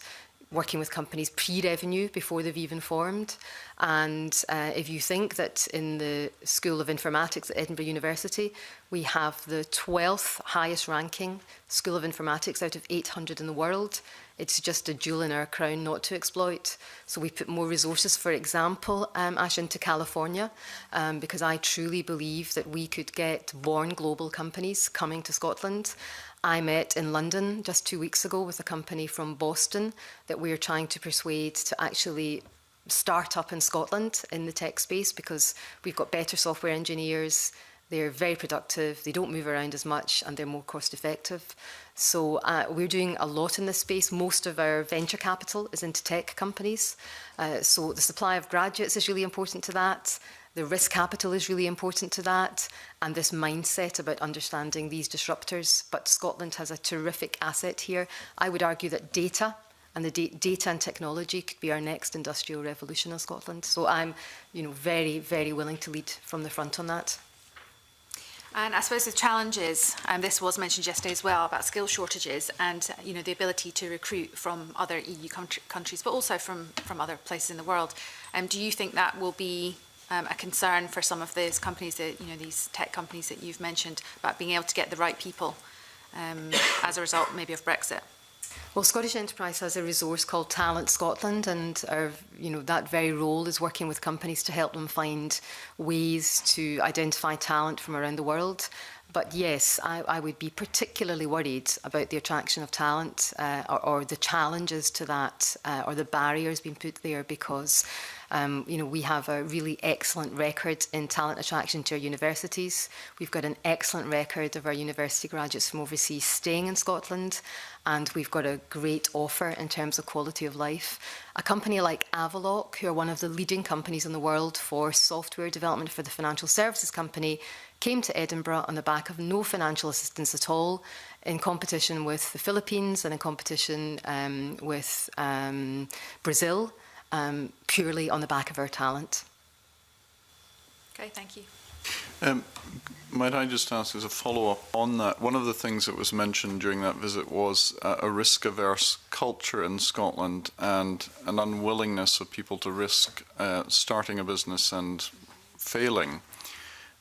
working with companies pre-revenue before they've even formed. And if you think that in the School of Informatics at Edinburgh University, we have the 12th highest ranking School of Informatics out of 800 in the world, it's just a jewel in our crown not to exploit. So we put more resources, for example, Ash, into California, because I truly believe that we could get born global companies coming to Scotland. I met in London just 2 weeks ago with a company from Boston that we're trying to persuade to actually start up in Scotland in the tech space, because we've got better software engineers, they're very productive, they don't move around as much, and they're more cost effective. So we're doing a lot in this space. Most of our venture capital is into tech companies. So the supply of graduates is really important to that. The risk capital is really important to that, and this mindset about understanding these disruptors. But Scotland has a terrific asset here. I would argue that data and the data and technology could be our next industrial revolution in Scotland. So I'm, very, very willing to lead from the front on that. And I suppose the challenges, and this was mentioned yesterday as well, about skill shortages and the ability to recruit from other EU countries, but also from other places in the world. Do you think that will be a concern for some of these companies that these tech companies that you've mentioned, about being able to get the right people as a result maybe of Brexit? Well, Scottish Enterprise has a resource called Talent Scotland, and our, that very role is working with companies to help them find ways to identify talent from around the world. But yes, I would be particularly worried about the attraction of talent or the challenges to that or the barriers being put there, because we have a really excellent record in talent attraction to our universities. We've got an excellent record of our university graduates from overseas staying in Scotland, and we've got a great offer in terms of quality of life. A company like Avaloq, who are one of the leading companies in the world for software development for the financial services company, came to Edinburgh on the back of no financial assistance at all, in competition with the Philippines and in competition with Brazil, purely on the back of our talent. Okay, thank you. Might I just ask as a follow-up on that, one of the things that was mentioned during that visit was a risk-averse culture in Scotland and an unwillingness of people to risk starting a business and failing.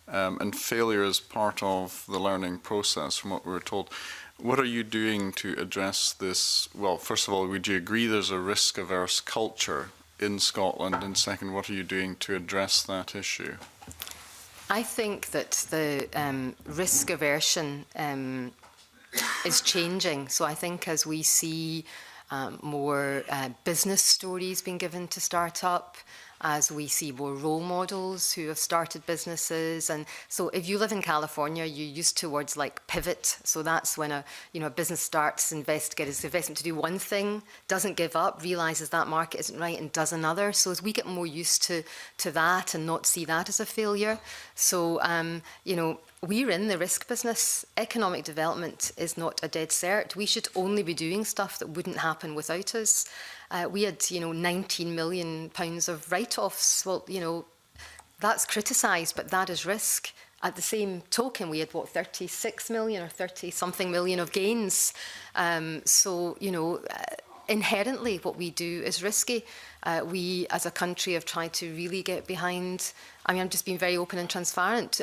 And failure is part of the learning process, from what we were told. What are you doing to address this? Well, first of all, would you agree there's a risk-averse culture in Scotland? And second, what are you doing to address that issue? I think that the risk aversion is changing. So I think as we see more business stories being given to start up, as we see more role models who have started businesses. And so if you live in California, you use to words like pivot. So that's when a business starts, gets investment to do one thing, doesn't give up, realises that market isn't right and does another. So as we get more used to that and not see that as a failure. So, we're in the risk business. Economic development is not a dead cert. We should only be doing stuff that wouldn't happen without us. We had, £19 million of write-offs. Well, that's criticised, but that is risk. At the same token, we had, 36 million or 30-something million of gains. Inherently, what we do is risky. We, as a country, have tried to really get behind, I'm just being very open and transparent,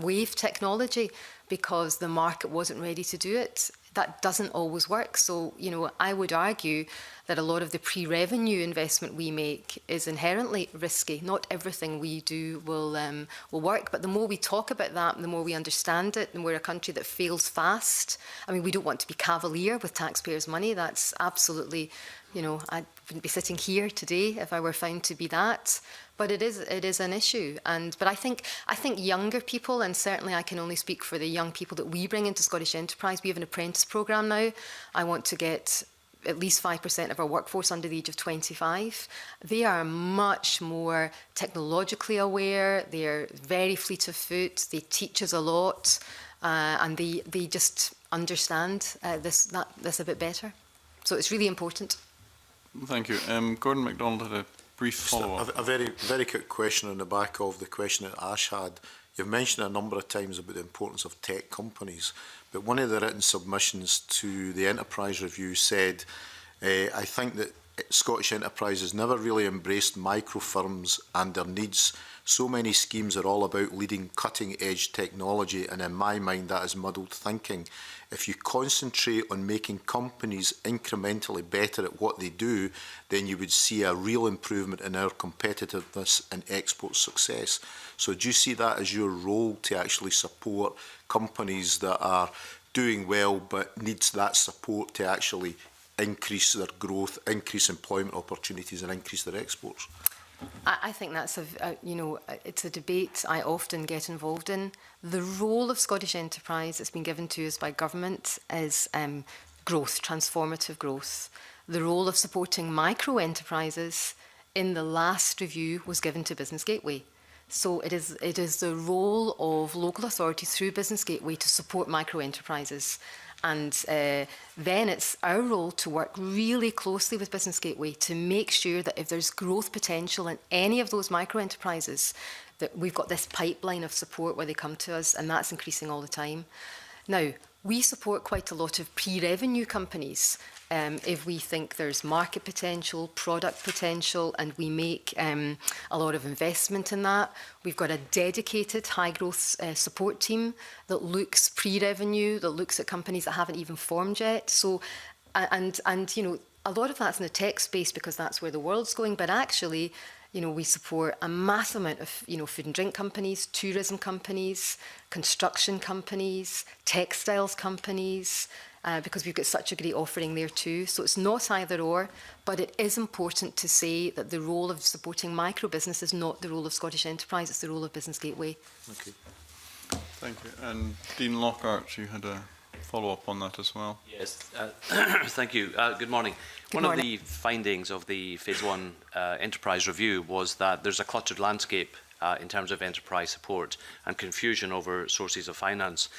wave technology, because the market wasn't ready to do it. That doesn't always work. So, I would argue that a lot of the pre-revenue investment we make is inherently risky. Not everything we do will work. But the more we talk about that, the more we understand it, and we're a country that fails fast. We don't want to be cavalier with taxpayers' money. That's absolutely, I wouldn't be sitting here today if I were found to be that. But it is an issue. But I think younger people, and certainly I can only speak for the young people that we bring into Scottish Enterprise. We have an apprentice programme now. I want to get at least 5% of our workforce under the age of 25. They are much more technologically aware. They're very fleet of foot. They teach us a lot, and they just understand this a bit better. So it's really important. Thank you. Gordon MacDonald had a brief follow-up. A very, very quick question on the back of the question that Ash had. You've mentioned a number of times about the importance of tech companies, but one of the written submissions to the Enterprise Review said, I think that Scottish enterprises never really embraced micro firms and their needs. So many schemes are all about leading cutting-edge technology, and in my mind that is muddled thinking. If you concentrate on making companies incrementally better at what they do, then you would see a real improvement in our competitiveness and export success. So do you see that as your role, to actually support companies that are doing well but needs that support to actually increase their growth, increase employment opportunities and increase their exports? I think that's it's a debate I often get involved in. The role of Scottish enterprise that's been given to us by government is growth, transformative growth. The role of supporting micro enterprises in the last review was given to Business Gateway. So it is the role of local authorities through Business Gateway to support micro enterprises. And then it's our role to work really closely with Business Gateway to make sure that if there's growth potential in any of those micro enterprises, that we've got this pipeline of support where they come to us, and that's increasing all the time. Now, we support quite a lot of pre-revenue companies if we think there's market potential, product potential, and we make a lot of investment in that. We've got a dedicated high-growth support team that looks pre-revenue, that looks at companies that haven't even formed yet. So, and you know, a lot of that's in the tech space because that's where the world's going, but actually, you know, we support a massive amount of, you know, food and drink companies, tourism companies, construction companies, textiles companies, because we've got such a great offering there too. So it's not either or, but it is important to say that the role of supporting micro business is not the role of Scottish Enterprise, it's the role of Business Gateway. Okay. Thank you. And Dean Lockhart, you had a follow-up on that as well. Yes, thank you. Good morning. One of the findings of the Phase 1 enterprise review was that there's a cluttered landscape in terms of enterprise support and confusion over sources of finance.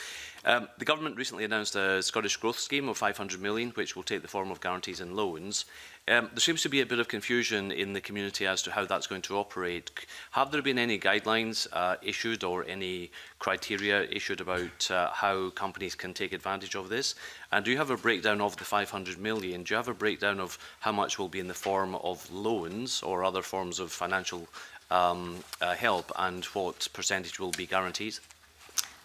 The government recently announced a Scottish growth scheme of 500 million, which will take the form of guarantees and loans. There seems to be a bit of confusion in the community as to how that's going to operate. Have there been any guidelines issued or any criteria issued about how companies can take advantage of this? And do you have a breakdown of the 500 million? Do you have a breakdown of how much will be in the form of loans or other forms of financial help, and what percentage will be guarantees?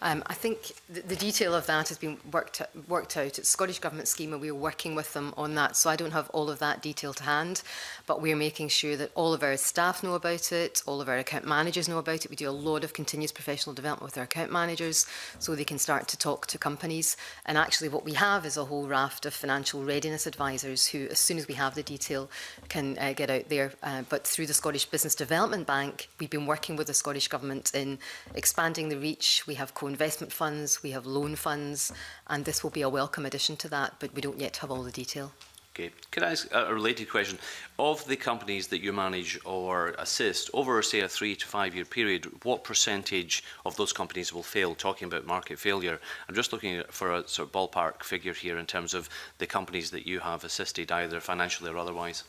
I think the detail of that has been worked out. It's a Scottish Government scheme and we're working with them on that. So I don't have all of that detail to hand, but we're making sure that all of our staff know about it, all of our account managers know about it. We do a lot of continuous professional development with our account managers so they can start to talk to companies. And actually what we have is a whole raft of financial readiness advisors who, as soon as we have the detail, can get out there. But through the Scottish Business Development Bank, we've been working with the Scottish Government in expanding the reach. We have investment funds, we have loan funds, and this will be a welcome addition to that, but we don't yet have all the detail. Okay, can I ask a related question? Of the companies that you manage or assist, over, say, a 3 to 5 year period, what percentage of those companies will fail? Talking about market failure, I'm just looking for a sort of ballpark figure here in terms of the companies that you have assisted, either financially or otherwise.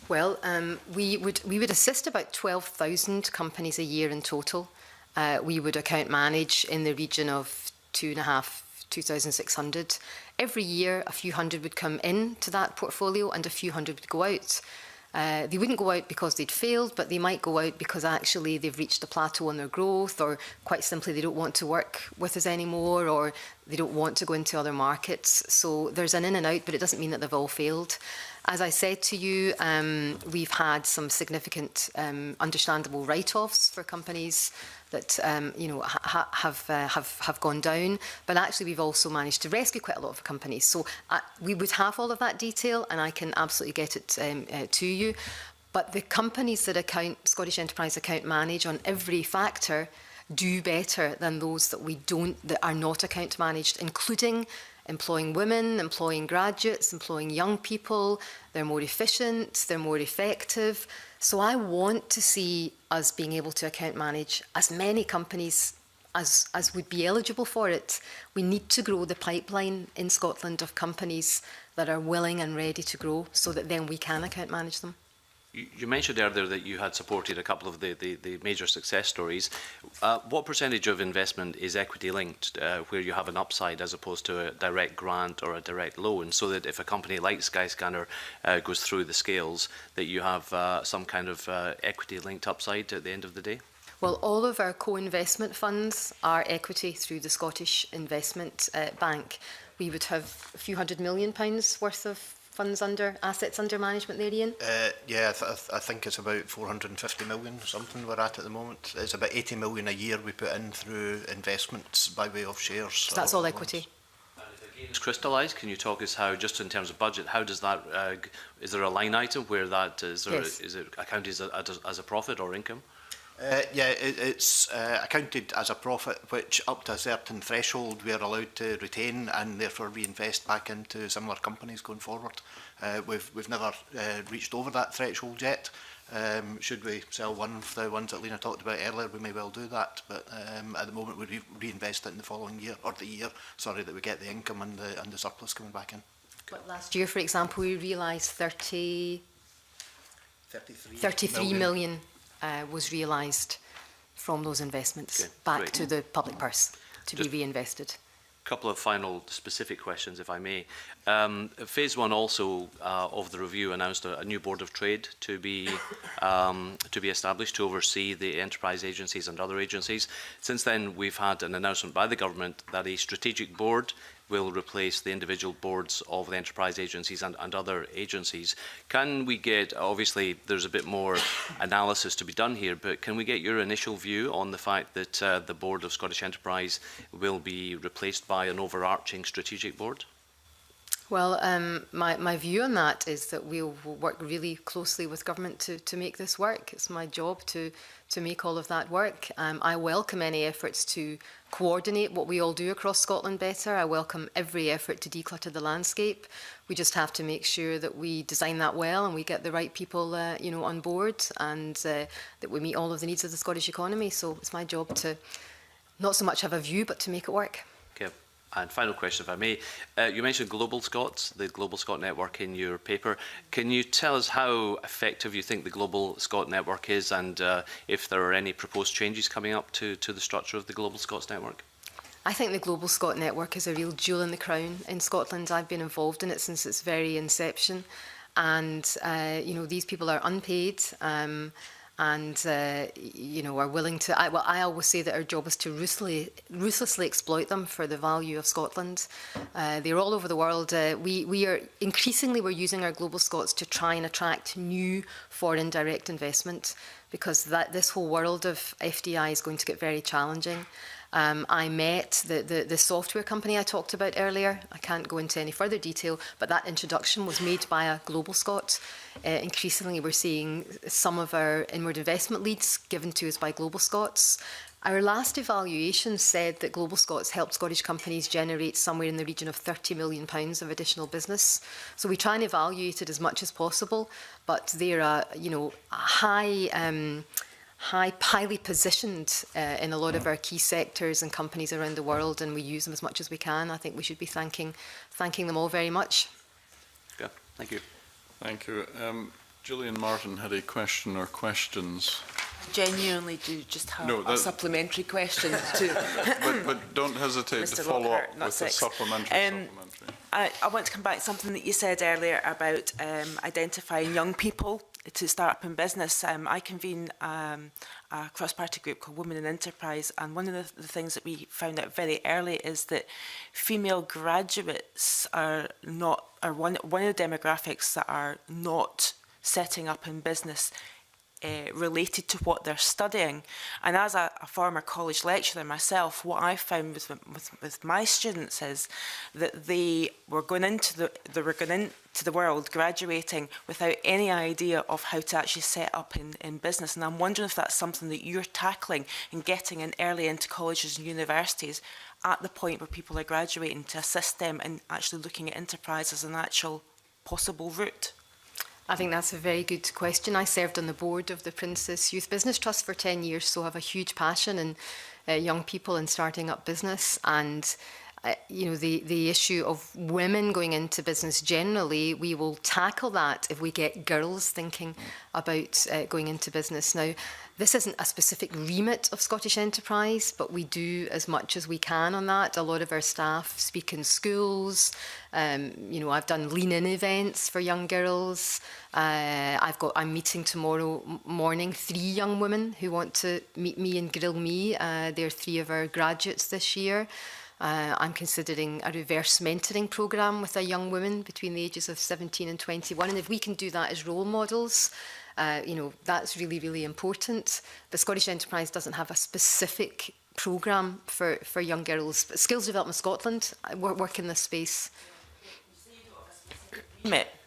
Well, we would assist about 12,000 companies a year in total. We would account manage in the region of 2,600. Every year, a few hundred would come in to that portfolio and a few hundred would go out. They wouldn't go out because they'd failed, but they might go out because actually they've reached a plateau in their growth, or quite simply they don't want to work with us anymore, or they don't want to go into other markets. So there's an in and out, but it doesn't mean that they've all failed. As I said to you, we've had some significant understandable write-offs for companies that you know, have gone down, but actually we've also managed to rescue quite a lot of companies. So we would have all of that detail, and I can absolutely get it to you. But the companies that Scottish Enterprise account manage on every factor do better than those that are not account managed, including employing women, employing graduates, employing young people. They're more efficient, they're more effective. So I want to see us being able to account manage as many companies as would be eligible for it. We need to grow the pipeline in Scotland of companies that are willing and ready to grow so that then we can account manage them. You mentioned earlier that you had supported a couple of the major success stories. What percentage of investment is equity linked, where you have an upside as opposed to a direct grant or a direct loan, so that if a company like Skyscanner goes through the scales, that you have some kind of equity linked upside at the end of the day? Well, all of our co-investment funds are equity through the Scottish Investment Bank. We would have a few £100 million worth of assets under management there, Iain? Yeah, I think it's about 450 million, something we're at the moment. It's about 80 million a year we put in through investments by way of shares. So that's all equity. And if the gain is crystallised, can you talk us how, just in terms of budget, how does that, is there a line item where that is, Yes. is it accounted as a profit or income? Yeah, it's accounted as a profit, which up to a certain threshold we are allowed to retain and therefore reinvest back into similar companies going forward. We've never reached over that threshold yet. Should we sell one of the ones that Lena talked about earlier, we may well do that. But at the moment, we reinvest it in the following year, or the year, sorry, that we get the income and the surplus coming back in. But last year, for example, we realised 33 million was realised from those investments back to the public purse to be reinvested. A couple of final specific questions, if I may. Phase 1 also of the review announced a new board of trade to be established to oversee the enterprise agencies and other agencies. Since then, we've had an announcement by the government that a strategic board will replace the individual boards of the enterprise agencies and other agencies. Can we get, obviously there's a bit more analysis to be done here, but can we get your initial view on the fact that the board of Scottish Enterprise will be replaced by an overarching strategic board? Well, my view on that is that we'll work really closely with government to make this work. It's my job to make all of that work. I welcome any efforts to coordinate what we all do across Scotland better. I welcome every effort to declutter the landscape. We just have to make sure that we design that well and we get the right people on board, and that we meet all of the needs of the Scottish economy. So it's my job to not so much have a view, but to make it work. Okay. And final question, if I may. You mentioned Global Scots, the Global Scot network in your paper. Can you tell us how effective you think the Global Scot network is, and if there are any proposed changes coming up to the structure of the Global Scots network? I think the Global Scot network is a real jewel in the crown in Scotland. I've been involved in it since its very inception. And, these people are unpaid. And are willing to. I always say that our job is to ruthlessly exploit them for the value of Scotland. They're all over the world. We are increasingly we're using our Global Scots to try and attract new foreign direct investment, because this whole world of FDI is going to get very challenging. I met the software company I talked about earlier. I can't go into any further detail, but that introduction was made by a Global Scot. Increasingly, we're seeing some of our inward investment leads given to us by Global Scots. Our last evaluation said that Global Scots helped Scottish companies generate somewhere in the region of £30 million of additional business. So we try and evaluate it as much as possible, but they're a highly positioned in a lot of our key sectors and companies around the world, and we use them as much as we can. I think we should be thanking them all very much. Okay, thank you. Thank you. Gillian Martin had a question or questions. I genuinely do just have a supplementary question to but don't hesitate Mr. to follow Lockhart, up with a supplementary. I want to come back to something that you said earlier about identifying young people to start up in business. I convene a cross-party group called Women in Enterprise, and one of the things that we found out very early is that female graduates are one of the demographics that are not setting up in business related to what they're studying. And as a former college lecturer myself, what I found with my students is that they were going into the world graduating without any idea of how to actually set up in business. And I'm wondering if that's something that you're tackling and getting in early into colleges and universities at the point where people are graduating, to assist them in actually looking at enterprise as an actual possible route. I think that's a very good question. I served on the board of the Princess Youth Business Trust for 10 years, so I have a huge passion in young people and starting up business. And you know, the issue of women going into business generally, we will tackle that if we get girls thinking about going into business. Now, this isn't a specific remit of Scottish Enterprise, but we do as much as we can on that. A lot of our staff speak in schools. You know, I've done lean-in events for young girls. I'm meeting tomorrow morning 3 young women who want to meet me and grill me. They're 3 of our graduates this year. I'm considering a reverse mentoring programme with a young woman between the ages of 17 and 21. And if we can do that as role models, you know, that's really, really important. But Scottish Enterprise doesn't have a specific programme for young girls. But Skills Development Scotland work in this space.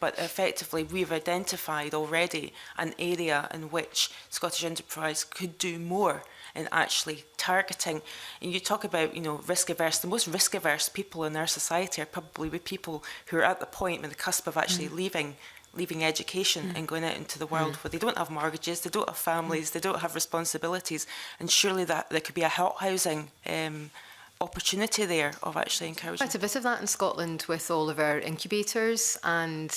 But effectively we've identified already an area in which Scottish Enterprise could do more in actually targeting. And you talk about, you know, risk averse. The most risk averse people in our society are probably with people who are at the point, on the cusp of actually leaving education and going out into the world where they don't have mortgages, they don't have families, they don't have responsibilities, and surely that there could be a housing opportunity there of actually encouraging. Quite a bit of that in Scotland with all of our incubators, and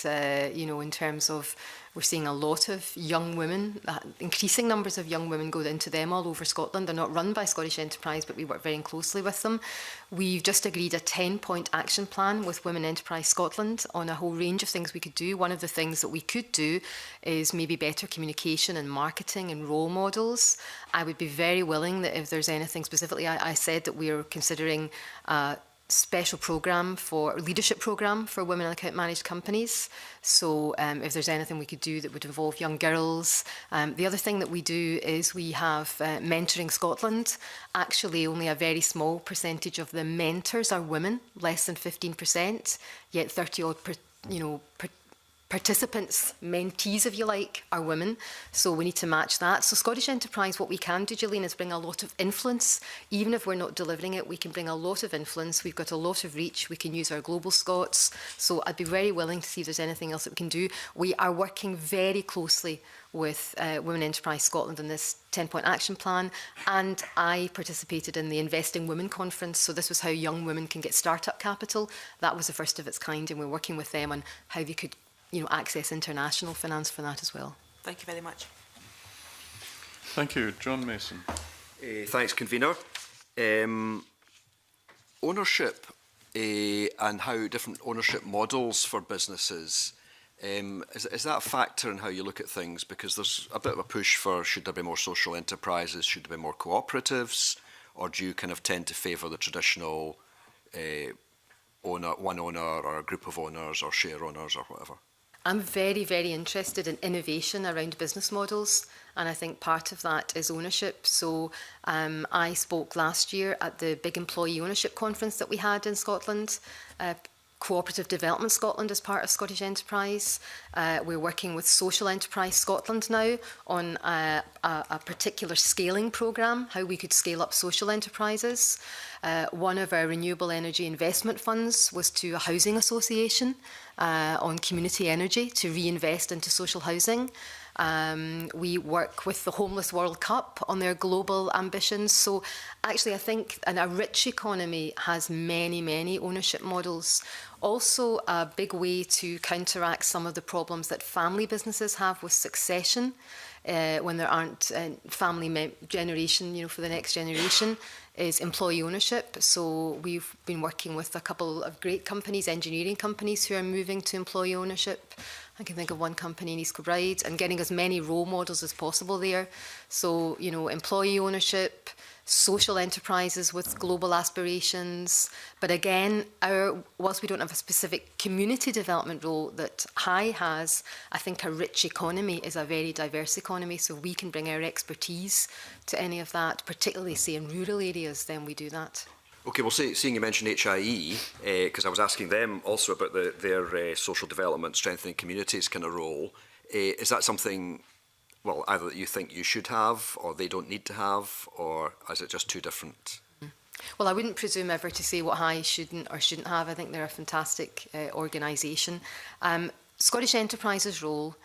you know, in terms of, we're seeing a lot of young women, increasing numbers of young women go into them all over Scotland. They're not run by Scottish Enterprise, but we work very closely with them. We've just agreed a 10-point action plan with Women Enterprise Scotland on a whole range of things we could do. One of the things that we could do is maybe better communication and marketing and role models. I would be very willing that if there's anything specifically, I said that we are considering special programme for leadership programme for women in account managed companies. So if there's anything we could do that would involve young girls. The other thing that we do is we have Mentoring Scotland. Actually, only a very small percentage of the mentors are women, less than 15%, yet 30-odd participants, mentees, if you like, are women. So we need to match that. So Scottish Enterprise, what we can do, Gillian, is bring a lot of influence. Even if we're not delivering it, we can bring a lot of influence. We've got a lot of reach. We can use our global Scots. So I'd be very willing to see if there's anything else that we can do. We are working very closely with Women Enterprise Scotland in this 10-point action plan, and I participated in the Investing Women conference. So this was how young women can get startup capital. That was the first of its kind, and we're working with them on how they could, you know, access international finance for that as well. Thank you very much. Thank you. John Mason. Thanks, Convener. Ownership and how different ownership models for businesses, is that a factor in how you look at things? Because there's a bit of a push for, should there be more social enterprises, should there be more cooperatives, or do you kind of tend to favour the traditional one owner or a group of owners or share owners or whatever? I'm very, very interested in innovation around business models, and I think part of that is ownership. So I spoke last year at the big employee ownership conference that we had in Scotland. Cooperative Development Scotland as part of Scottish Enterprise. We're working with Social Enterprise Scotland now on a particular scaling programme, how we could scale up social enterprises. One of our renewable energy investment funds was to a housing association on community energy to reinvest into social housing. We work with the Homeless World Cup on their global ambitions. So actually I think a rich economy has many, many ownership models. Also a big way to counteract some of the problems that family businesses have with succession when there aren't family generation, you know, for the next generation, is employee ownership. So we've been working with a couple of great companies, engineering companies, who are moving to employee ownership. I can think of one company in East Kilbride, and getting as many role models as possible there. So, you know, employee ownership, social enterprises with global aspirations. But again, whilst we don't have a specific community development role that High has, I think a rich economy is a very diverse economy, so we can bring our expertise to any of that, particularly, say, in rural areas, then we do that. Okay, well, seeing you mentioned HIE, because I was asking them also about their social development, strengthening communities kind of role. Is that something, well, either that you think you should have, or they don't need to have, or is it just too different? Well, I wouldn't presume ever to say what High shouldn't or shouldn't have. I think they're a fantastic organisation. Scottish Enterprise's role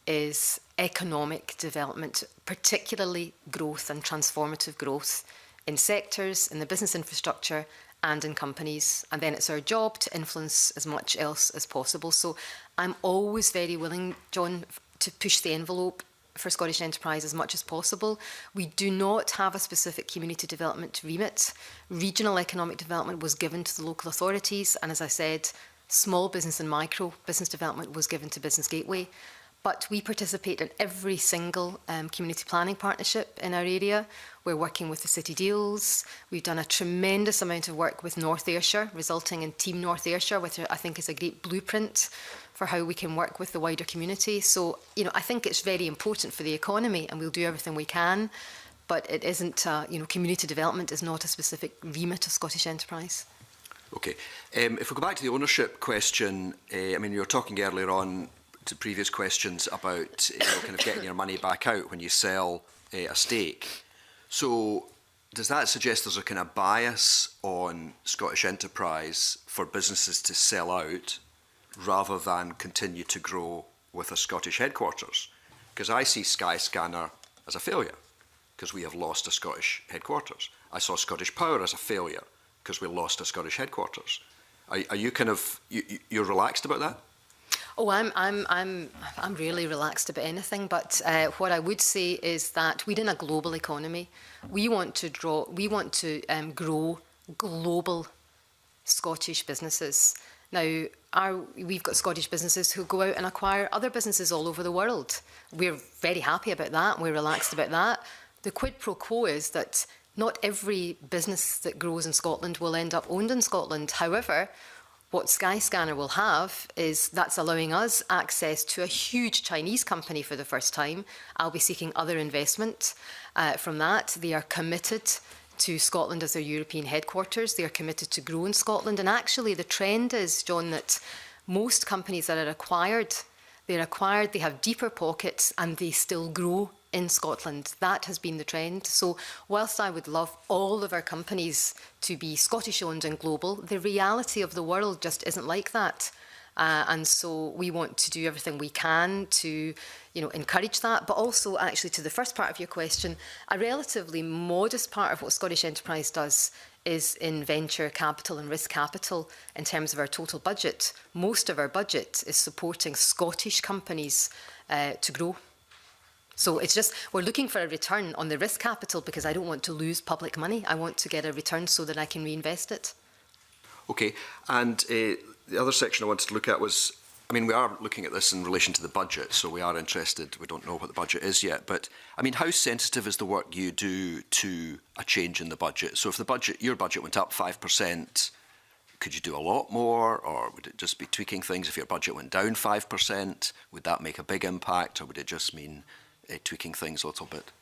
is economic development, particularly growth and transformative growth in sectors, in the business infrastructure and in companies. And then it's our job to influence as much else as possible. So I'm always very willing, John, to push the envelope for Scottish enterprise as much as possible. We do not have a specific community development remit. Regional economic development was given to the local authorities, and as I said, small business and micro business development was given to Business Gateway. But we participate in every single community planning partnership in our area. We're working with the City Deals. We've done a tremendous amount of work with North Ayrshire, resulting in Team North Ayrshire, which I think is a great blueprint for how we can work with the wider community. So, I think it's very important for the economy, and we'll do everything we can, but it isn't, community development is not a specific remit of Scottish enterprise. Okay. If we go back to the ownership question, you were talking earlier on to previous questions about kind of getting your money back out when you sell a stake. So does that suggest there's a kind of bias on Scottish enterprise for businesses to sell out rather than continue to grow with a Scottish headquarters? Because I see Skyscanner as a failure because we have lost a Scottish headquarters. I saw Scottish Power as a failure because we lost a Scottish headquarters. Are you kind of you're relaxed about that? Oh, I'm really relaxed about anything. But what I would say is that we're in a global economy. We want to grow global Scottish businesses. Now, we've got Scottish businesses who go out and acquire other businesses all over the world. We're very happy about that. We're relaxed about that. The quid pro quo is that not every business that grows in Scotland will end up owned in Scotland. However, what Skyscanner will have is that's allowing us access to a huge Chinese company for the first time. I'll be seeking other investment from that. They are committed to Scotland as their European headquarters. They are committed to grow in Scotland. And actually the trend is, John, that most companies that are acquired, they have deeper pockets and they still grow in Scotland. That has been the trend. So whilst I would love all of our companies to be Scottish owned and global, the reality of the world just isn't like that. And so we want to do everything we can to, encourage that. But also, actually, to the first part of your question, a relatively modest part of what Scottish Enterprise does is in venture capital and risk capital in terms of our total budget. Most of our budget is supporting Scottish companies to grow. So it's just, we're looking for a return on the risk capital because I don't want to lose public money. I want to get a return so that I can reinvest it. Okay, and the other section I wanted to look at was, we are looking at this in relation to the budget, so we are interested. We don't know what the budget is yet, but how sensitive is the work you do to a change in the budget? So if your budget went up 5%, could you do a lot more, or would it just be tweaking things? If your budget went down 5%, would that make a big impact, or would it just mean tweaking things a little bit?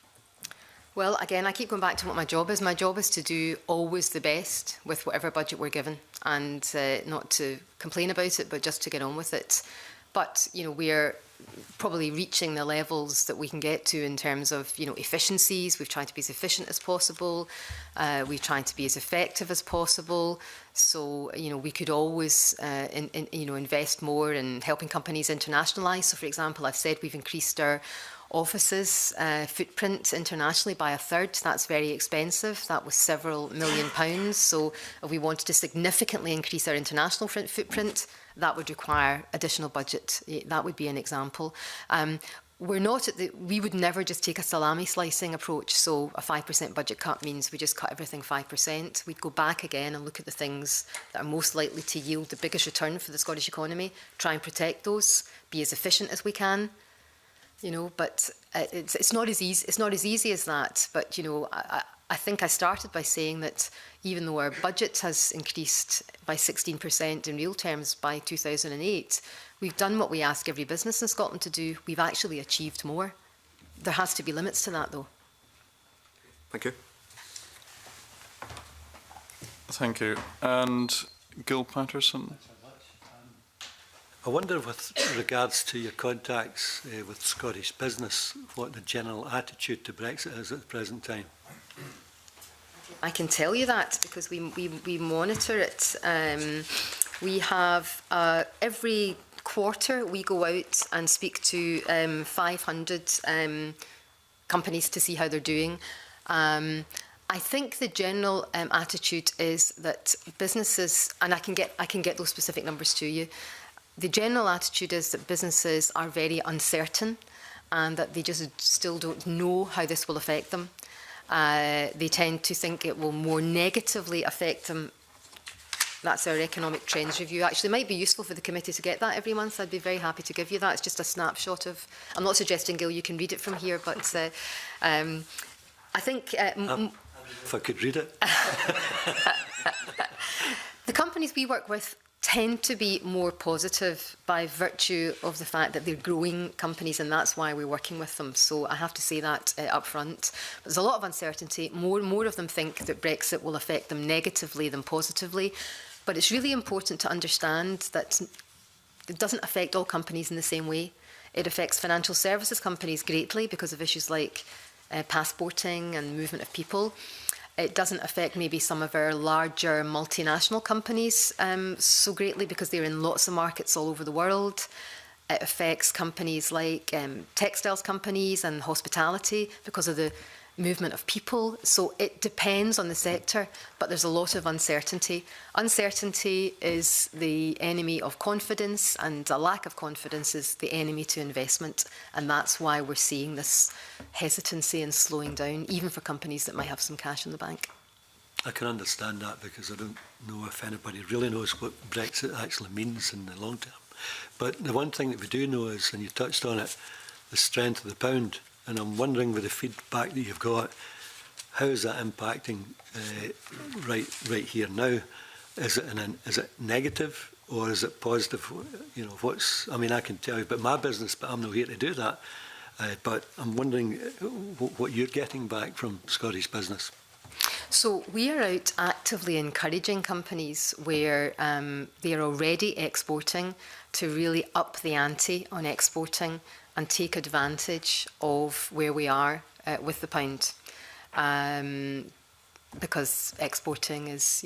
Well, again, I keep going back to what my job is. My job is to do always the best with whatever budget we're given, and not to complain about it, but just to get on with it. But, we're probably reaching the levels that we can get to in terms of, efficiencies. We've tried to be as efficient as possible. We've tried to be as effective as possible. So, we could always, invest more in helping companies internationalise. So, for example, I've said we've increased our offices footprint internationally by 1/3. That's very expensive. That was several £million. So if we wanted to significantly increase our international footprint, that would require additional budget. That would be an example. We would never just take a salami slicing approach. So a 5% budget cut means we just cut everything 5%. We'd go back again and look at the things that are most likely to yield the biggest return for the Scottish economy, try and protect those, be as efficient as we can. But it's not as easy as that. But I think I started by saying that even though our budget has increased by 16% in real terms by 2008, we've done what we ask every business in Scotland to do. We've actually achieved more. There has to be limits to that, though. Thank you. Thank you. And Gil Patterson. I wonder, with regards to your contacts with Scottish business, what the general attitude to Brexit is at the present time? I can tell you that because we monitor it. We have every quarter we go out and speak to 500 companies to see how they're doing. I I think the general attitude is that businesses, and I can get those specific numbers to you. The general attitude is that businesses are very uncertain and that they just still don't know how this will affect them. They tend to think it will more negatively affect them. That's our economic trends review. Actually, it might be useful for the committee to get that every month. I'd be very happy to give you that. It's just a snapshot of. I'm not suggesting, Gil, you can read it from here, but I think. If I could read it. The companies we work with tend to be more positive by virtue of the fact that they're growing companies, and that's why we're working with them. So I have to say that up front. There's a lot of uncertainty. More of them think that Brexit will affect them negatively than positively. But it's really important to understand that it doesn't affect all companies in the same way. It affects financial services companies greatly because of issues like passporting and movement of people. It doesn't affect maybe some of our larger multinational companies so greatly because they're in lots of markets all over the world. It affects companies like textiles companies and hospitality because of the movement of people. So it depends on the sector, but there's a lot of uncertainty. Uncertainty is the enemy of confidence, and a lack of confidence is the enemy to investment. And that's why we're seeing this hesitancy and slowing down, even for companies that might have some cash in the bank. I can understand that because I don't know if anybody really knows what Brexit actually means in the long term. But the one thing that we do know is, and you touched on it, the strength of the pound. And I'm wondering, with the feedback that you've got, how is that impacting right here now? Is it negative or is it positive? You know, I mean, I can tell you about my business, but I'm not here to do that. But I'm wondering what you're getting back from Scottish business. So we are out actively encouraging companies where they are already exporting to really up the ante on exporting and take advantage of where we are with the pound, because exporting is,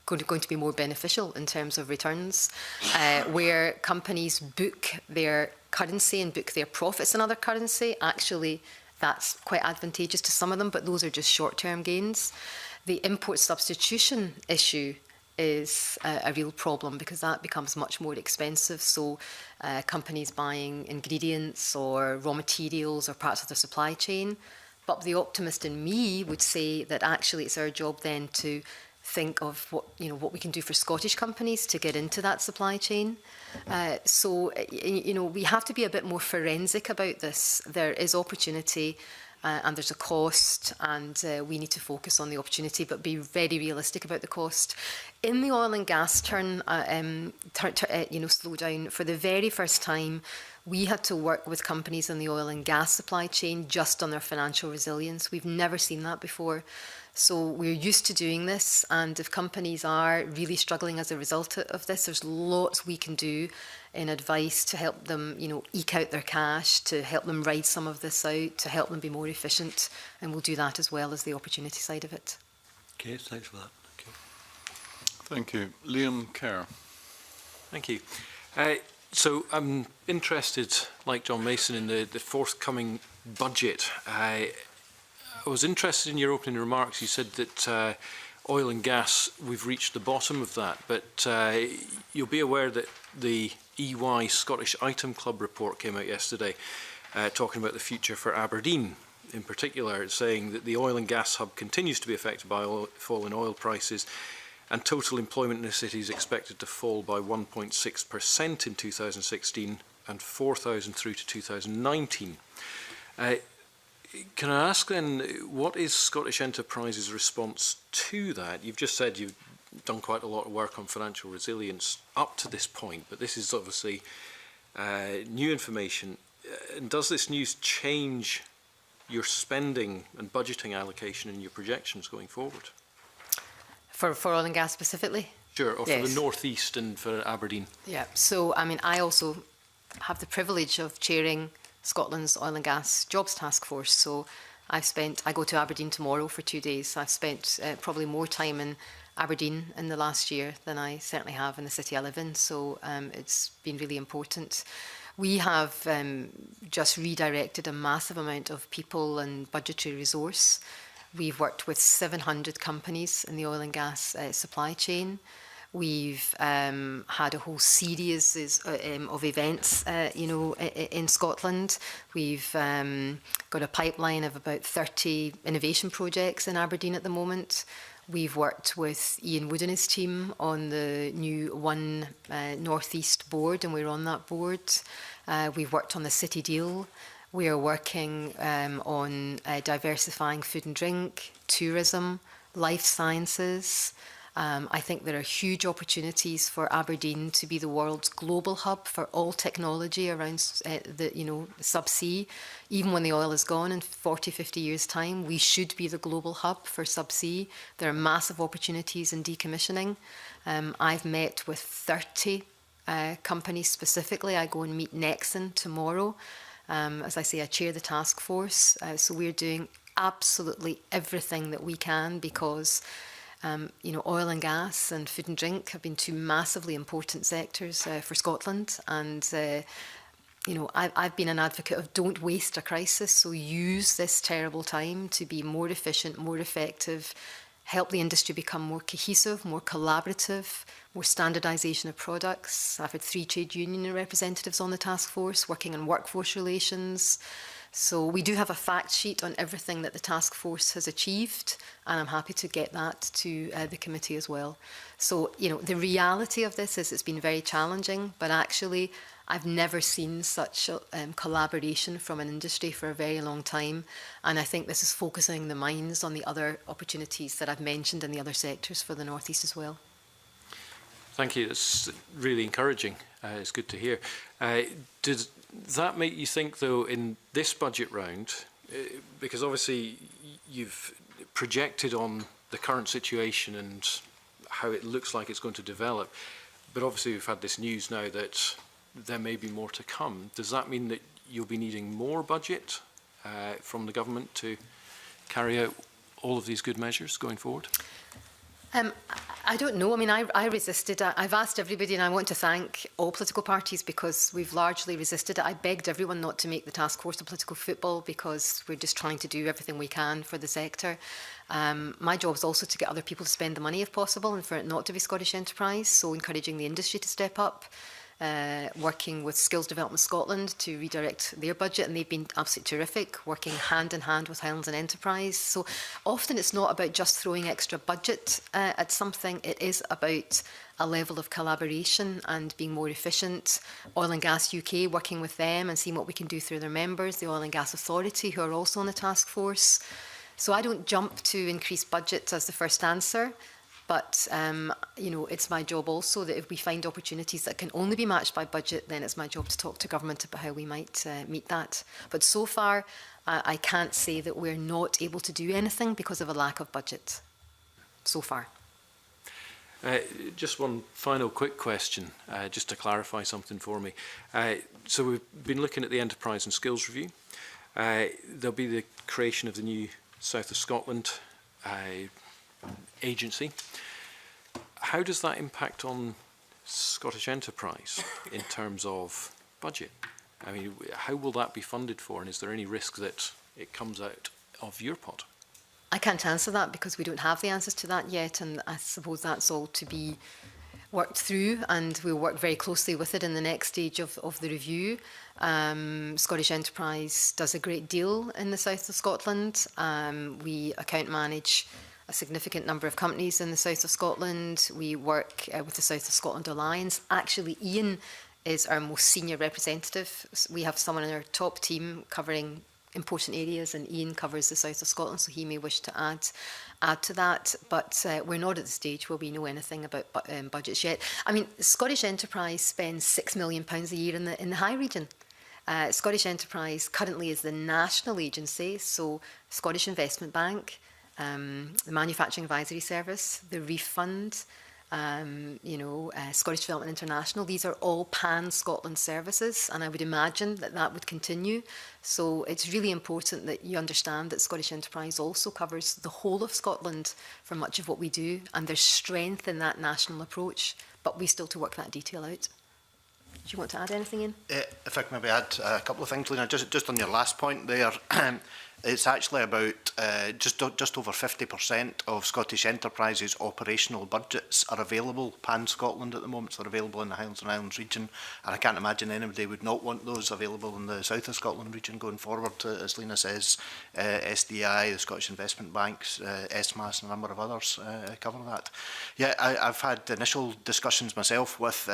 going to be more beneficial in terms of returns, where companies book their currency and book their profits in other currency. Actually, that's quite advantageous to some of them, but those are just short-term gains. The import substitution issue is a real problem because that becomes much more expensive. So companies buying ingredients or raw materials or parts of their supply chain. But the optimist in me would say that actually it's our job then to think of what we can do for Scottish companies to get into that supply chain. So we have to be a bit more forensic about this. There is opportunity. And there's a cost, and we need to focus on the opportunity, but be very realistic about the cost. In the oil and gas slowdown, for the very first time, we had to work with companies in the oil and gas supply chain just on their financial resilience. We've never seen that before. So we're used to doing this, and if companies are really struggling as a result of this, there's lots we can do in advice to help them, eke out their cash, to help them ride some of this out, to help them be more efficient, and we'll do that as well as the opportunity side of it. Okay, thanks for that. Okay. Thank you. Liam Kerr. Thank you. So I'm interested, like John Mason, in the forthcoming budget. I was interested in your opening remarks. You said that oil and gas, we've reached the bottom of that, but you'll be aware that the EY Scottish Item Club report came out yesterday talking about the future for Aberdeen. In particular, it's saying that the oil and gas hub continues to be affected by fall in oil prices, and total employment in the city is expected to fall by 1.6% in 2016 and 4,000 through to 2019. Can I ask then, what is Scottish Enterprise's response to that? You've just said you've done quite a lot of work on financial resilience up to this point, but this is obviously new information. And does this news change your spending and budgeting allocation and your projections going forward? For oil and gas specifically? Sure, or for the North East and for Aberdeen. Yeah, so I also have the privilege of chairing Scotland's Oil and Gas Jobs Task Force. So I go to Aberdeen tomorrow for 2 days. I've spent probably more time in Aberdeen in the last year than I certainly have in the city I live in. So it's been really important. We have just redirected a massive amount of people and budgetary resource We've worked with 700 companies in the oil and gas supply chain. We've had a whole series of events, in Scotland. We've got a pipeline of about 30 innovation projects in Aberdeen at the moment. We've worked with Iain Wood and his team on the new One North East board, and we're on that board. We've worked on the city deal. We are working on diversifying food and drink, tourism, life sciences. I think there are huge opportunities for Aberdeen to be the world's global hub for all technology around the subsea. Even when the oil is gone in 40, 50 years' time, we should be the global hub for subsea. There are massive opportunities in decommissioning. I've met with 30 companies specifically. I go and meet Nexon tomorrow. As I say, I chair the task force. So we're doing absolutely everything that we can because oil and gas and food and drink have been two massively important sectors for Scotland. And, I've been an advocate of don't waste a crisis. So use this terrible time to be more efficient, more effective, help the industry become more cohesive, more collaborative, more standardisation of products. I've had 3 trade union representatives on the task force working on workforce relations. So we do have a fact sheet on everything that the task force has achieved, and I'm happy to get that to the committee as well. So, the reality of this is it's been very challenging, but actually I've never seen such collaboration from an industry for a very long time, and I think this is focusing the minds on the other opportunities that I've mentioned in the other sectors for the North East as well. Thank you. That's really encouraging. It's good to hear. Does that make you think, though, in this budget round, because obviously you've projected on the current situation and how it looks like it's going to develop, but obviously we've had this news now that there may be more to come. Does that mean that you'll be needing more budget from the government to carry out all of these good measures going forward? I don't know. I mean, I resisted it. I've asked everybody, and I want to thank all political parties because we've largely resisted it. I begged everyone not to make the task force a political football because we're just trying to do everything we can for the sector. My job is also to get other people to spend the money if possible and for it not to be Scottish enterprise, so encouraging the industry to step up. Working with Skills Development Scotland to redirect their budget, and they've been absolutely terrific, working hand in hand with Highlands and Enterprise. So often it's not about just throwing extra budget at something, it is about a level of collaboration and being more efficient. Oil and Gas UK, working with them and seeing what we can do through their members, the Oil and Gas Authority, who are also on the task force. So I don't jump to increase budget as the first answer. But, it's my job also that if we find opportunities that can only be matched by budget, then it's my job to talk to government about how we might meet that. But so far, I can't say that we're not able to do anything because of a lack of budget. So far. Just one final quick question, just to clarify something for me. So we've been looking at the Enterprise and Skills Review. There'll be the creation of the new South of Scotland agency. How does that impact on Scottish enterprise in terms of budget? I mean, how will that be funded for, and is there any risk that it comes out of your pot? I can't answer that because we don't have the answers to that yet, and I suppose that's all to be worked through, and we'll work very closely with it in the next stage of the review. Scottish Enterprise does a great deal in the south of Scotland. We account manage a significant number of companies in the south of Scotland. We work with the South of Scotland Alliance. Actually, Iain is our most senior representative. We have someone in our top team covering important areas, and Iain covers the south of Scotland, so he may wish to add to that. But we're not at the stage where we know anything about budgets yet. I mean, Scottish Enterprise spends £6 million a year in the High Region. Scottish Enterprise currently is the national agency, so Scottish Investment Bank, the Manufacturing Advisory Service, the Reef Fund, Scottish Development International. These are all pan-Scotland services, and I would imagine that would continue. So it's really important that you understand that Scottish Enterprise also covers the whole of Scotland for much of what we do, and there's strength in that national approach, but we still to work that detail out. Do you want to add anything in? If I can maybe add a couple of things, Lena, just on your last point there. It's actually about just over 50% of Scottish enterprises' operational budgets are available pan-Scotland at the moment. So they're available in the Highlands and Islands region, and I can't imagine anybody would not want those available in the south of Scotland region going forward. As Lena says, SDI, the Scottish Investment Banks, SMAS, and a number of others cover that. Yeah, I've had initial discussions myself with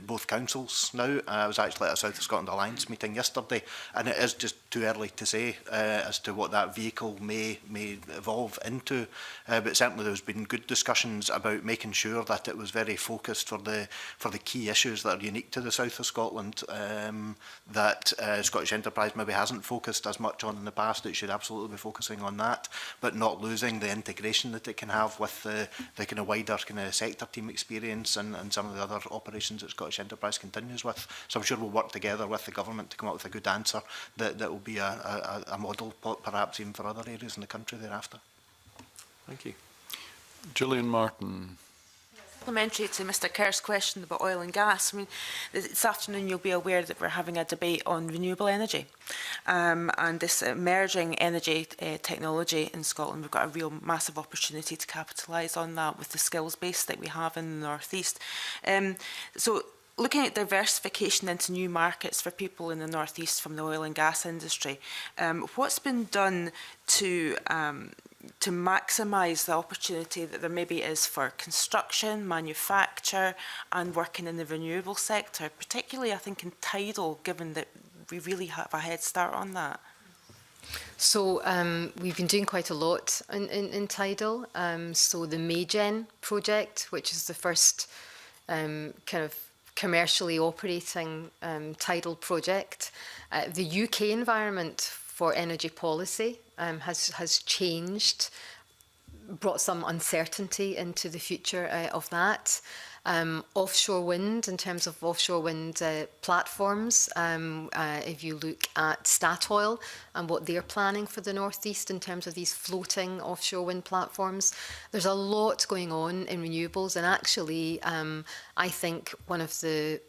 both councils now. I was actually at a South of Scotland Alliance meeting yesterday, and it is just too early to say as to what that vehicle may evolve into. But certainly there's been good discussions about making sure that it was very focused for the key issues that are unique to the south of Scotland, that Scottish Enterprise maybe hasn't focused as much on in the past. It should absolutely be focusing on that, but not losing the integration that it can have with the kind of wider kind of sector team experience and some of the other operations that Scottish Enterprise continues with. So I'm sure we'll work together with the government to come up with a good answer that will be a model perhaps even for other areas in the country thereafter. Thank you. Gillian Martin. Supplementary to Mr Kerr's question about oil and gas, I mean, this afternoon you'll be aware that we're having a debate on renewable energy and this emerging energy technology in Scotland. We've got a real massive opportunity to capitalise on that with the skills base that we have in the North East. So looking at diversification into new markets for people in the North East from the oil and gas industry, what's been done to maximise the opportunity that there maybe is for construction, manufacture and working in the renewable sector, particularly I think in tidal, given that we really have a head start on that? So we've been doing quite a lot in tidal. So the Maygen project, which is the first kind of commercially operating tidal project. The UK environment for energy policy has changed, brought some uncertainty into the future of that. Offshore wind, in terms of offshore wind platforms, if you look at Statoil and what they're planning for the North East in terms of these floating offshore wind platforms, there's a lot going on in renewables. And actually, I think one of the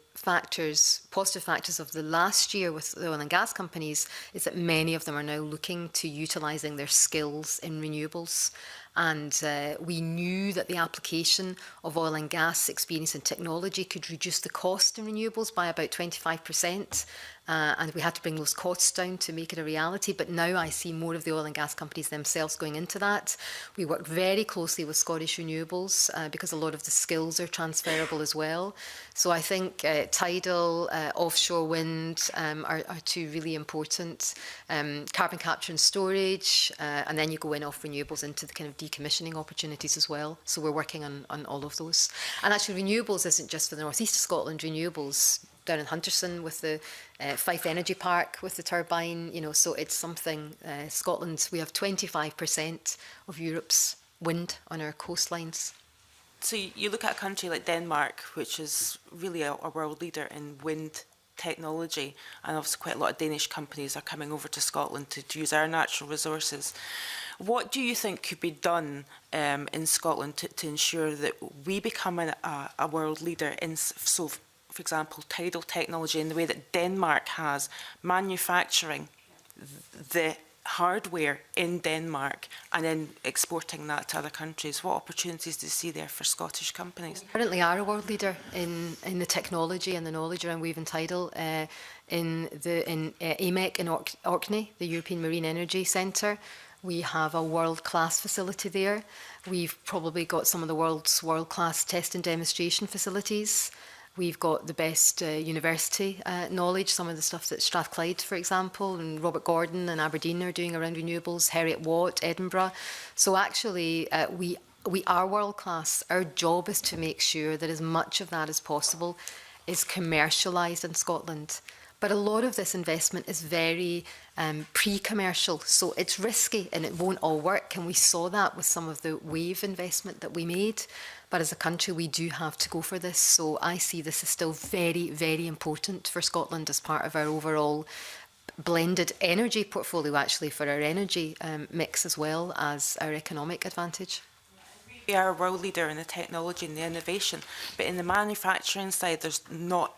positive factors of the last year with the oil and gas companies is that many of them are now looking to utilising their skills in renewables. And we knew that the application of oil and gas experience and technology could reduce the cost in renewables by about 25%. And we had to bring those costs down to make it a reality. But now I see more of the oil and gas companies themselves going into that. We work very closely with Scottish Renewables because a lot of the skills are transferable as well. So I think tidal, offshore wind are two really important. Carbon capture and storage, and then you go in off renewables into the kind of decommissioning opportunities as well. So we're working on all of those. And actually renewables isn't just for the North East of Scotland. Renewables down in Hunterston with the Fife Energy Park with the turbine, so it's something, Scotland, we have 25% of Europe's wind on our coastlines. So you look at a country like Denmark, which is really a world leader in wind technology, and obviously quite a lot of Danish companies are coming over to Scotland to use our natural resources. What do you think could be done in Scotland to ensure that we become a world leader in, so for example, tidal technology in the way that Denmark has, manufacturing the hardware in Denmark and then exporting that to other countries? What opportunities do you see there for Scottish companies? We currently are a world leader in the technology and the knowledge around wave and tidal in AMEC in Orkney, the European Marine Energy Centre. We have a world-class facility there. We've probably got some of the world's world-class test and demonstration facilities. We've got the best university knowledge, some of the stuff that Strathclyde, for example, and Robert Gordon and Aberdeen are doing around renewables, Heriot-Watt, Edinburgh. So actually, we are world-class. Our job is to make sure that as much of that as possible is commercialised in Scotland. But a lot of this investment is very pre-commercial, so it's risky and it won't all work. And we saw that with some of the wave investment that we made. But as a country, we do have to go for this. So I see this as still very, very important for Scotland as part of our overall blended energy portfolio, actually, for our energy mix as well as our economic advantage. We are a world leader in the technology and the innovation, but in the manufacturing side, there's not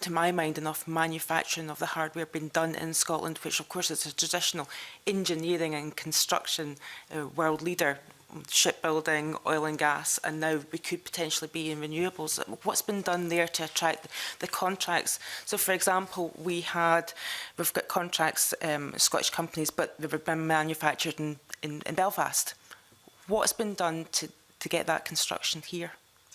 to my mind, enough manufacturing of the hardware being done in Scotland, which of course is a traditional engineering and construction world leader, shipbuilding, oil and gas, and now we could potentially be in renewables. What's been done there to attract the contracts? So, for example, we've got contracts, Scottish companies, but they've been manufactured in Belfast. What's been done to get that construction here?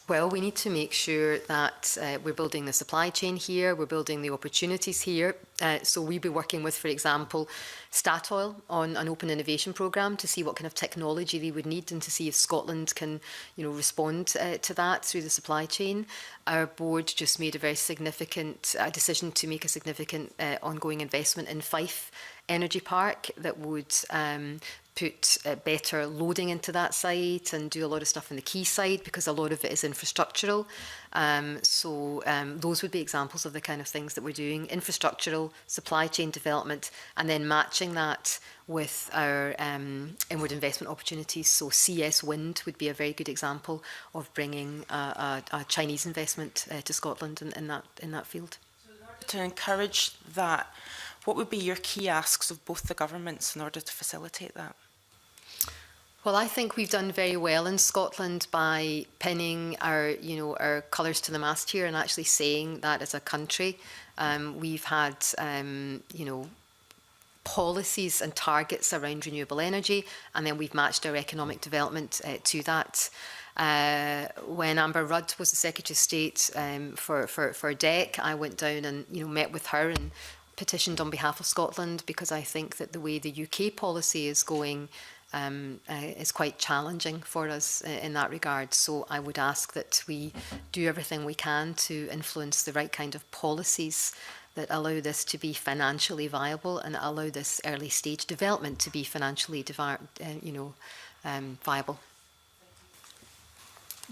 Well, we need to make sure that we're building the supply chain here, we're building the opportunities here. So we'll be working with, for example, Statoil on an open innovation programme to see what kind of technology they would need and to see if Scotland can, respond to that through the supply chain. Our board just made a very significant decision to make a significant ongoing investment in Fife Energy Park that would put better loading into that site and do a lot of stuff in the quayside because a lot of it is infrastructural. So those would be examples of the kind of things that we're doing: infrastructural, supply chain development, and then matching that with our inward investment opportunities. So CS Wind would be a very good example of bringing a Chinese investment to Scotland in that field. So in order to encourage that, what would be your key asks of both the governments in order to facilitate that? Well, I think we've done very well in Scotland by pinning our colours to the mast here and actually saying that as a country. We've had, policies and targets around renewable energy, and then we've matched our economic development to that. When Amber Rudd was the Secretary of State for DEC, I went down and met with her and petitioned on behalf of Scotland because I think that the way the UK policy is going is quite challenging for us in that regard. So I would ask that we do everything we can to influence the right kind of policies that allow this to be financially viable and allow this early stage development to be financially viable.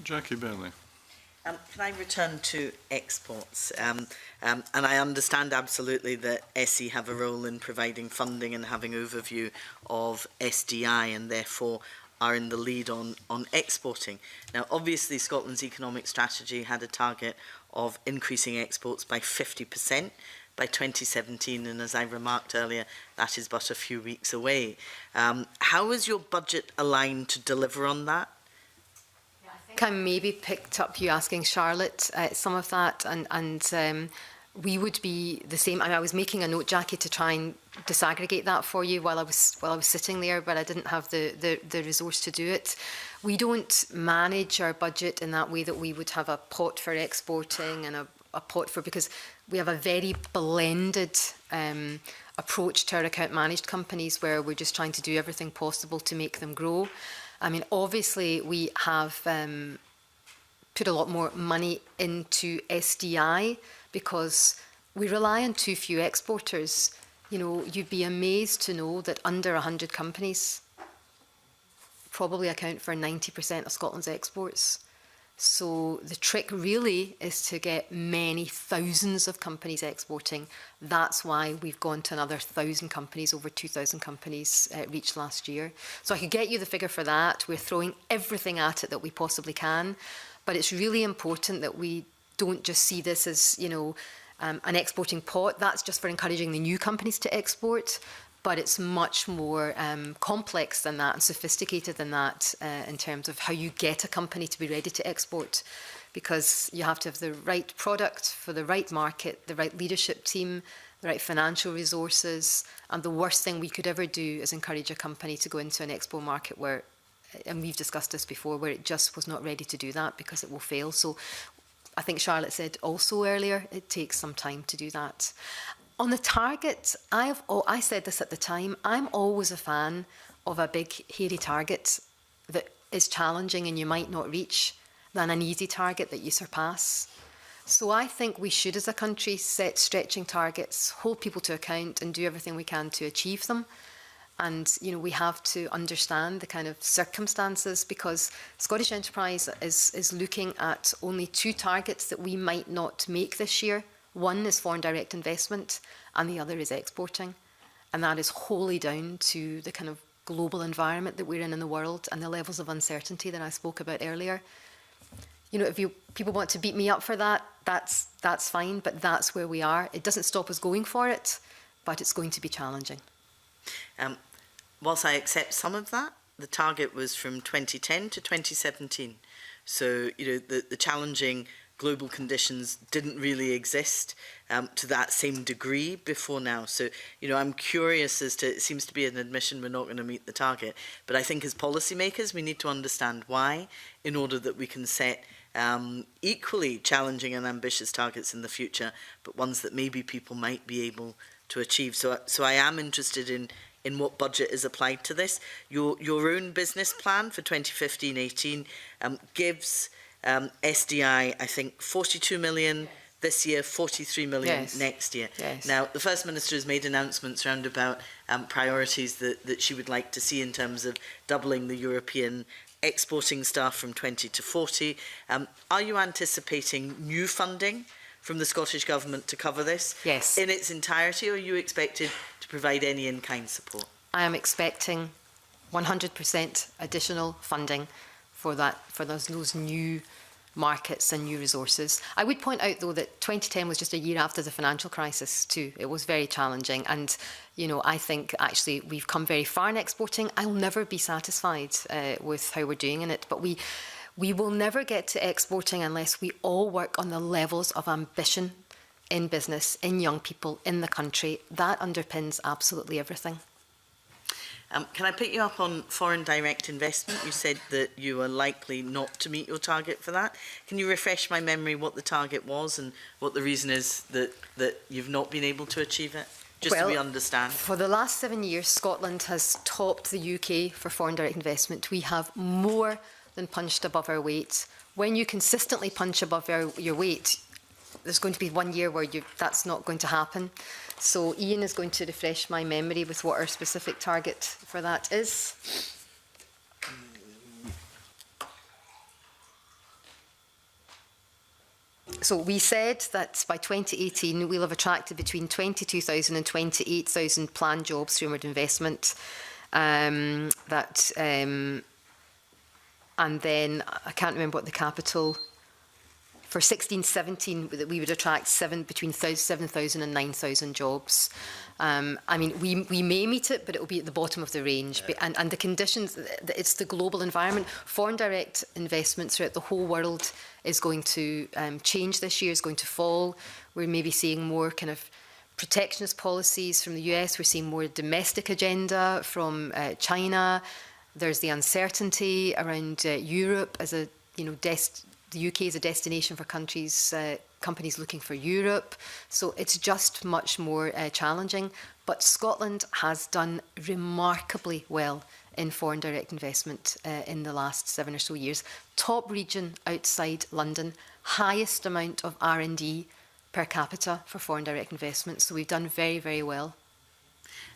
Jackie Bailey. Can I return to exports? And I understand absolutely that SE have a role in providing funding and having overview of SDI and therefore are in the lead on exporting. Now, obviously, Scotland's economic strategy had a target of increasing exports by 50% by 2017, and as I remarked earlier, that is but a few weeks away. How is your budget aligned to deliver on that? I maybe picked up you asking Charlotte some of that, and we would be the same. I was making a note, Jackie, to try and disaggregate that for you while I was sitting there, but I didn't have the resource to do it. We don't manage our budget in that way that we would have a pot for exporting and a pot for, because we have a very blended approach to our account managed companies where we're just trying to do everything possible to make them grow. I mean, obviously, we have put a lot more money into SDI because we rely on too few exporters. You'd be amazed to know that under 100 companies probably account for 90% of Scotland's exports. So the trick really is to get many thousands of companies exporting. That's why we've gone to another 1,000 companies, over 2,000 companies reached last year. So I could get you the figure for that. We're throwing everything at it that we possibly can. But it's really important that we don't just see this as, an exporting pot. That's just for encouraging the new companies to export. But it's much more complex than that and sophisticated than that in terms of how you get a company to be ready to export, because you have to have the right product for the right market, the right leadership team, the right financial resources. And the worst thing we could ever do is encourage a company to go into an export market where, and we've discussed this before, where it just was not ready to do that because it will fail. So I think Charlotte said also earlier, it takes some time to do that. On the target, I said this at the time, I'm always a fan of a big, hairy target that is challenging and you might not reach than an easy target that you surpass. So I think we should, as a country, set stretching targets, hold people to account and do everything we can to achieve them. And, we have to understand the kind of circumstances, because Scottish Enterprise is looking at only 2 targets that we might not make this year. One is foreign direct investment and the other is exporting. And that is wholly down to the kind of global environment that we're in the world and the levels of uncertainty that I spoke about earlier. you know, if people want to beat me up for that, that's fine, but that's where we are. It doesn't stop us going for it, but it's going to be challenging. Whilst I accept some of that, the target was from 2010 to 2017. So, you know, the challenging global conditions didn't really exist to that same degree before now. So, you know, I'm curious as to, it seems to be an admission we're not going to meet the target, but I think as policymakers we need to understand why, in order that we can set equally challenging and ambitious targets in the future, but ones that maybe people might be able to achieve. So I am interested in what budget is applied to this. Your own business plan for 2015-18 gives SDI, I think, 42 million this year, 43 million next year. Now, the First Minister has made announcements around about priorities that she would like to see in terms of doubling the European exporting staff from 20 to 40. Are you anticipating new funding from the Scottish Government to cover this in its entirety, or are you expected to provide any in-kind support? I am expecting 100% additional funding for that, for those new markets and new resources. I would point out, though, that 2010 was just a year after the financial crisis too. It was very challenging, and you know, I think actually we've come very far in exporting. I'll never be satisfied with how we're doing in it, but we will never get to exporting unless we all work on the levels of ambition in business, in young people, in the country. That underpins absolutely everything. Can I pick you up on foreign direct investment? You said that you are likely not to meet your target for that. Can you refresh my memory what the target was and what the reason is that you've not been able to achieve it? Just so we understand. For the last 7 years, Scotland has topped the UK for foreign direct investment. We have more than punched above our weight. When you consistently punch above your weight, there's going to be 1 year where that's not going to happen. So Iain is going to refresh my memory with what our specific target for that is. So we said that by 2018 we'll have attracted between 22,000 and 28,000 planned jobs through inward investment. And then I can't remember what the capital for 16-17 that we would attract between 7,000 and 9,000 jobs. I mean, we may meet it, but it will be at the bottom of the range. And the conditions, it's the global environment. Foreign direct investment throughout the whole world is going to change this year, is going to fall. We're maybe seeing more kind of protectionist policies from the US. We're seeing more domestic agenda from China. There's the uncertainty around Europe as a, you know, the UK is a destination for companies looking for Europe. So it's just much more challenging. But Scotland has done remarkably well in foreign direct investment in the last 7 or so years. Top region outside London, highest amount of R&D per capita for foreign direct investment. So we've done very, very well.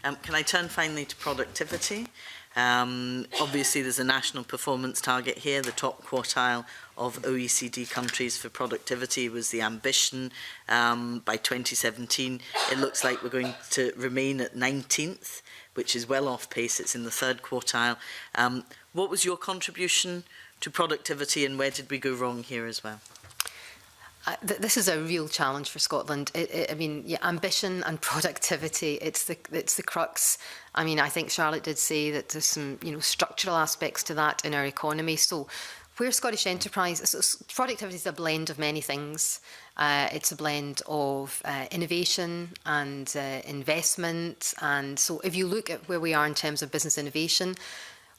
Can I turn finally to productivity? Obviously, there's a national performance target here. The top quartile of OECD countries for productivity was the ambition. By 2017, it looks like we're going to remain at 19th, which is well off pace. It's in the third quartile. What was your contribution to productivity, and where did we go wrong here as well? This is a real challenge for Scotland. I mean, yeah, ambition and productivity, it's the crux. I mean, I think Charlotte did say that there's some, you know, structural aspects to that in our economy. So where Scottish enterprise, productivity is a blend of many things. It's a blend of innovation and investment. And so if you look at where we are in terms of business innovation,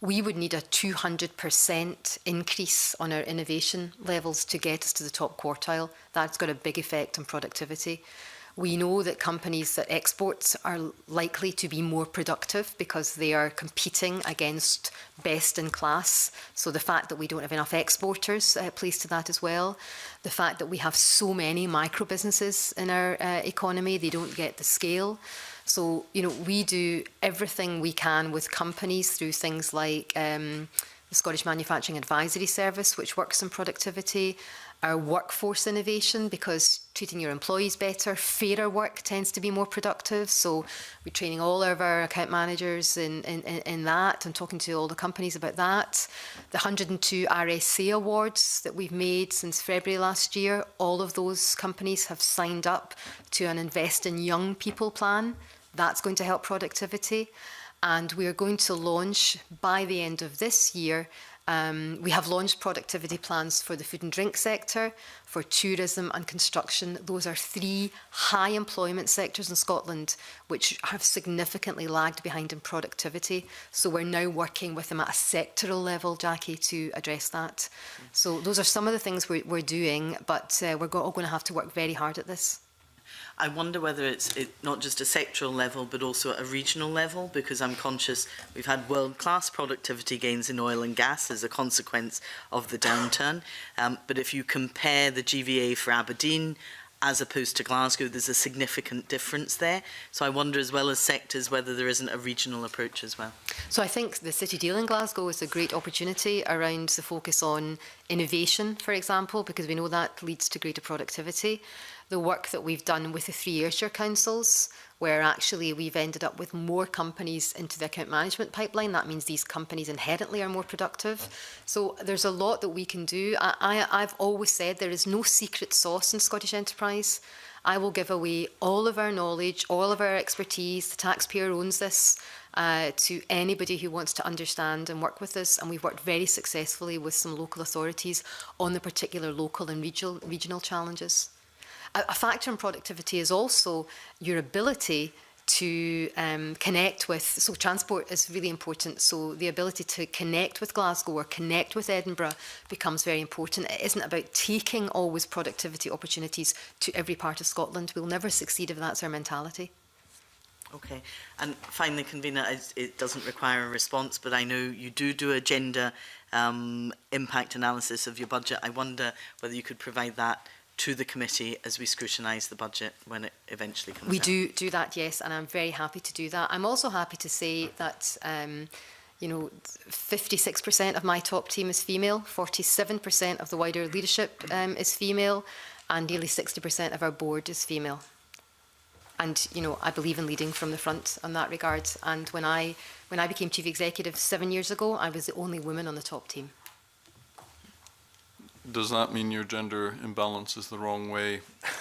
we would need a 200% increase on our innovation levels to get us to the top quartile. That's got a big effect on productivity. We know that companies that export are likely to be more productive because they are competing against best in class. So the fact that we don't have enough exporters plays to that as well. The fact that we have so many micro businesses in our economy, they don't get the scale. So, you know, we do everything we can with companies through things like the Scottish Manufacturing Advisory Service, which works on productivity, our workforce innovation, because treating your employees better, fairer work tends to be more productive. So we're training all of our account managers in that and talking to all the companies about that. The 102 RSC awards that we've made since February last year, all of those companies have signed up to an Invest in Young People plan. That's going to help productivity. And we are going to launch by the end of this year. We have launched productivity plans for the food and drink sector, for tourism and construction. Those are 3 high employment sectors in Scotland which have significantly lagged behind in productivity. So we're now working with them at a sectoral level, Jackie, to address that. So those are some of the things we're doing, but we're all going to have to work very hard at this. I wonder whether it's not just a sectoral level, but also at a regional level, because I'm conscious we've had world-class productivity gains in oil and gas as a consequence of the downturn. But if you compare the GVA for Aberdeen as opposed to Glasgow, there's a significant difference there. So I wonder, as well as sectors, whether there isn't a regional approach as well. So I think the City Deal in Glasgow is a great opportunity around the focus on innovation, for example, because we know that leads to greater productivity. The work that we've done with the 3 Ayrshire councils, where actually we've ended up with more companies into the account management pipeline. That means these companies inherently are more productive. So there's a lot that we can do. I've always said there is no secret sauce in Scottish enterprise. I will give away all of our knowledge, all of our expertise. The taxpayer owns this to anybody who wants to understand and work with us. And we've worked very successfully with some local authorities on the particular local and regional challenges. A factor in productivity is also your ability to connect with, so transport is really important, so the ability to connect with Glasgow or connect with Edinburgh becomes very important. It isn't about taking always productivity opportunities to every part of Scotland. We'll never succeed if that's our mentality. Okay, and finally, Convener, it doesn't require a response, but I know you do a gender impact analysis of your budget. I wonder whether you could provide that to the committee as we scrutinise the budget when it eventually comes out. We do that, yes, and I'm very happy to do that. I'm also happy to say that, 56% of my top team is female, 47% of the wider leadership is female, and nearly 60% of our board is female. And, I believe in leading from the front on that regard. And when I became chief executive 7 years ago, I was the only woman on the top team. Does that mean your gender imbalance is the wrong way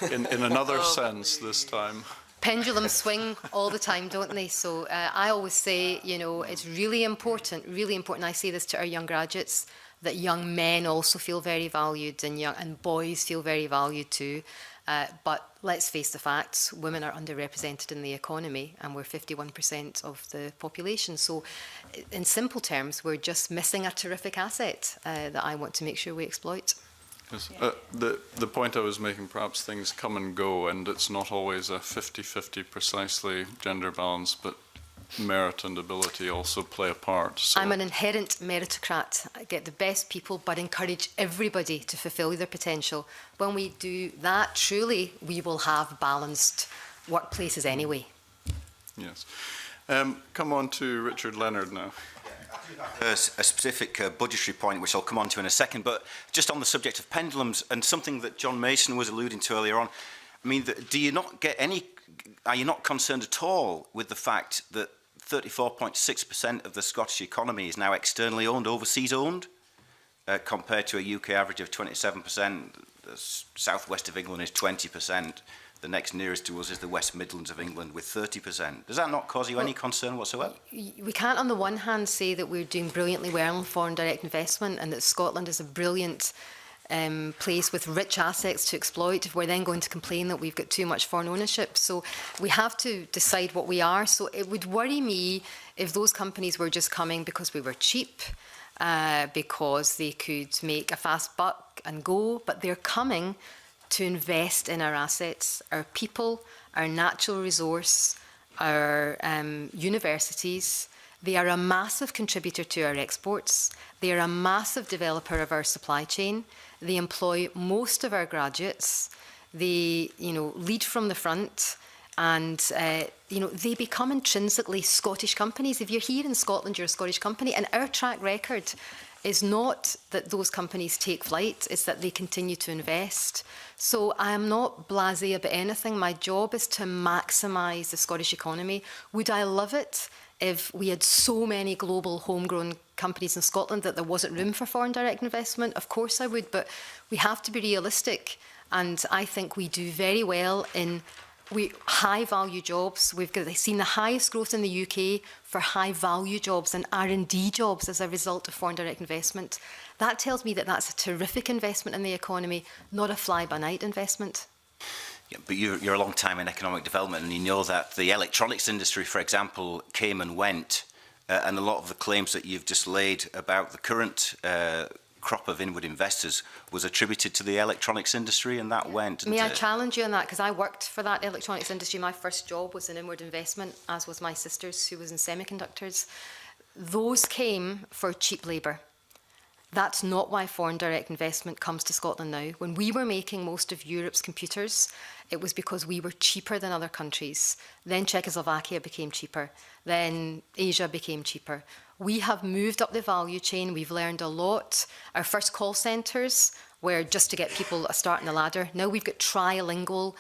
in another sense this time? Pendulums swing all the time, don't they? So I always say, it's really important, I say this to our young graduates, that young men also feel very valued and boys feel very valued too. But let's face the facts, women are underrepresented in the economy and we're 51% of the population. So in simple terms, we're just missing a terrific asset that I want to make sure we exploit. Yes. The point I was making, perhaps things come and go and it's not always a 50-50 precisely gender balance, but merit and ability also play a part. So. I'm an inherent meritocrat. I get the best people, but encourage everybody to fulfil their potential. When we do that, truly, we will have balanced workplaces anyway. Yes. Come on to Richard Leonard now. A specific budgetary point, which I'll come on to in a second, but just on the subject of pendulums and something that John Mason was alluding to earlier on, I mean, are you not concerned at all with the fact that 34.6% of the Scottish economy is now externally owned, overseas owned, compared to a UK average of 27%. The southwest of England is 20%. The next nearest to us is the West Midlands of England with 30%. Does that not cause you any concern whatsoever? We can't on the one hand say that we're doing brilliantly well in foreign direct investment and that Scotland is a brilliant place with rich assets to exploit if we're then going to complain that we've got too much foreign ownership. So we have to decide what we are. So it would worry me if those companies were just coming because we were cheap, because they could make a fast buck and go, but they're coming to invest in our assets, our people, our natural resource, our universities. They are a massive contributor to our exports. They are a massive developer of our supply chain. They employ most of our graduates. They, lead from the front, and they become intrinsically Scottish companies. If you're here in Scotland, you're a Scottish company, and our track record is not that those companies take flight, it's that they continue to invest. So I am not blasé about anything. My job is to maximise the Scottish economy. Would I love it if we had so many global homegrown companies in Scotland that there wasn't room for foreign direct investment? Of course I would, but we have to be realistic. And I think we do very well in high-value jobs. We've seen the highest growth in the UK for high-value jobs and R&D jobs as a result of foreign direct investment. That tells me that that's a terrific investment in the economy, not a fly-by-night investment. Yeah, but you're a long time in economic development, and you know that the electronics industry, for example, came and went, and a lot of the claims that you've just laid about the current crop of inward investors was attributed to the electronics industry, and that went. May I challenge you on that? Because I worked for that electronics industry. My first job was in inward investment, as was my sister's, who was in semiconductors. Those came for cheap labour. That's not why foreign direct investment comes to Scotland now. When we were making most of Europe's computers, it was because we were cheaper than other countries. Then Czechoslovakia became cheaper. Then Asia became cheaper. We have moved up the value chain. We've learned a lot. Our first call centres were just to get people a start in the ladder. Now we've got trilingual,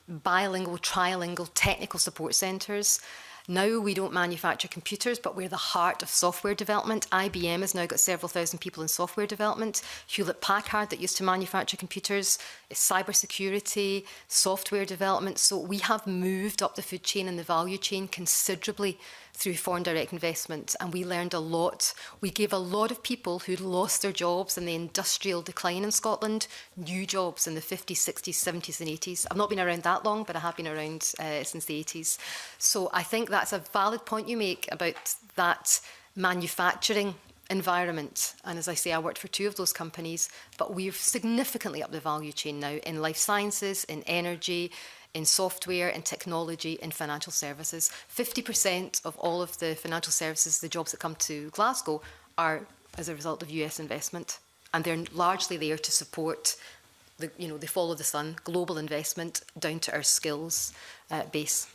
bilingual, trilingual technical support centres. Now we don't manufacture computers, but we're the heart of software development. IBM has now got several thousand people in software development. Hewlett-Packard, that used to manufacture computers, is cybersecurity, software development. So we have moved up the food chain and the value chain considerably through foreign direct investment, and we learned a lot. We gave a lot of people who lost their jobs in the industrial decline in Scotland new jobs in the 50s, 60s, 70s and 80s. I've not been around that long, but I have been around since the 80s. So I think that's a valid point you make about that manufacturing environment. And as I say, I worked for two of those companies, but we've significantly upped the value chain now in life sciences, in energy, in software, in technology, in financial services. 50% of all of the financial services, the jobs that come to Glasgow, are as a result of US investment. And they're largely there to support the, they follow the sun, global investment down to our skills base.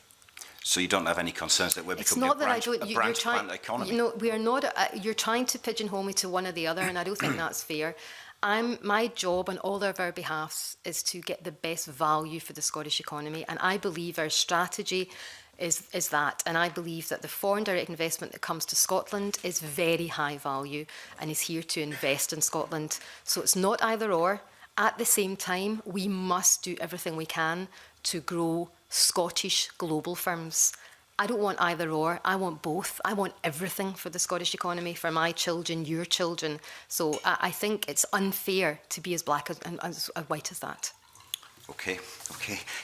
So you don't have any concerns that we're becoming a branch plant economy? We are not. You're trying to pigeonhole me to one or the other, and I don't think that's fair. My job on all of our behalfs is to get the best value for the Scottish economy, and I believe our strategy is that, and I believe that the foreign direct investment that comes to Scotland is very high value and is here to invest in Scotland. So it's not either or. At the same time, we must do everything we can to grow Scottish global firms. I don't want either or, I want both. I want everything for the Scottish economy, for my children, your children. So I think it's unfair to be as black and as white as that. Okay.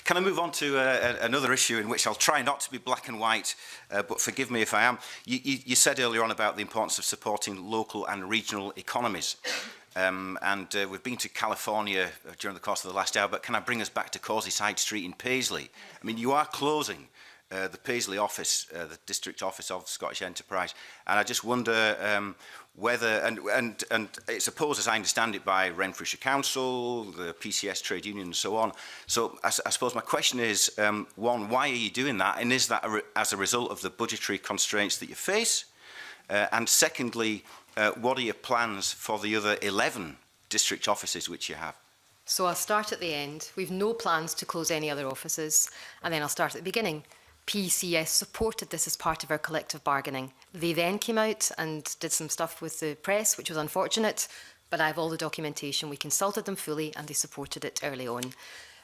Can I move on to another issue in which I'll try not to be black and white, but forgive me if I am. You said earlier on about the importance of supporting local and regional economies. We've been to California during the course of the last hour, but can I bring us back to Causeyside Street in Paisley? I mean, you are closing the Paisley office, the district office of Scottish Enterprise, and I just wonder whether, and it's opposed, as I understand it, by Renfrewshire Council, the PCS trade union and so on. So I suppose my question is, one, why are you doing that, and is that as a result of the budgetary constraints that you face? And secondly, what are your plans for the other 11 district offices which you have? So I'll start at the end. We've no plans to close any other offices, and then I'll start at the beginning. PCS supported this as part of our collective bargaining. They then came out and did some stuff with the press, which was unfortunate, but I have all the documentation. We consulted them fully and they supported it early on.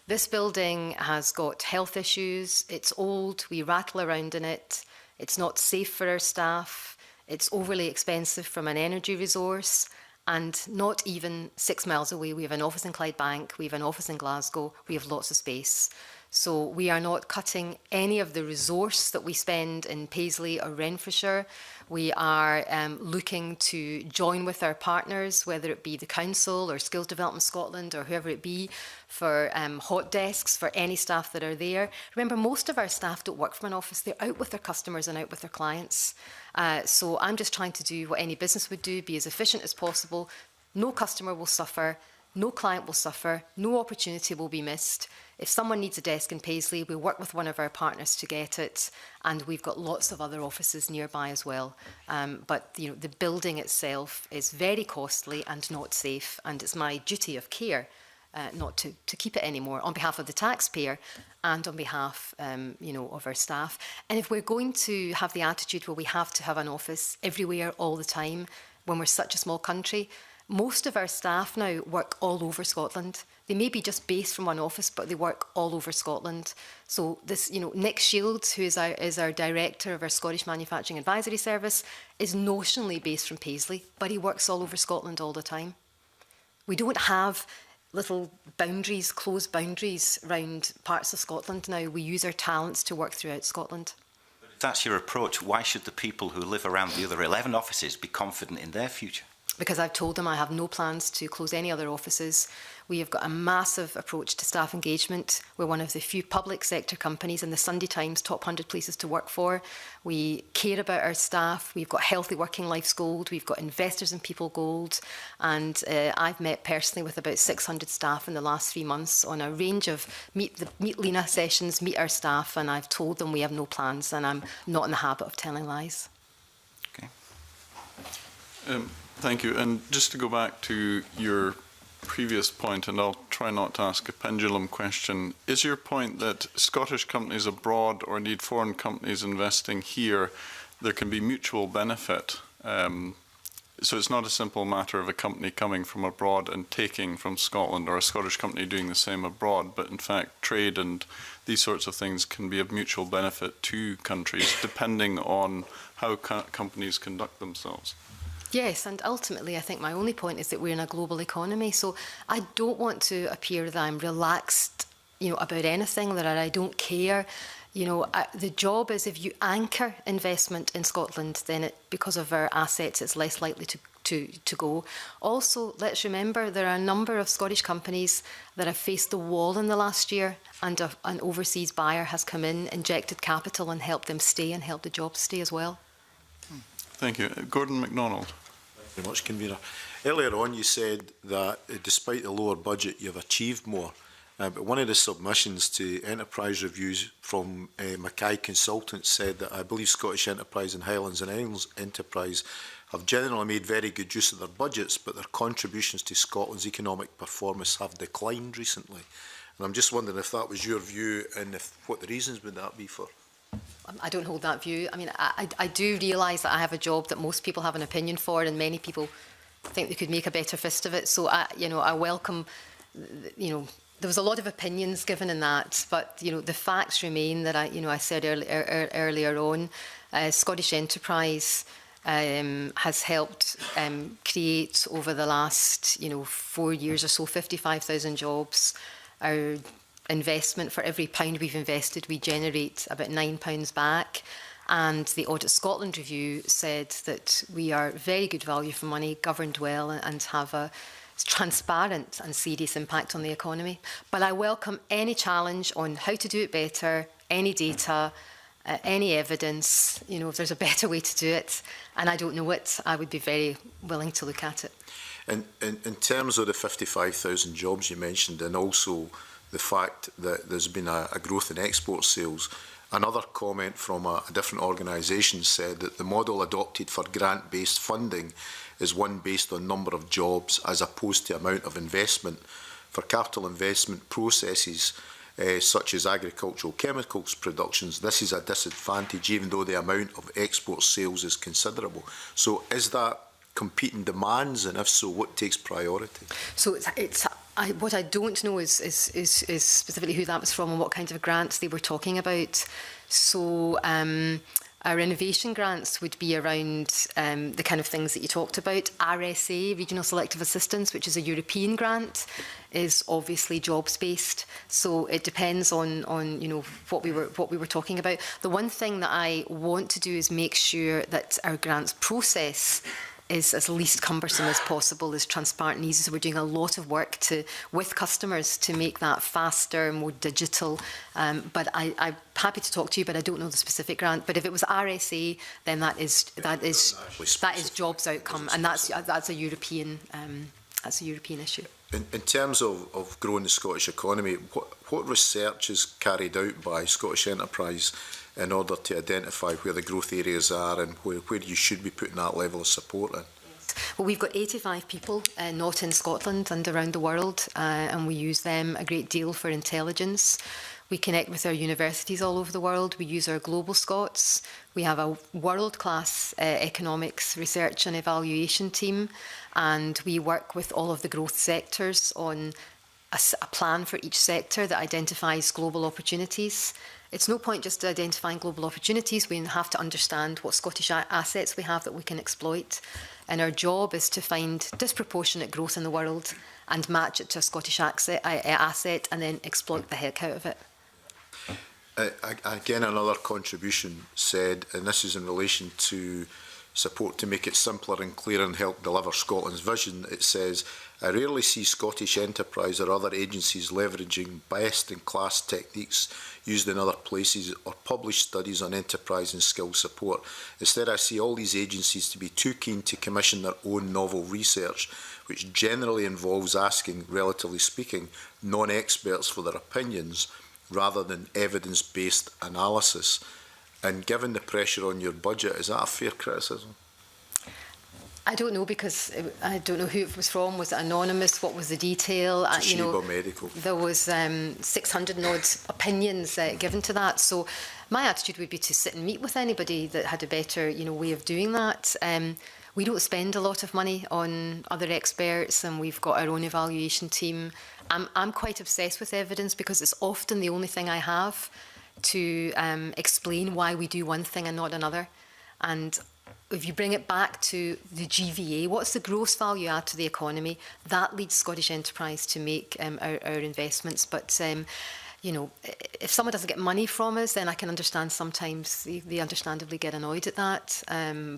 This building has got health issues. It's old. We rattle around in it. It's not safe for our staff. It's overly expensive from an energy resource. And not even 6 miles away, we have an office in Clydebank, we have an office in Glasgow, we have lots of space. So we are not cutting any of the resource that we spend in Paisley or Renfrewshire. We are looking to join with our partners, whether it be the Council or Skills Development Scotland or whoever it be, for hot desks for any staff that are there. Remember, most of our staff don't work from an office. They're out with their customers and out with their clients. So I'm just trying to do what any business would do, be as efficient as possible. No customer will suffer. No client will suffer, no opportunity will be missed. If someone needs a desk in Paisley, we work with one of our partners to get it, and we've got lots of other offices nearby as well. But the building itself is very costly and not safe, and it's my duty of care not to keep it anymore on behalf of the taxpayer and on behalf of our staff. And if we're going to have the attitude where we have to have an office everywhere all the time, when we're such a small country, most of our staff now work all over Scotland. They may be just based from one office, but they work all over Scotland. So this, Nick Shields, who is our director of our Scottish Manufacturing Advisory Service, is notionally based from Paisley, but he works all over Scotland all the time. We don't have little boundaries, closed boundaries around parts of Scotland now. We use our talents to work throughout Scotland. But if that's your approach, why should the people who live around the other 11 offices be confident in their future? Because I've told them I have no plans to close any other offices. We have got a massive approach to staff engagement. We're one of the few public sector companies in the Sunday Times top 100 places to work for. We care about our staff. We've got Healthy Working Life's Gold. We've got Investors in People Gold. And I've met personally with about 600 staff in the last 3 months on a range of meet Lena sessions, meet our staff, and I've told them we have no plans, and I'm not in the habit of telling lies. Okay. Thank you. And just to go back to your previous point, and I'll try not to ask a pendulum question, is your point that Scottish companies abroad or indeed foreign companies investing here, there can be mutual benefit? So it's not a simple matter of a company coming from abroad and taking from Scotland, or a Scottish company doing the same abroad, but in fact trade and these sorts of things can be of mutual benefit to countries depending on how companies conduct themselves. Yes, and ultimately I think my only point is that we're in a global economy, so I don't want to appear that I'm relaxed, about anything, that I don't care. The job is, if you anchor investment in Scotland, then because of our assets, it's less likely to go. Also, let's remember there are a number of Scottish companies that have faced the wall in the last year, and an overseas buyer has come in, injected capital and helped them stay and helped the jobs stay as well. Thank you. Gordon MacDonald. Thank you very much, Convener. Earlier on you said that despite the lower budget you've achieved more, but one of the submissions to enterprise reviews from Mackay Consultants said that I believe Scottish Enterprise and Highlands and Islands Enterprise have generally made very good use of their budgets, but their contributions to Scotland's economic performance have declined recently. And I'm just wondering if that was your view, and what the reasons would that be for? I don't hold that view. I mean, I do realise that I have a job that most people have an opinion for, and many people think they could make a better fist of it. So, I welcome, there was a lot of opinions given in that, but, the facts remain that I said earlier on. Scottish Enterprise has helped create over the last, 4 years or so, 55,000 jobs. Our investment, for every pound we've invested, we generate about £9 back. And the Audit Scotland review said that we are very good value for money, governed well, and have a transparent and serious impact on the economy. But I welcome any challenge on how to do it better, any data, any evidence. If there's a better way to do it, and I don't know it, I would be very willing to look at it. And in terms of the 55,000 jobs you mentioned, and also the fact that there's been a growth in export sales, another comment from a different organisation said that the model adopted for grant-based funding is one based on number of jobs as opposed to amount of investment. For capital investment processes such as agricultural chemicals productions, this is a disadvantage even though the amount of export sales is considerable. So is that competing demands, and if so, what takes priority? So what I don't know is specifically who that was from and what kind of grants they were talking about. So our innovation grants would be around the kind of things that you talked about. RSA, Regional Selective Assistance, which is a European grant, is obviously jobs-based. So it depends on what we were talking about. The one thing that I want to do is make sure that our grants process is as least cumbersome as possible, as transparent and easy. So we're doing a lot of work with customers to make that faster, more digital. But I'm happy to talk to you, but I don't know the specific grant. But if it was RSA, then that is jobs outcome, and that's a European that's a European issue. In terms of growing the Scottish economy, what research is carried out by Scottish Enterprise in order to identify where the growth areas are and where you should be putting that level of support in? Well, we've got 85 people not in Scotland and around the world, and we use them a great deal for intelligence. We connect with our universities all over the world. We use our Global Scots. We have a world-class economics research and evaluation team, and we work with all of the growth sectors on a plan for each sector that identifies global opportunities. It's no point just identifying global opportunities. We have to understand what Scottish assets we have that we can exploit. And our job is to find disproportionate growth in the world and match it to a Scottish asset and then exploit the heck out of it. Again, another contribution said, and this is in relation to support to make it simpler and clearer and help deliver Scotland's vision. It says, I rarely see Scottish Enterprise or other agencies leveraging best-in-class techniques used in other places or publish studies on enterprise and skill support. Instead, I see all these agencies to be too keen to commission their own novel research, which generally involves asking, relatively speaking, non-experts for their opinions rather than evidence-based analysis. And given the pressure on your budget, is that a fair criticism? I don't know, because I don't know who it was from. Was it anonymous? What was the detail? Medical. There was 600 and odd opinions given to that. So my attitude would be to sit and meet with anybody that had a better way of doing that. We don't spend a lot of money on other experts, and we've got our own evaluation team. I'm quite obsessed with evidence because it's often the only thing I have to explain why we do one thing and not another. And if you bring it back to the GVA, what's the gross value add to the economy? That leads Scottish Enterprise to make our investments. But, if someone doesn't get money from us, then I can understand sometimes they understandably get annoyed at that.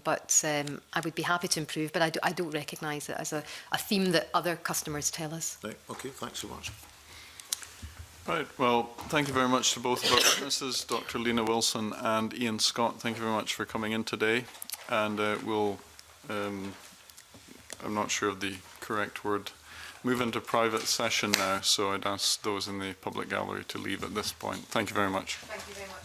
But I would be happy to improve, but I don't recognise it as a theme that other customers tell us. Right, okay, thanks so much. Right, well, thank you very much to both of our witnesses, Dr. Lena Wilson and Iain Scott. Thank you very much for coming in today. And I'm not sure of the correct word, move into private session now. So I'd ask those in the public gallery to leave at this point. Thank you very much. Thank you very much.